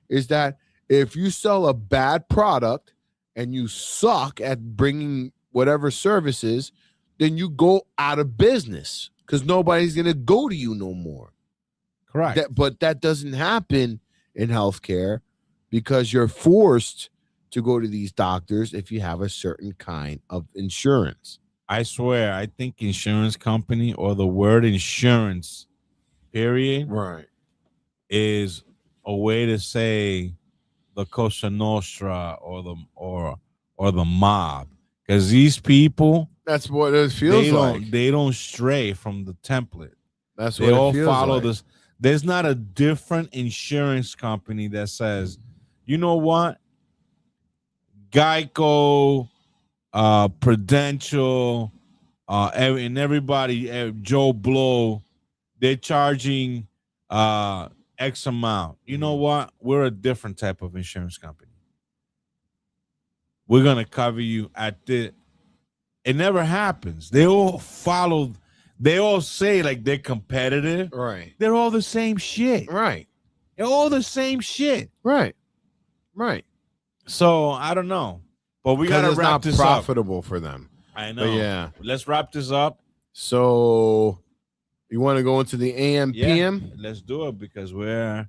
is that if you sell a bad product and you suck at bringing whatever services, then you go out of business because nobody's going to go to you no more. Correct. But that doesn't happen in healthcare because you're forced to go to these doctors if you have a certain kind of insurance. I swear, I think insurance company or the word insurance, period, right, is a way to say the Cosa Nostra or the mob, because these people, that's what it feels like. They don't stray from the template. That's they what all it feels follow like. this. There's not a different insurance company that says, you know what, Geico, Prudential, and everybody, Joe Blow, they're charging X amount. You know what? We're a different type of insurance company. We're gonna cover you at this. It never happens. They all follow. They all say like they're competitive. Right. They're all the same shit. Right. They're all the same shit. Right. Right. So I don't know, but we gotta it's wrap not this profitable for them. I know. But yeah. Let's wrap this up. So you want to go into the AM PM? Let's do it because we're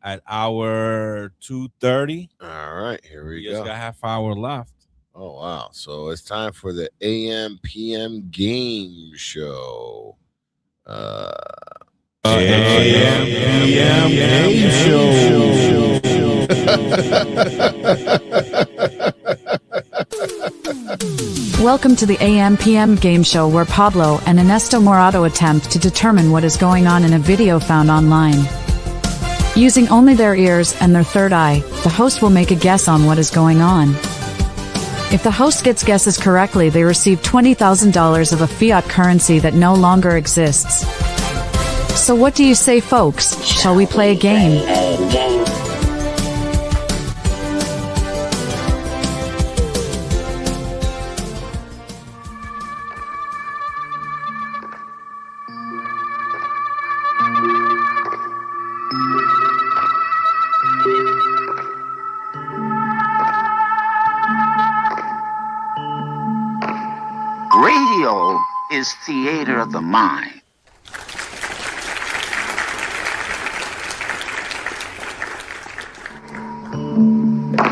at hour 2:30. All right, here we just go. Got half hour left. Oh wow! So it's time for the AM PM game show. AM PM game show. Welcome to the AM PM game show where Pablo and Ernesto Morado attempt to determine what is going on in a video found online. Using only their ears and their third eye, the host will make a guess on what is going on. If the host gets guesses correctly, they receive $20,000 of a fiat currency that no longer exists. So what do you say, folks? Shall we play a game? Radio is theater of the mind.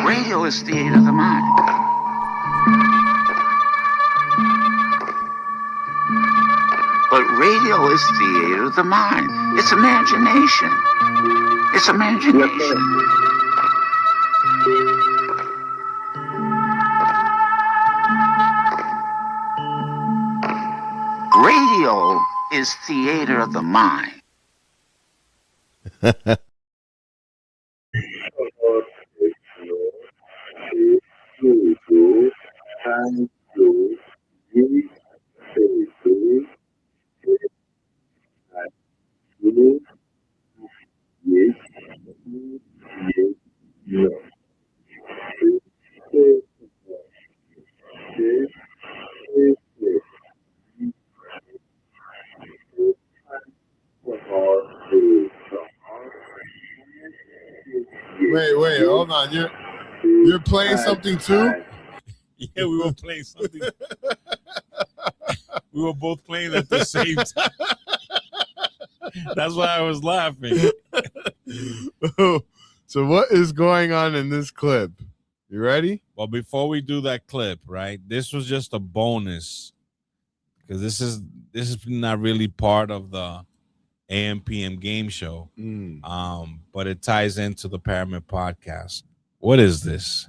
Radio is theater of the mind. But radio is theater of the mind. It's imagination. It's imagination. Radio is theater of the mind. Wait, hold on. You're playing something too? Yeah, we were playing something. We were both playing at the same time. That's why I was laughing. So what is going on in this clip? You ready? Well, before we do that clip, right? This was just a bonus because this is not really part of the AM PM game show. But it ties into the Paramid podcast. What is this?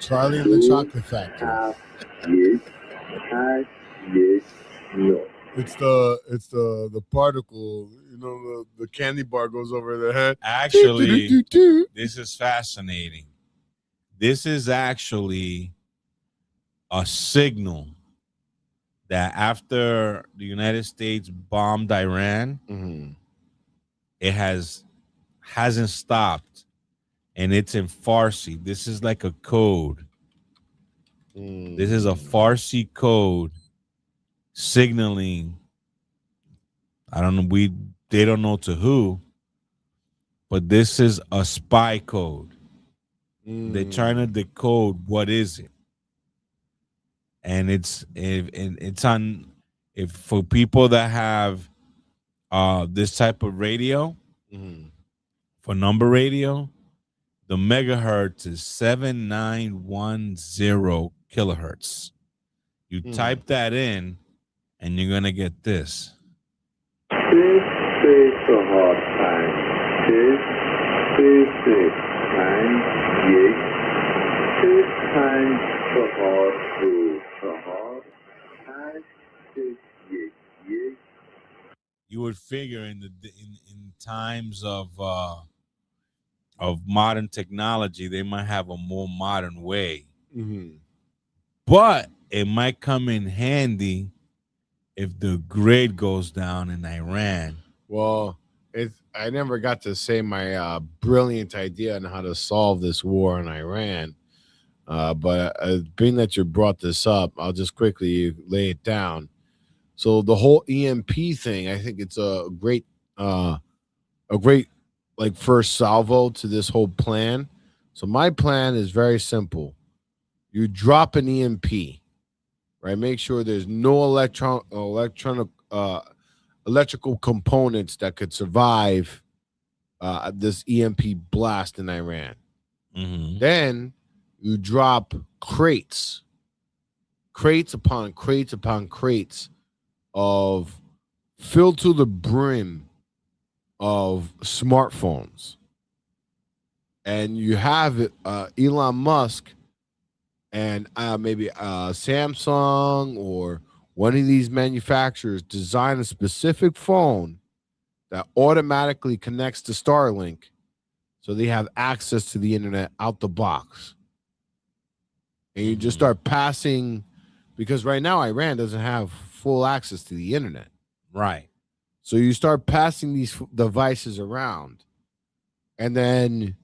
Charlie and the Chocolate Factory. It's the particle, you know, the candy bar goes over their head. Actually, this is fascinating. This is actually a signal that after the United States bombed Iran, it hasn't stopped, and it's in Farsi. This is like a code. This is a Farsi code signaling. I don't know. They don't know to who, but this is a spy code. They're trying to decode what is it, and it's on if for people that have this type of radio, for number radio, the megahertz is 7910 kilohertz. You type that in, and you're gonna get this. You would figure in times of modern technology, they might have a more modern way, but it might come in handy if the grid goes down in Iran. Well, I never got to say my brilliant idea on how to solve this war in Iran. But being that you brought this up, I'll just quickly lay it down. So the whole EMP thing, I think it's a great like first salvo to this whole plan. So my plan is very simple. You drop an EMP, right? Make sure there's no electrical components that could survive this EMP blast in Iran. Then you drop crates upon crates upon crates of filled to the brim of smartphones, and you have Elon Musk and maybe Samsung or one of these manufacturers design a specific phone that automatically connects to Starlink, so they have access to the internet out the box. And you just start passing, because right now Iran doesn't have full access to the internet. Right. So you start passing these devices around, and then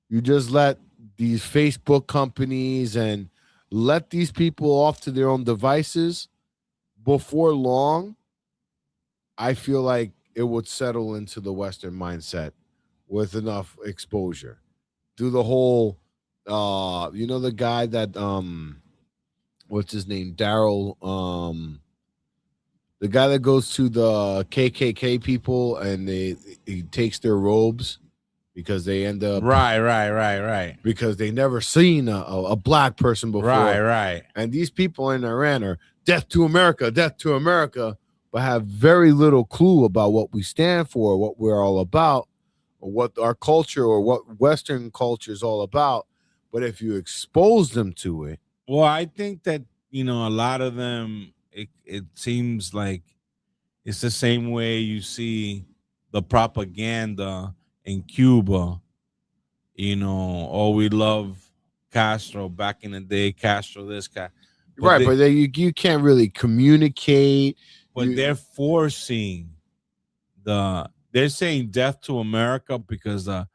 you just let these Facebook companies and let these people off to their own devices. Before long, I feel like it would settle into the Western mindset with enough exposure. Do the whole, the guy that, what's his name? Daryl, the guy that goes to the KKK people and he takes their robes because they end up right because they never seen a black person before. Right. And these people in Iran are death to America, but have very little clue about what we stand for, what we're all about, or what our culture or what Western culture is all about. But if you expose them to it, well, I think that a lot of them. It seems like it's the same way you see the propaganda in Cuba. We love Castro back in the day. Castro this guy, but you can't really communicate. But they're forcing they're saying death to America because the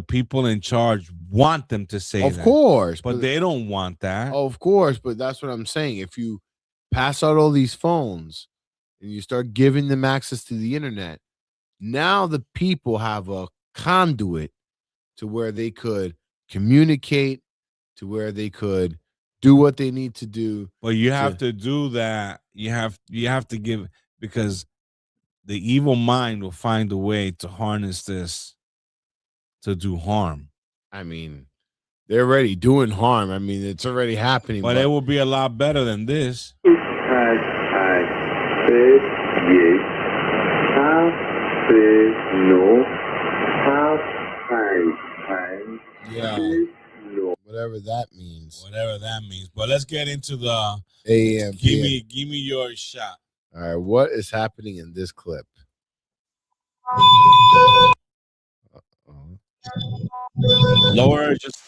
people in charge want them to say that. Of course, but they don't want that. Of course, but that's what I'm saying. If you pass out all these phones and you start giving them access to the internet, now the people have a conduit to where they could communicate, to where they could do what they need to do. But you have to do that. You have to give, because the evil mind will find a way to harness this to do harm. I mean, they're already doing harm. I mean, it's already happening. But it will be a lot better than this. Yeah. Whatever that means. But let's get into the AM. Give me your shot. All right. What is happening in this clip? Lower just.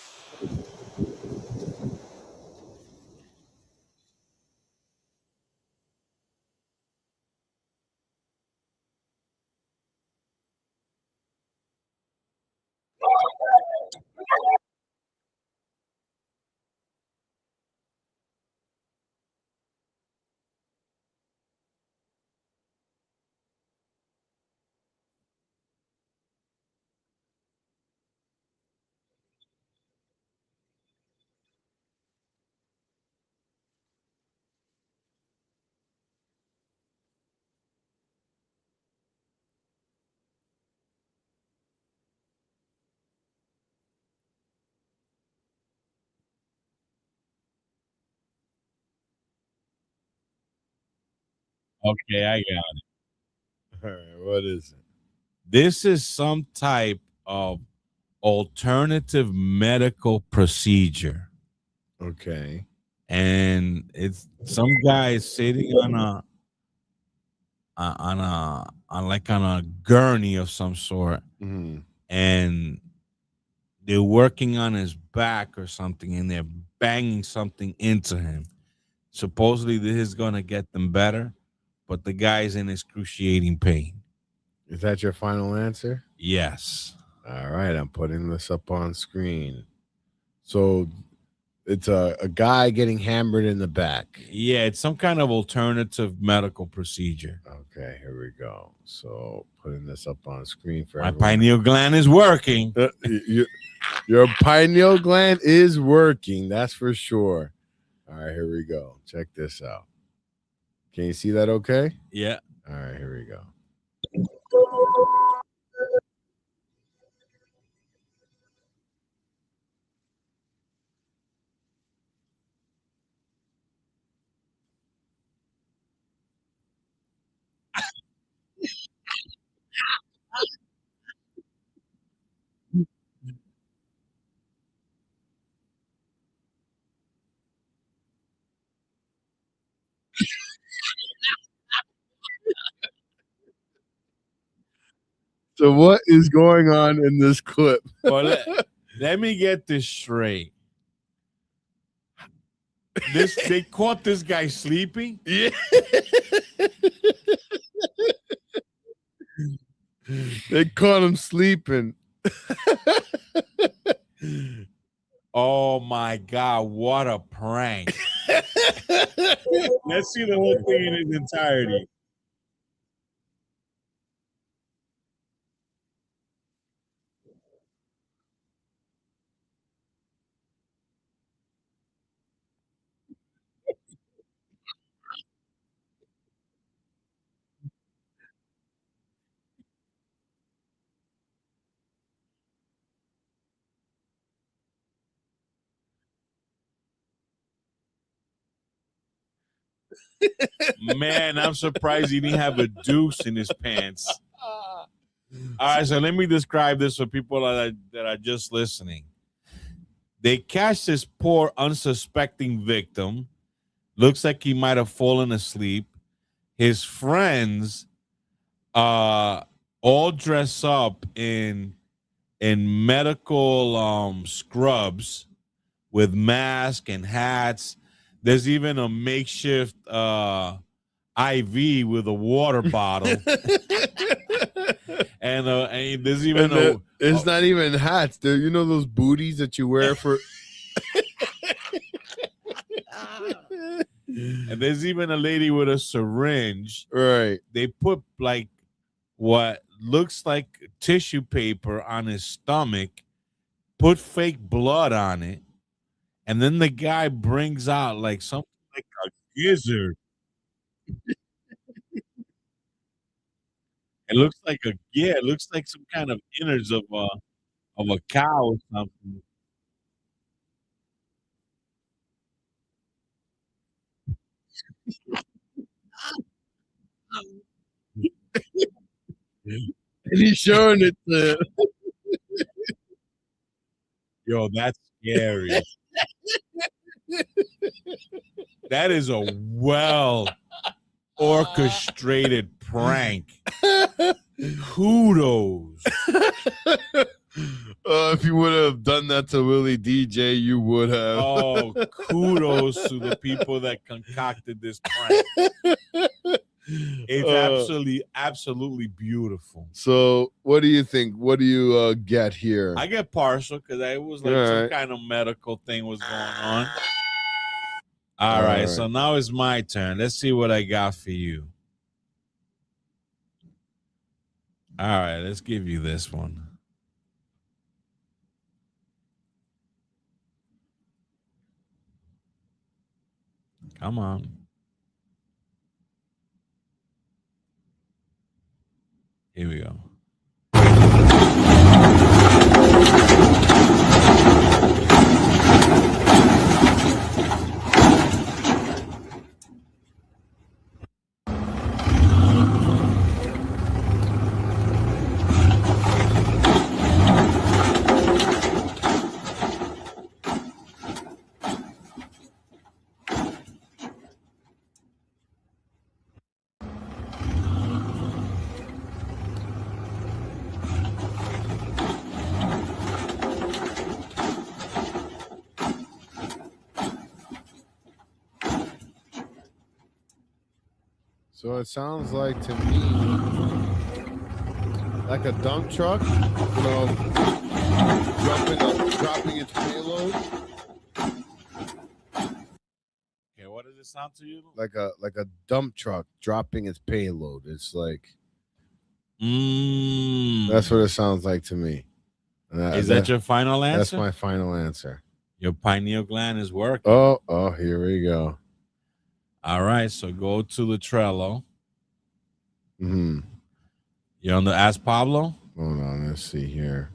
Okay, I got it. All right, what is it? This is some type of alternative medical procedure. Okay. And it's some guy sitting on a gurney of some sort, and they're working on his back or something, and they're banging something into him. Supposedly this is going to get them better, but the guy's in excruciating pain. Is that your final answer? Yes. All right, I'm putting this up on screen. So it's a guy getting hammered in the back. Yeah, it's some kind of alternative medical procedure. Okay, here we go. So putting this up on screen for my everyone. pineal gland is working. Your pineal gland is working. That's for sure. All right, here we go. Check this out. Can you see that okay? Yeah. All right, here we go. So what is going on in this clip? Well, let me get this straight. They caught this guy sleeping? Yeah. They caught him sleeping. Oh my God, what a prank. Let's see the whole thing in its entirety. Man, I'm surprised he didn't have a deuce in his pants. All right, so let me describe this for people that are just listening. They catch this poor, unsuspecting victim. Looks like he might have fallen asleep. His friends all dress up in medical scrubs with masks and hats. There's even a makeshift IV with a water bottle. and there's even it's not even hats. You know those booties that you wear for and there's even a lady with a syringe. Right. They put like what looks like tissue paper on his stomach, put fake blood on it, and then the guy brings out like something like a gizzard. It looks like it looks like some kind of innards of a cow or something. And he's showing it to Yo, that's scary. That is a well orchestrated prank. Kudos. If you would have done that to Willie DJ, you would have. Oh, kudos to the people that concocted this prank. It's absolutely beautiful. So, what do you think? What do you get here? I get partial because it was like some kind of medical thing was going on. All right, so now it's my turn. Let's see what I got for you. All right, let's give you this one. Come on. Here we go. So it sounds like to me like a dump truck, you know, dropping its payload. Okay, what does it sound to you? Like a dump truck dropping its payload. It's like that's what it sounds like to me. Is that your final answer? That's my final answer. Your pineal gland is working. Oh, here we go. All right, so go to the Trello. Mm-hmm. You're on the Ask Pablo? Hold on, let's see here.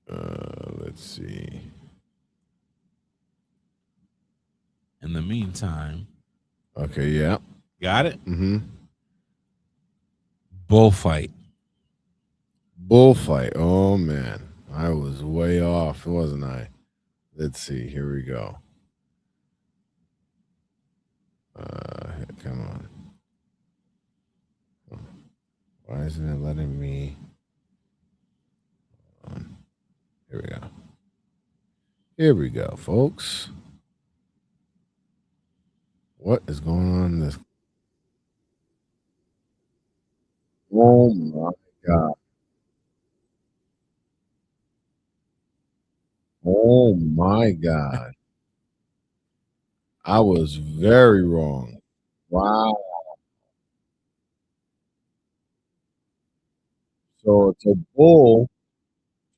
Let's see. In the meantime. Okay, yeah. Got it? Mm-hmm. Bullfight. Bullfight. Oh, man. I was way off, wasn't I? Let's see. Here we go. Come on. Why isn't it letting me? Here we go. Here we go, folks. What is going on in this? Oh my God. Oh my God. I was very wrong. Wow. So it's a bull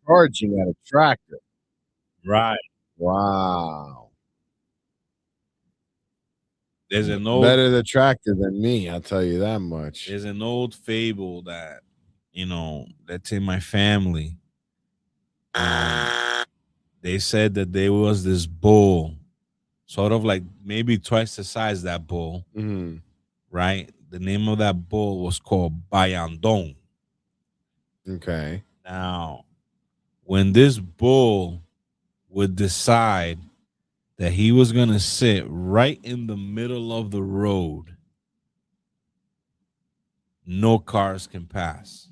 charging at a tractor. Right. Wow. There's an old better the tractor than me, I'll tell you that much. There's an old fable that, that's in my family. They said that there was this bull, sort of like maybe twice the size of that bull, right? The name of that bull was called Bayandong. Okay. Now, when this bull would decide that he was going to sit right in the middle of the road, no cars can pass.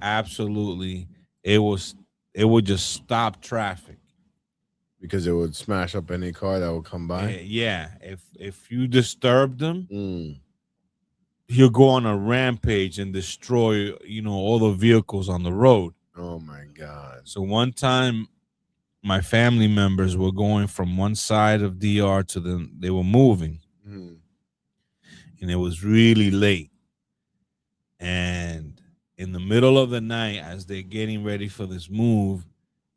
Absolutely. It would just stop traffic. Because it would smash up any car that would come by? Yeah. If you disturb them, he'll go on a rampage and destroy, all the vehicles on the road. Oh, my God. So one time, my family members were going from one side of DR to they were moving. And it was really late. And in the middle of the night, as they're getting ready for this move,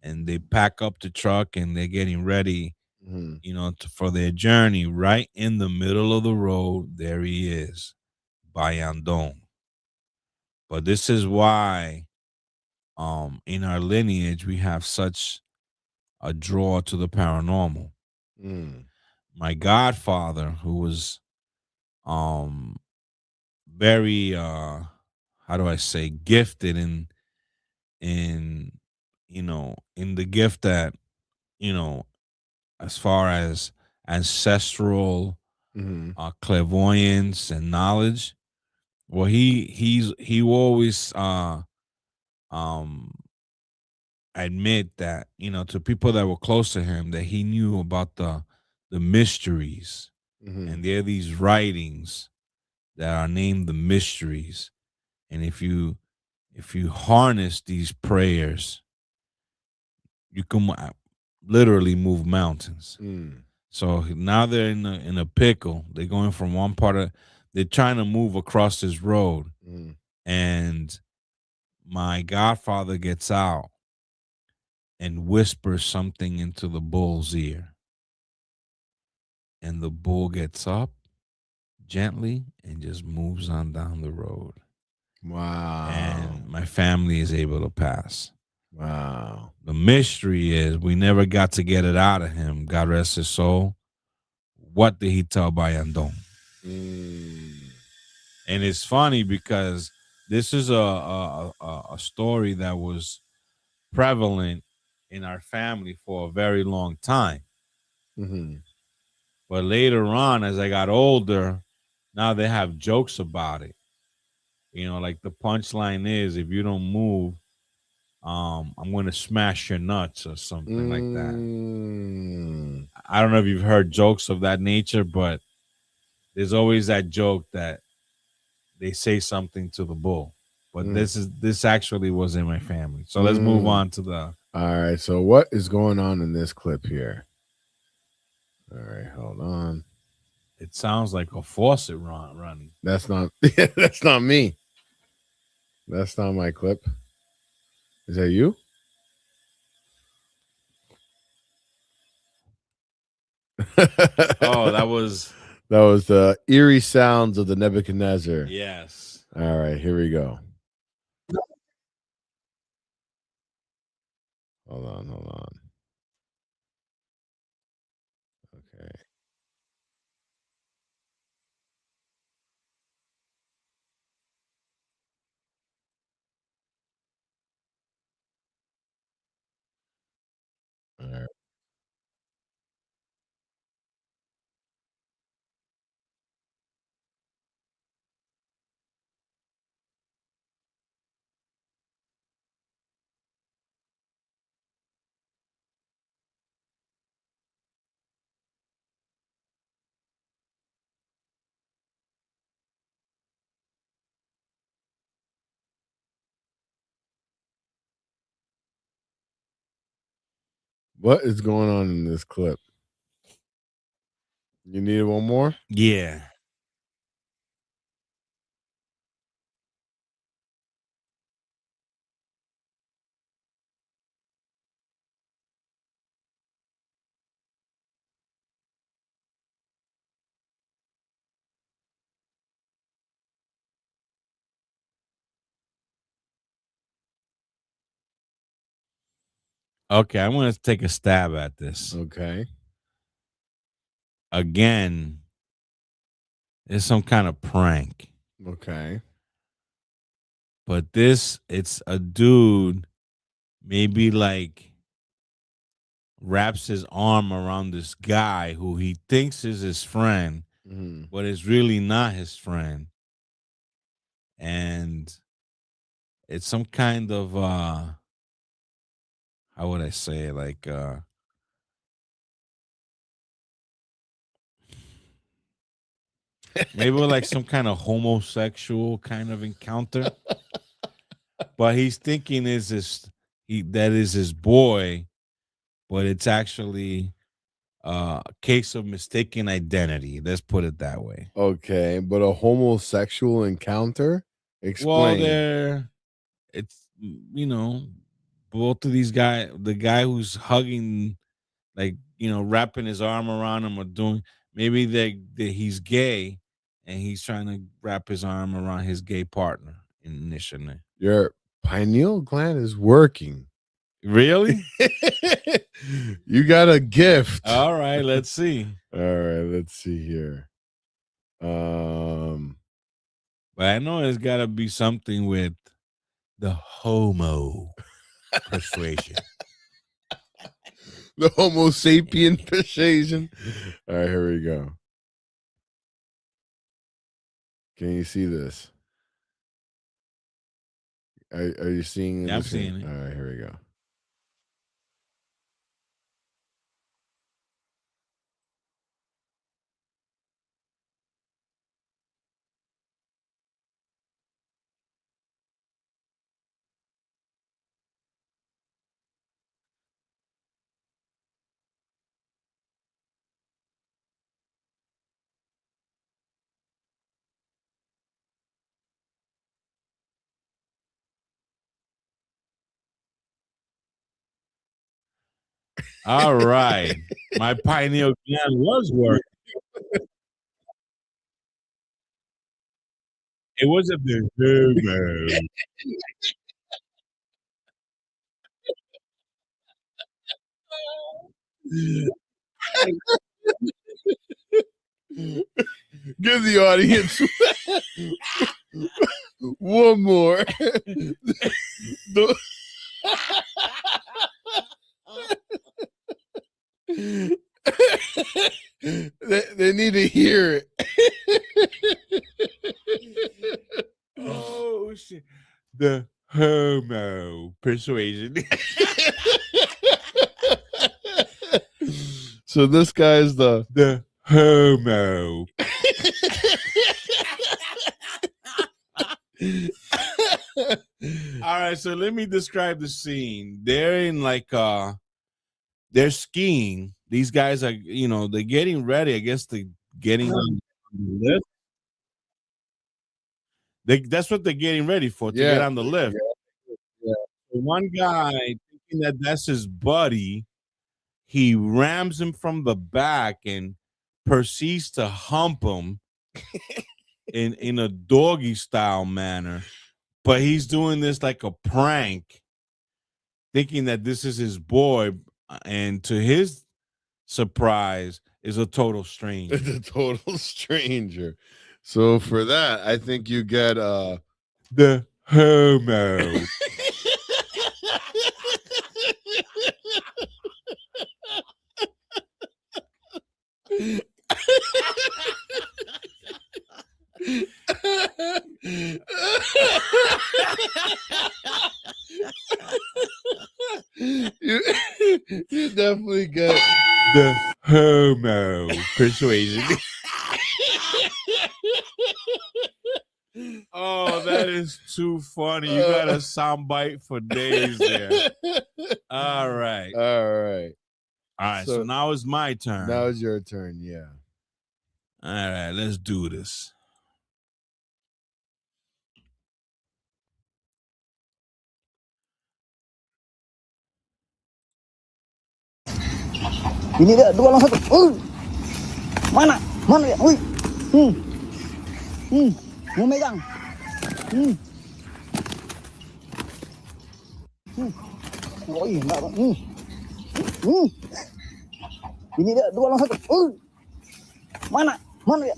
and they pack up the truck and they're getting ready, for their journey, right in the middle of the road, there he is, Bayandong. But this is why in our lineage, we have such a draw to the paranormal. My godfather, who was very how do I say, gifted in the gift that, as far as ancestral clairvoyance and knowledge. Well, he always admit that, to people that were close to him, that he knew about the mysteries. And there are these writings that are named the mysteries. And if you harness these prayers, you can literally move mountains. So now they're in a pickle. They're going from one part they're trying to move across this road. And my godfather gets out and whispers something into the bull's ear. And the bull gets up gently and just moves on down the road. Wow. And my family is able to pass. Wow. The mystery is we never got to get it out of him. God rest his soul. What did he tell Bayandong? And it's funny because this is a story that was prevalent in our family for a very long time. But later on, as I got older, now they have jokes about it. Like the punchline is, if you don't move, I'm going to smash your nuts or something like that. I don't know if you've heard jokes of that nature, but there's always that joke that they say something to the bull. But this actually was in my family. So let's move on to the. All right. So what is going on in this clip here? All right, hold on. It sounds like a faucet running. That's not. That's not me. That's not my clip. Is that you? Oh, that was the eerie sounds of the Nebuchadnezzar. Yes. All right, here we go. Hold on. Okay. All right. What is going on in this clip? You need one more? Yeah. Okay, I'm going to take a stab at this. Okay. Again, it's some kind of prank. Okay. But it's a dude maybe like wraps his arm around this guy who he thinks is his friend, but is really not his friend. And it's some kind of how would I say it? Like maybe like some kind of homosexual kind of encounter. But he's thinking that is his boy, but it's actually a case of mistaken identity. Let's put it that way. Okay, but a homosexual encounter? Explain. Well, it's both of these guys, the guy who's hugging, like wrapping his arm around him or doing, maybe he's gay and he's trying to wrap his arm around his gay partner initially. Your pineal gland is working. Really? You got a gift. All right, let's see. All right, let's see here. But I know it's got to be something with the homo persuasion. The Homo sapien persuasion. All right, here we go. Can you see this? Are you seeing it? Yeah, I'm seeing it. All right, here we go. All right. My pineal gland was working. It was a big homo. Give the audience one more. They need to hear it. Oh shit! The homo persuasion. So this guy is the homo. All right, so let me describe the scene. They're in like they're skiing. These guys are, they're getting ready. I guess they're getting on the lift. That's what they're getting ready for, to get on the lift. Yeah. So one guy, thinking that that's his buddy, he rams him from the back and proceeds to hump him in a doggy style manner. But he's doing this like a prank, thinking that this is his boy, and to his surprise, is a total stranger. It's a total stranger. So for that, I think you get the homo. you definitely get the homo persuasion. Oh, that is too funny. You got a soundbite for days there. All right. So now it's my turn. Now it's your turn, yeah. All right, let's do this. Ini dia 2 lawan 1. Mana dia? Mau megang. Oh iya, enggak. Ini dia 2 lawan 1. Mana dia?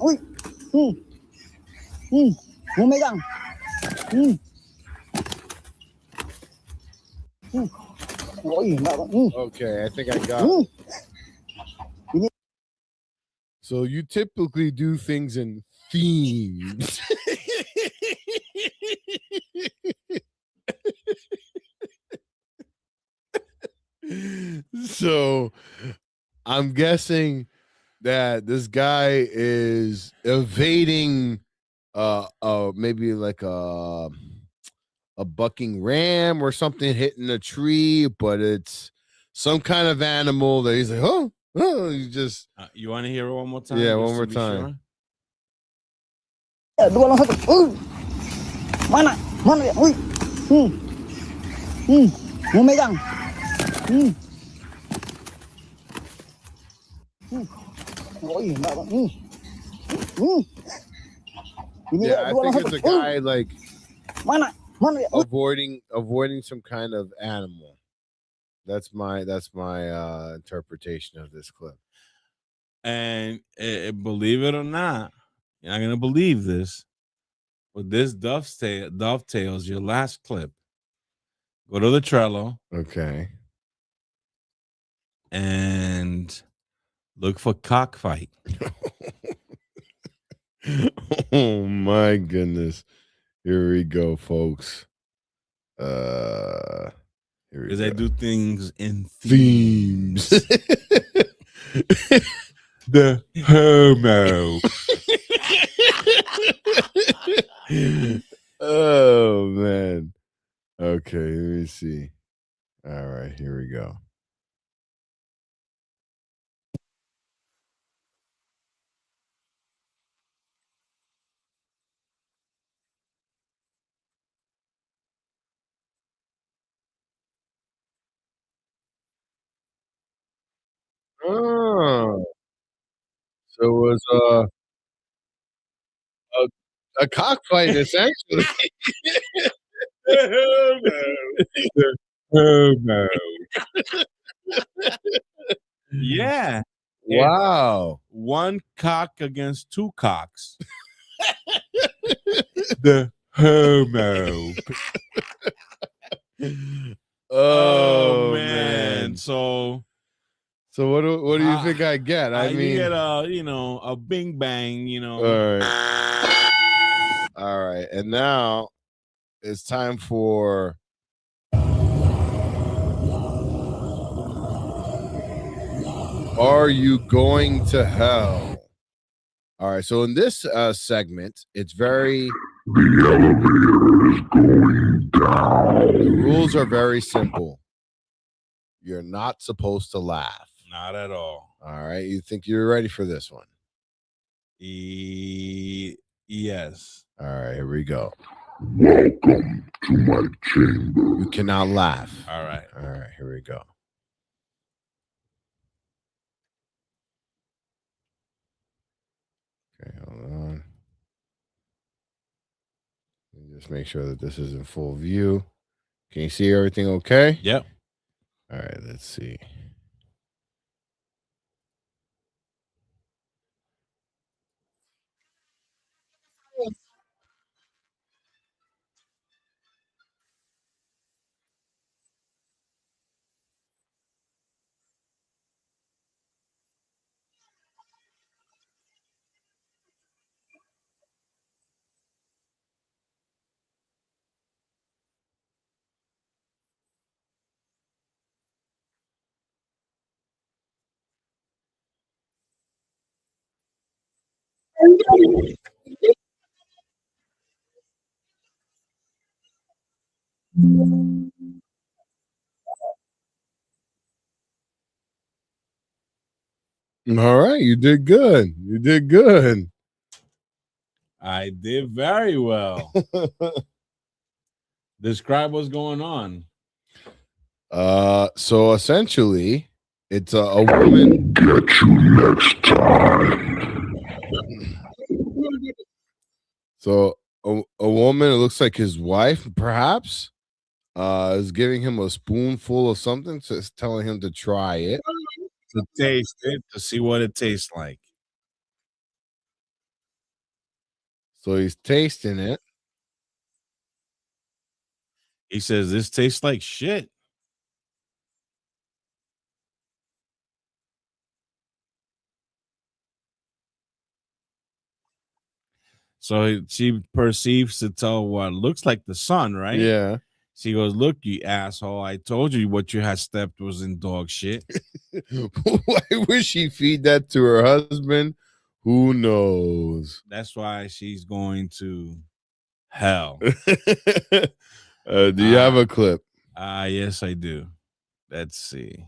Mau megang. Oh iya, enggak. Okay, I think I got it. So you typically do things in themes. So I'm guessing that this guy is evading maybe like a bucking ram or something hitting a tree, but it's some kind of animal that he's like, oh, you just you want to hear it one more time? Yeah, one more time. Sure? 2 lawan 1. Mana dia? Mau megang. Oh iya, enggak. Yeah, I think it's a guy like Mana dia? avoiding some kind of animal. That's my interpretation of this clip. And believe it or not, you're not gonna believe this, but this dovetails your last clip. Go to the Trello. Okay. And look for cockfight. Oh my goodness. Here we go, folks. Because I do things in themes. The homo. Oh man. Okay, let me see. All right, here we go. Oh, so it was a cockfight essentially. Homo. Yeah. Wow. One cock against 2 cocks. The homo. Oh man. So what do you think I get? I mean, you get a bing bang, All right. And now it's time for Are You Going to Hell? All right. So in this segment, it's very The elevator is going down. the rules are very simple. You're not supposed to laugh. Not at all. All right. You think you're ready for this one? Yes. All right. Here we go. Welcome to my chamber. You cannot laugh. All right. All right. Here we go. Okay. Hold on. Let me just make sure that this is in full view. Can you see everything okay? Yep. All right. Let's see. All right. You did good. You did good. I did very well. Describe what's going on. So essentially, it's a woman. Get you next time. So a woman, it looks like his wife, perhaps, is giving him a spoonful of something, so it's telling him to try it. To taste it, to see what it tastes like. So he's tasting it. He says, this tastes like shit. So she perceives to tell what looks like the sun, right? Yeah. She goes, look, you asshole. I told you what you had stepped was in dog shit. Why would she feed that to her husband? Who knows? That's why she's going to hell. Do you have a clip? Yes, I do. Let's see.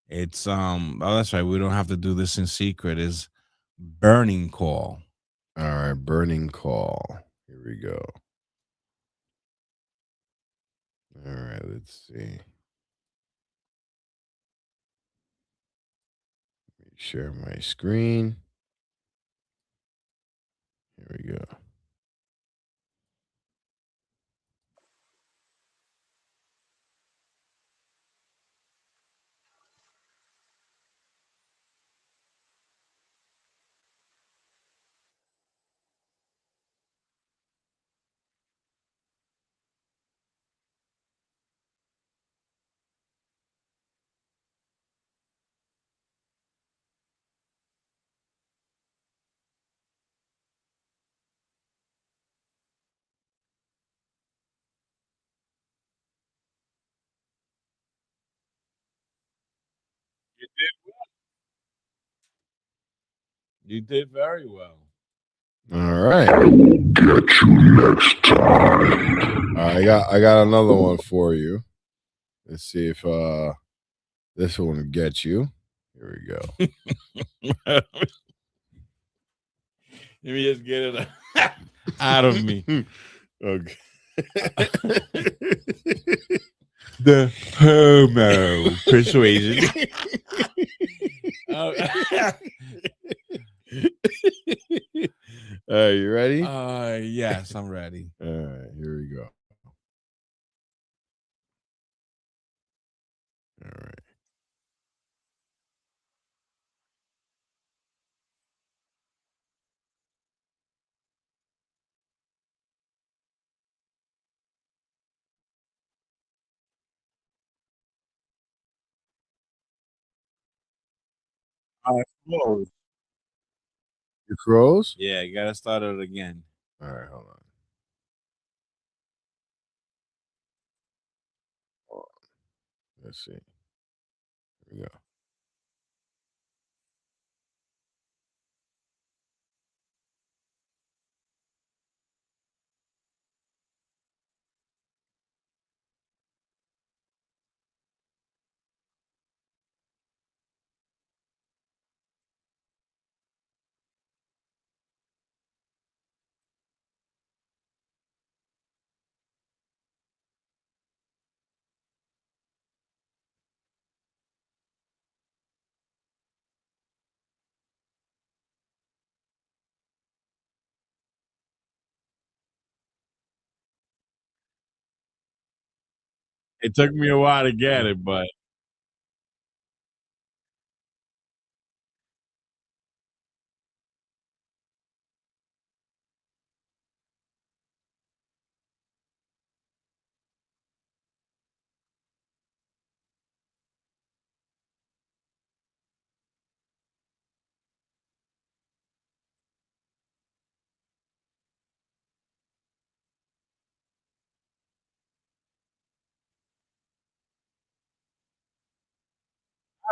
It's oh, that's right. We don't have to do this in secret. It's burning call. All right, burning call. Here we go. All right, let's see. Let me share my screen. Here we go. You did well. You did very well. All right. I will get you next time. I got another one for you. Let's see if this one will get you. Here we go. Let me just get it out of me. Okay. The homo persuasion. You ready? Yes, I'm ready. All right, here we go. All right. Froze. You froze? Yeah, you gotta start it again. All right, hold on. Let's see. Here we go. It took me a while to get it, but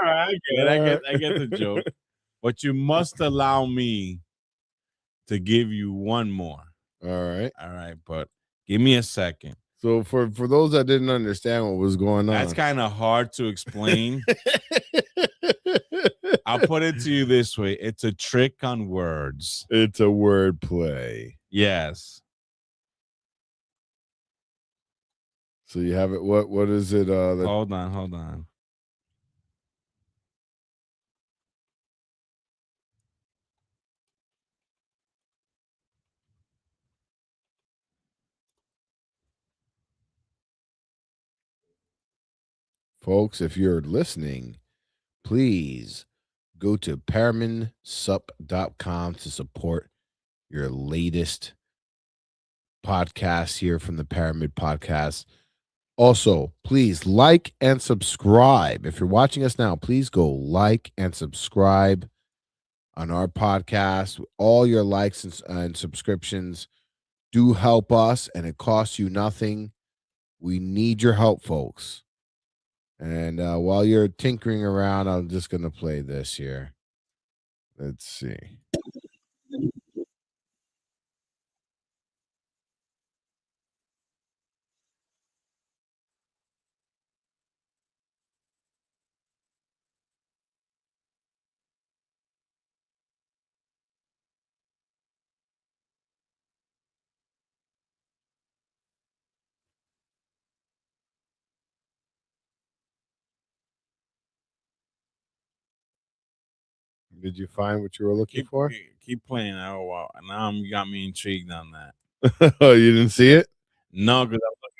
all right, I get it. I get the joke. But you must allow me to give you one more. All right. All right, but give me a second. So for those that didn't understand what was going on, That's kind of hard to explain. I'll put it to you this way. It's a trick on words. It's a word play. Yes. So you have it. What is it? Hold on. Folks, if you're listening, please go to ParaminSup.com to support your latest podcast here from the Paramid Podcast. Also, please like and subscribe. If you're watching us now, please go like and subscribe on our podcast. All your likes and subscriptions do help us, and it costs you nothing. We need your help, folks. And while you're tinkering around, I'm just going to play this here. Let's see. Did you find what you were looking for? Keep playing. Now you got me intrigued on that. Oh, you didn't see it? No, because I'm looking.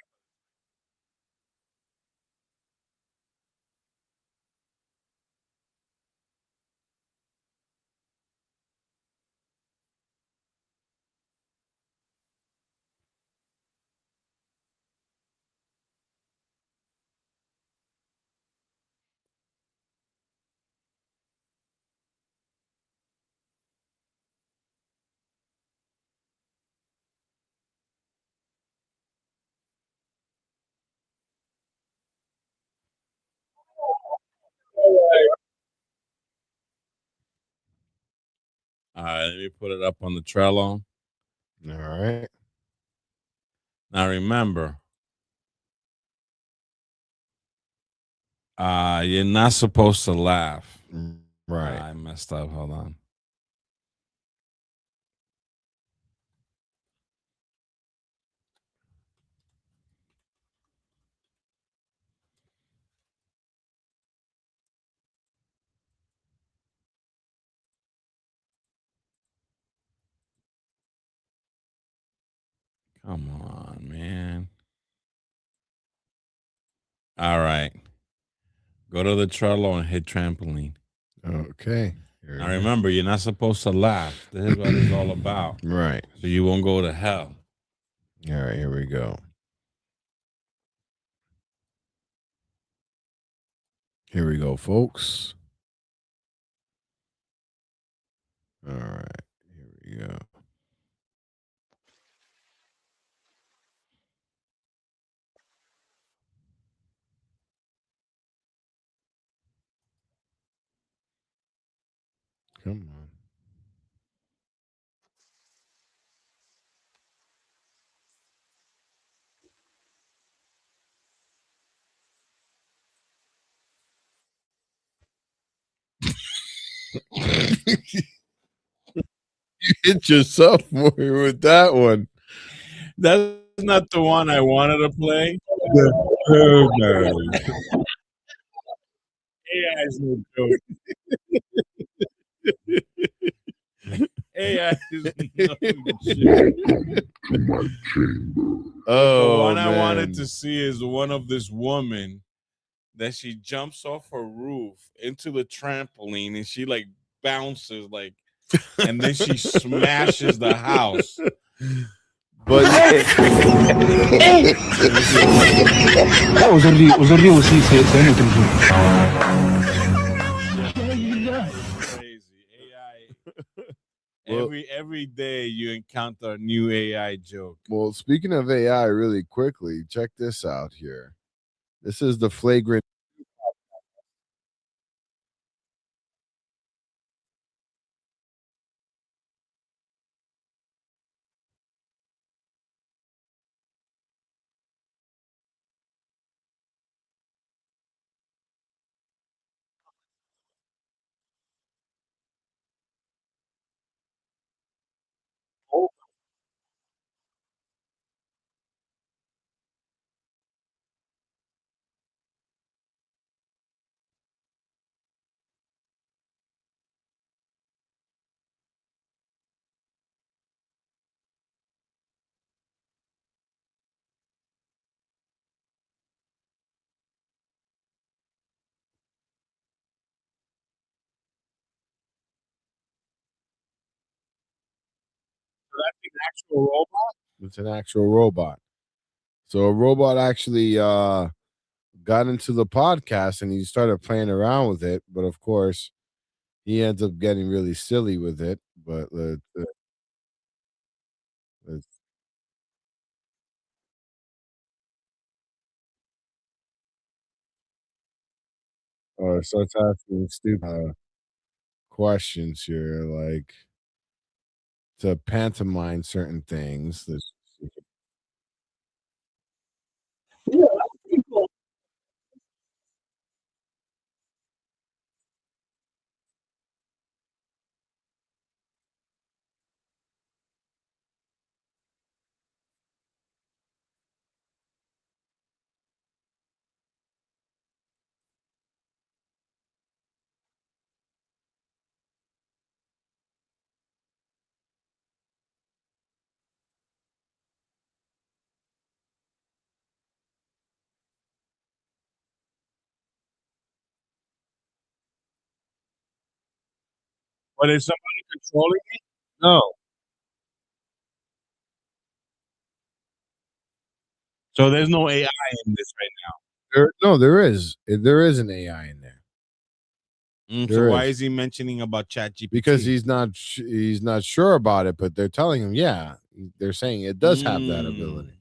All right, let me put it up on the Trello. All right. Now remember, you're not supposed to laugh. Right. I messed up. Hold on. Come on, man. All right. Go to the Trello and hit trampoline. Okay. Now remember, you're not supposed to laugh. This is what it's all about. Right. So you won't go to hell. All right, here we go. Here we go, folks. All right, here we go. Come on. You hit yourself more with that one. That's not the one I wanted to play. AI is no joke. AI is no joke. The Oh, one I wanted man. to see is the one of this woman that she jumps off her roof into the trampoline and she like bounces like, and then she smashes the house. But Crazy AI. Every day you encounter a new AI joke. Well, speaking of AI, really quickly, check this out here. This is the flagrant. That's an actual robot? It's an actual robot. So a robot actually got into the podcast and he started playing around with it, but of course he ends up getting really silly with it. But let's starts asking stupid questions here, like to pantomime certain things. But is somebody controlling it? No. So there's no AI in this right now. There is an AI in there. So why is he mentioning about ChatGPT? Because he's not sure about it, but they're telling him, yeah, they're saying it does have that ability.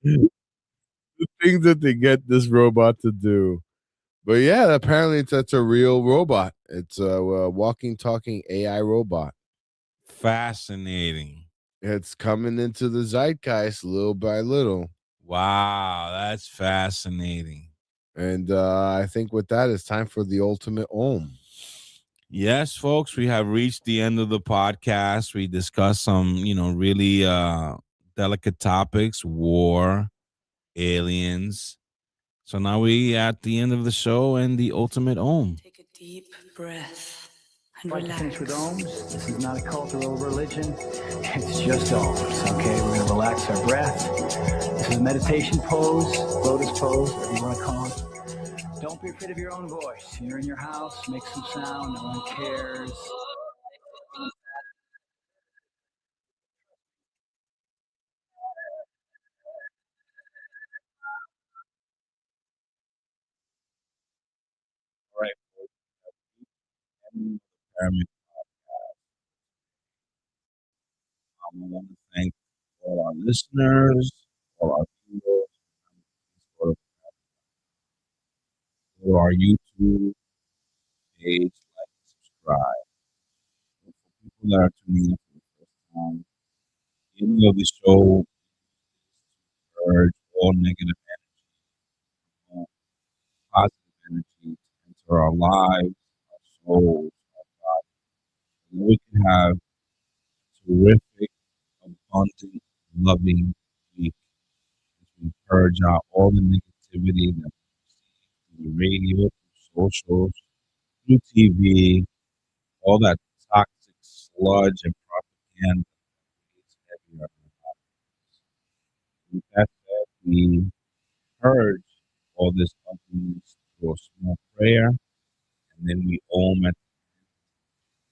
The things that they get this robot to do. But yeah, apparently that's a real robot. It's a walking, talking AI robot. Fascinating. It's coming into the zeitgeist little by little. Wow, that's fascinating. And I think with that, it's time for the ultimate Ohm. Yes, folks, we have reached the end of the podcast. We discussed some, really delicate topics, war, aliens. So now we at the end of the show and the ultimate Ohm. Take a deep breath I'd like to finish with ohms. This is not a cult or a religion. It's just ohms, okay? We're going to relax our breath. This is a meditation pose, lotus pose, whatever you want to call it. Don't be afraid of your own voice. You're in your house, make some sound, no one cares. All right, Paramid. I want to thank all our listeners, all our viewers, for our YouTube page, like and subscribe. And for people that are tuning in for the first time, the ending of the show is to purge all negative energy, all positive energy to enter our lives, our souls, our body. And we can have terrific, abundant, loving week as we purge out all the negativity that we receive through the radio, through socials, through TV, all that toxic sludge and propaganda that is heavy on our lives. With that said, we purge all this ugliness through a small prayer, and then we om at the end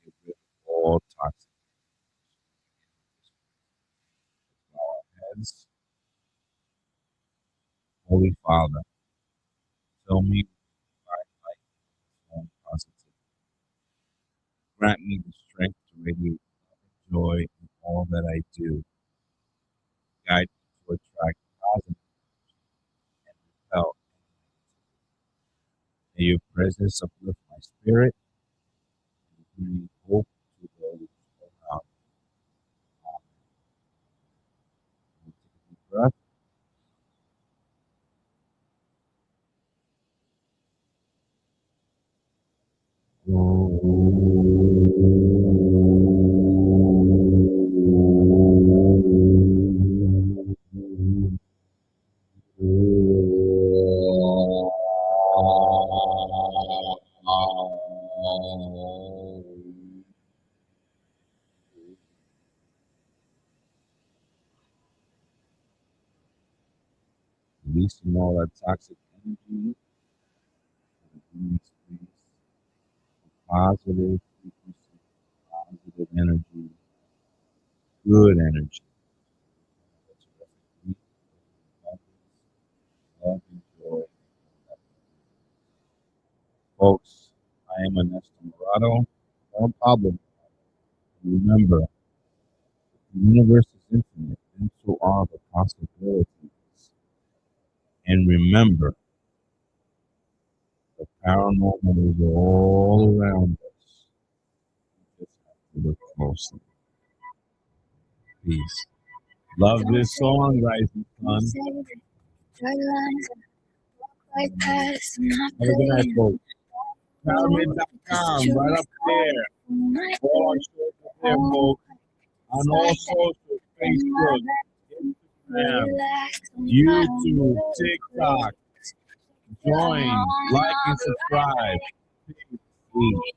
to get rid of all toxic heads. Holy Father, fill me with thy light and positivity. Grant me the strength to radiate joy in all that I do. Guide me to attract positive and repel. May your presence uplift my spirit and bring hope to those around me. Take a deep breath. Releasing all that toxic energy, positive frequency, positive energy, good energy. Love and joy. Folks, I am Ernesto Morado, or Pablo. Remember, the universe is infinite, and so are the possibilities. And remember, the paranormal is all around us. We just have to look closely. Peace. Love this song, Rising Sun. Have a good night, folks. Paramid.com, right up there. All our shows up there, folks. On all socials, Facebook, Instagram, YouTube, TikTok. Join, like, and subscribe. Peace.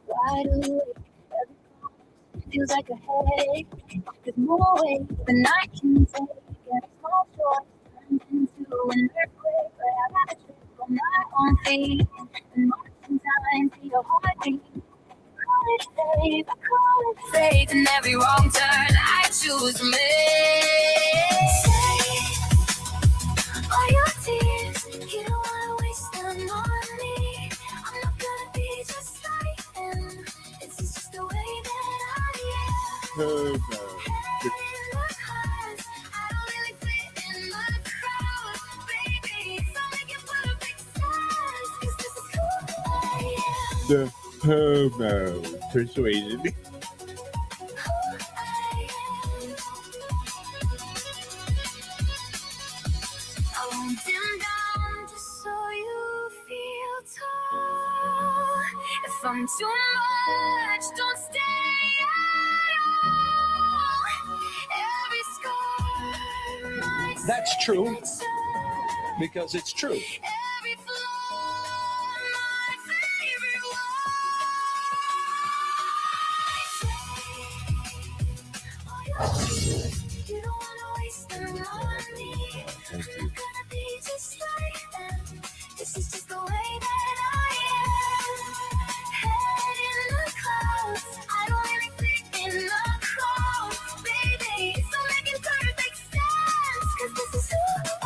Wide awake, feels like a headache. There's more ways than I can take. And a small choice turns into an earthquake. But I gotta trip on my own feet. And sometimes be a heartbeat. Call it faith, I call it faith. And every wrong turn I choose to make. Say all your tears, you don't wanna waste them on me. I'm not gonna be just like them. It's just the way that I am. Hey, look hard. I don't really fit in the crowd, baby. So make it put a big size, 'cause this is who I the homo persuasion. If I'm too much, don't stay at all. Every scar, That's true, because it's true. every flaw, my favorite one. You don't wanna waste them on me. I'm gonna be just like them. This is just the way that I am. Head in the clouds, I don't really fit in the crowd. Baby, it's not making perfect sense, 'cause this is who I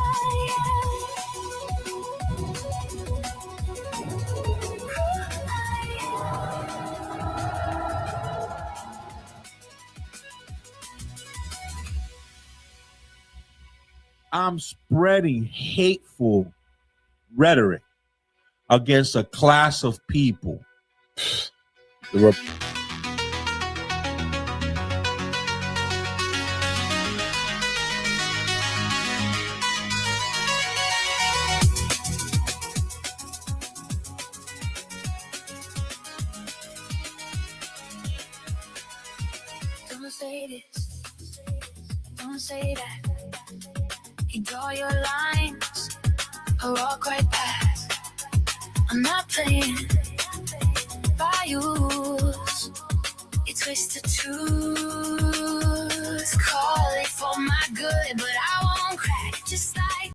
I'm spreading hateful rhetoric against a class of people. Don't say this, don't say that. You draw your lines, I walk right past. I'm not playing by rules. You twist the truth.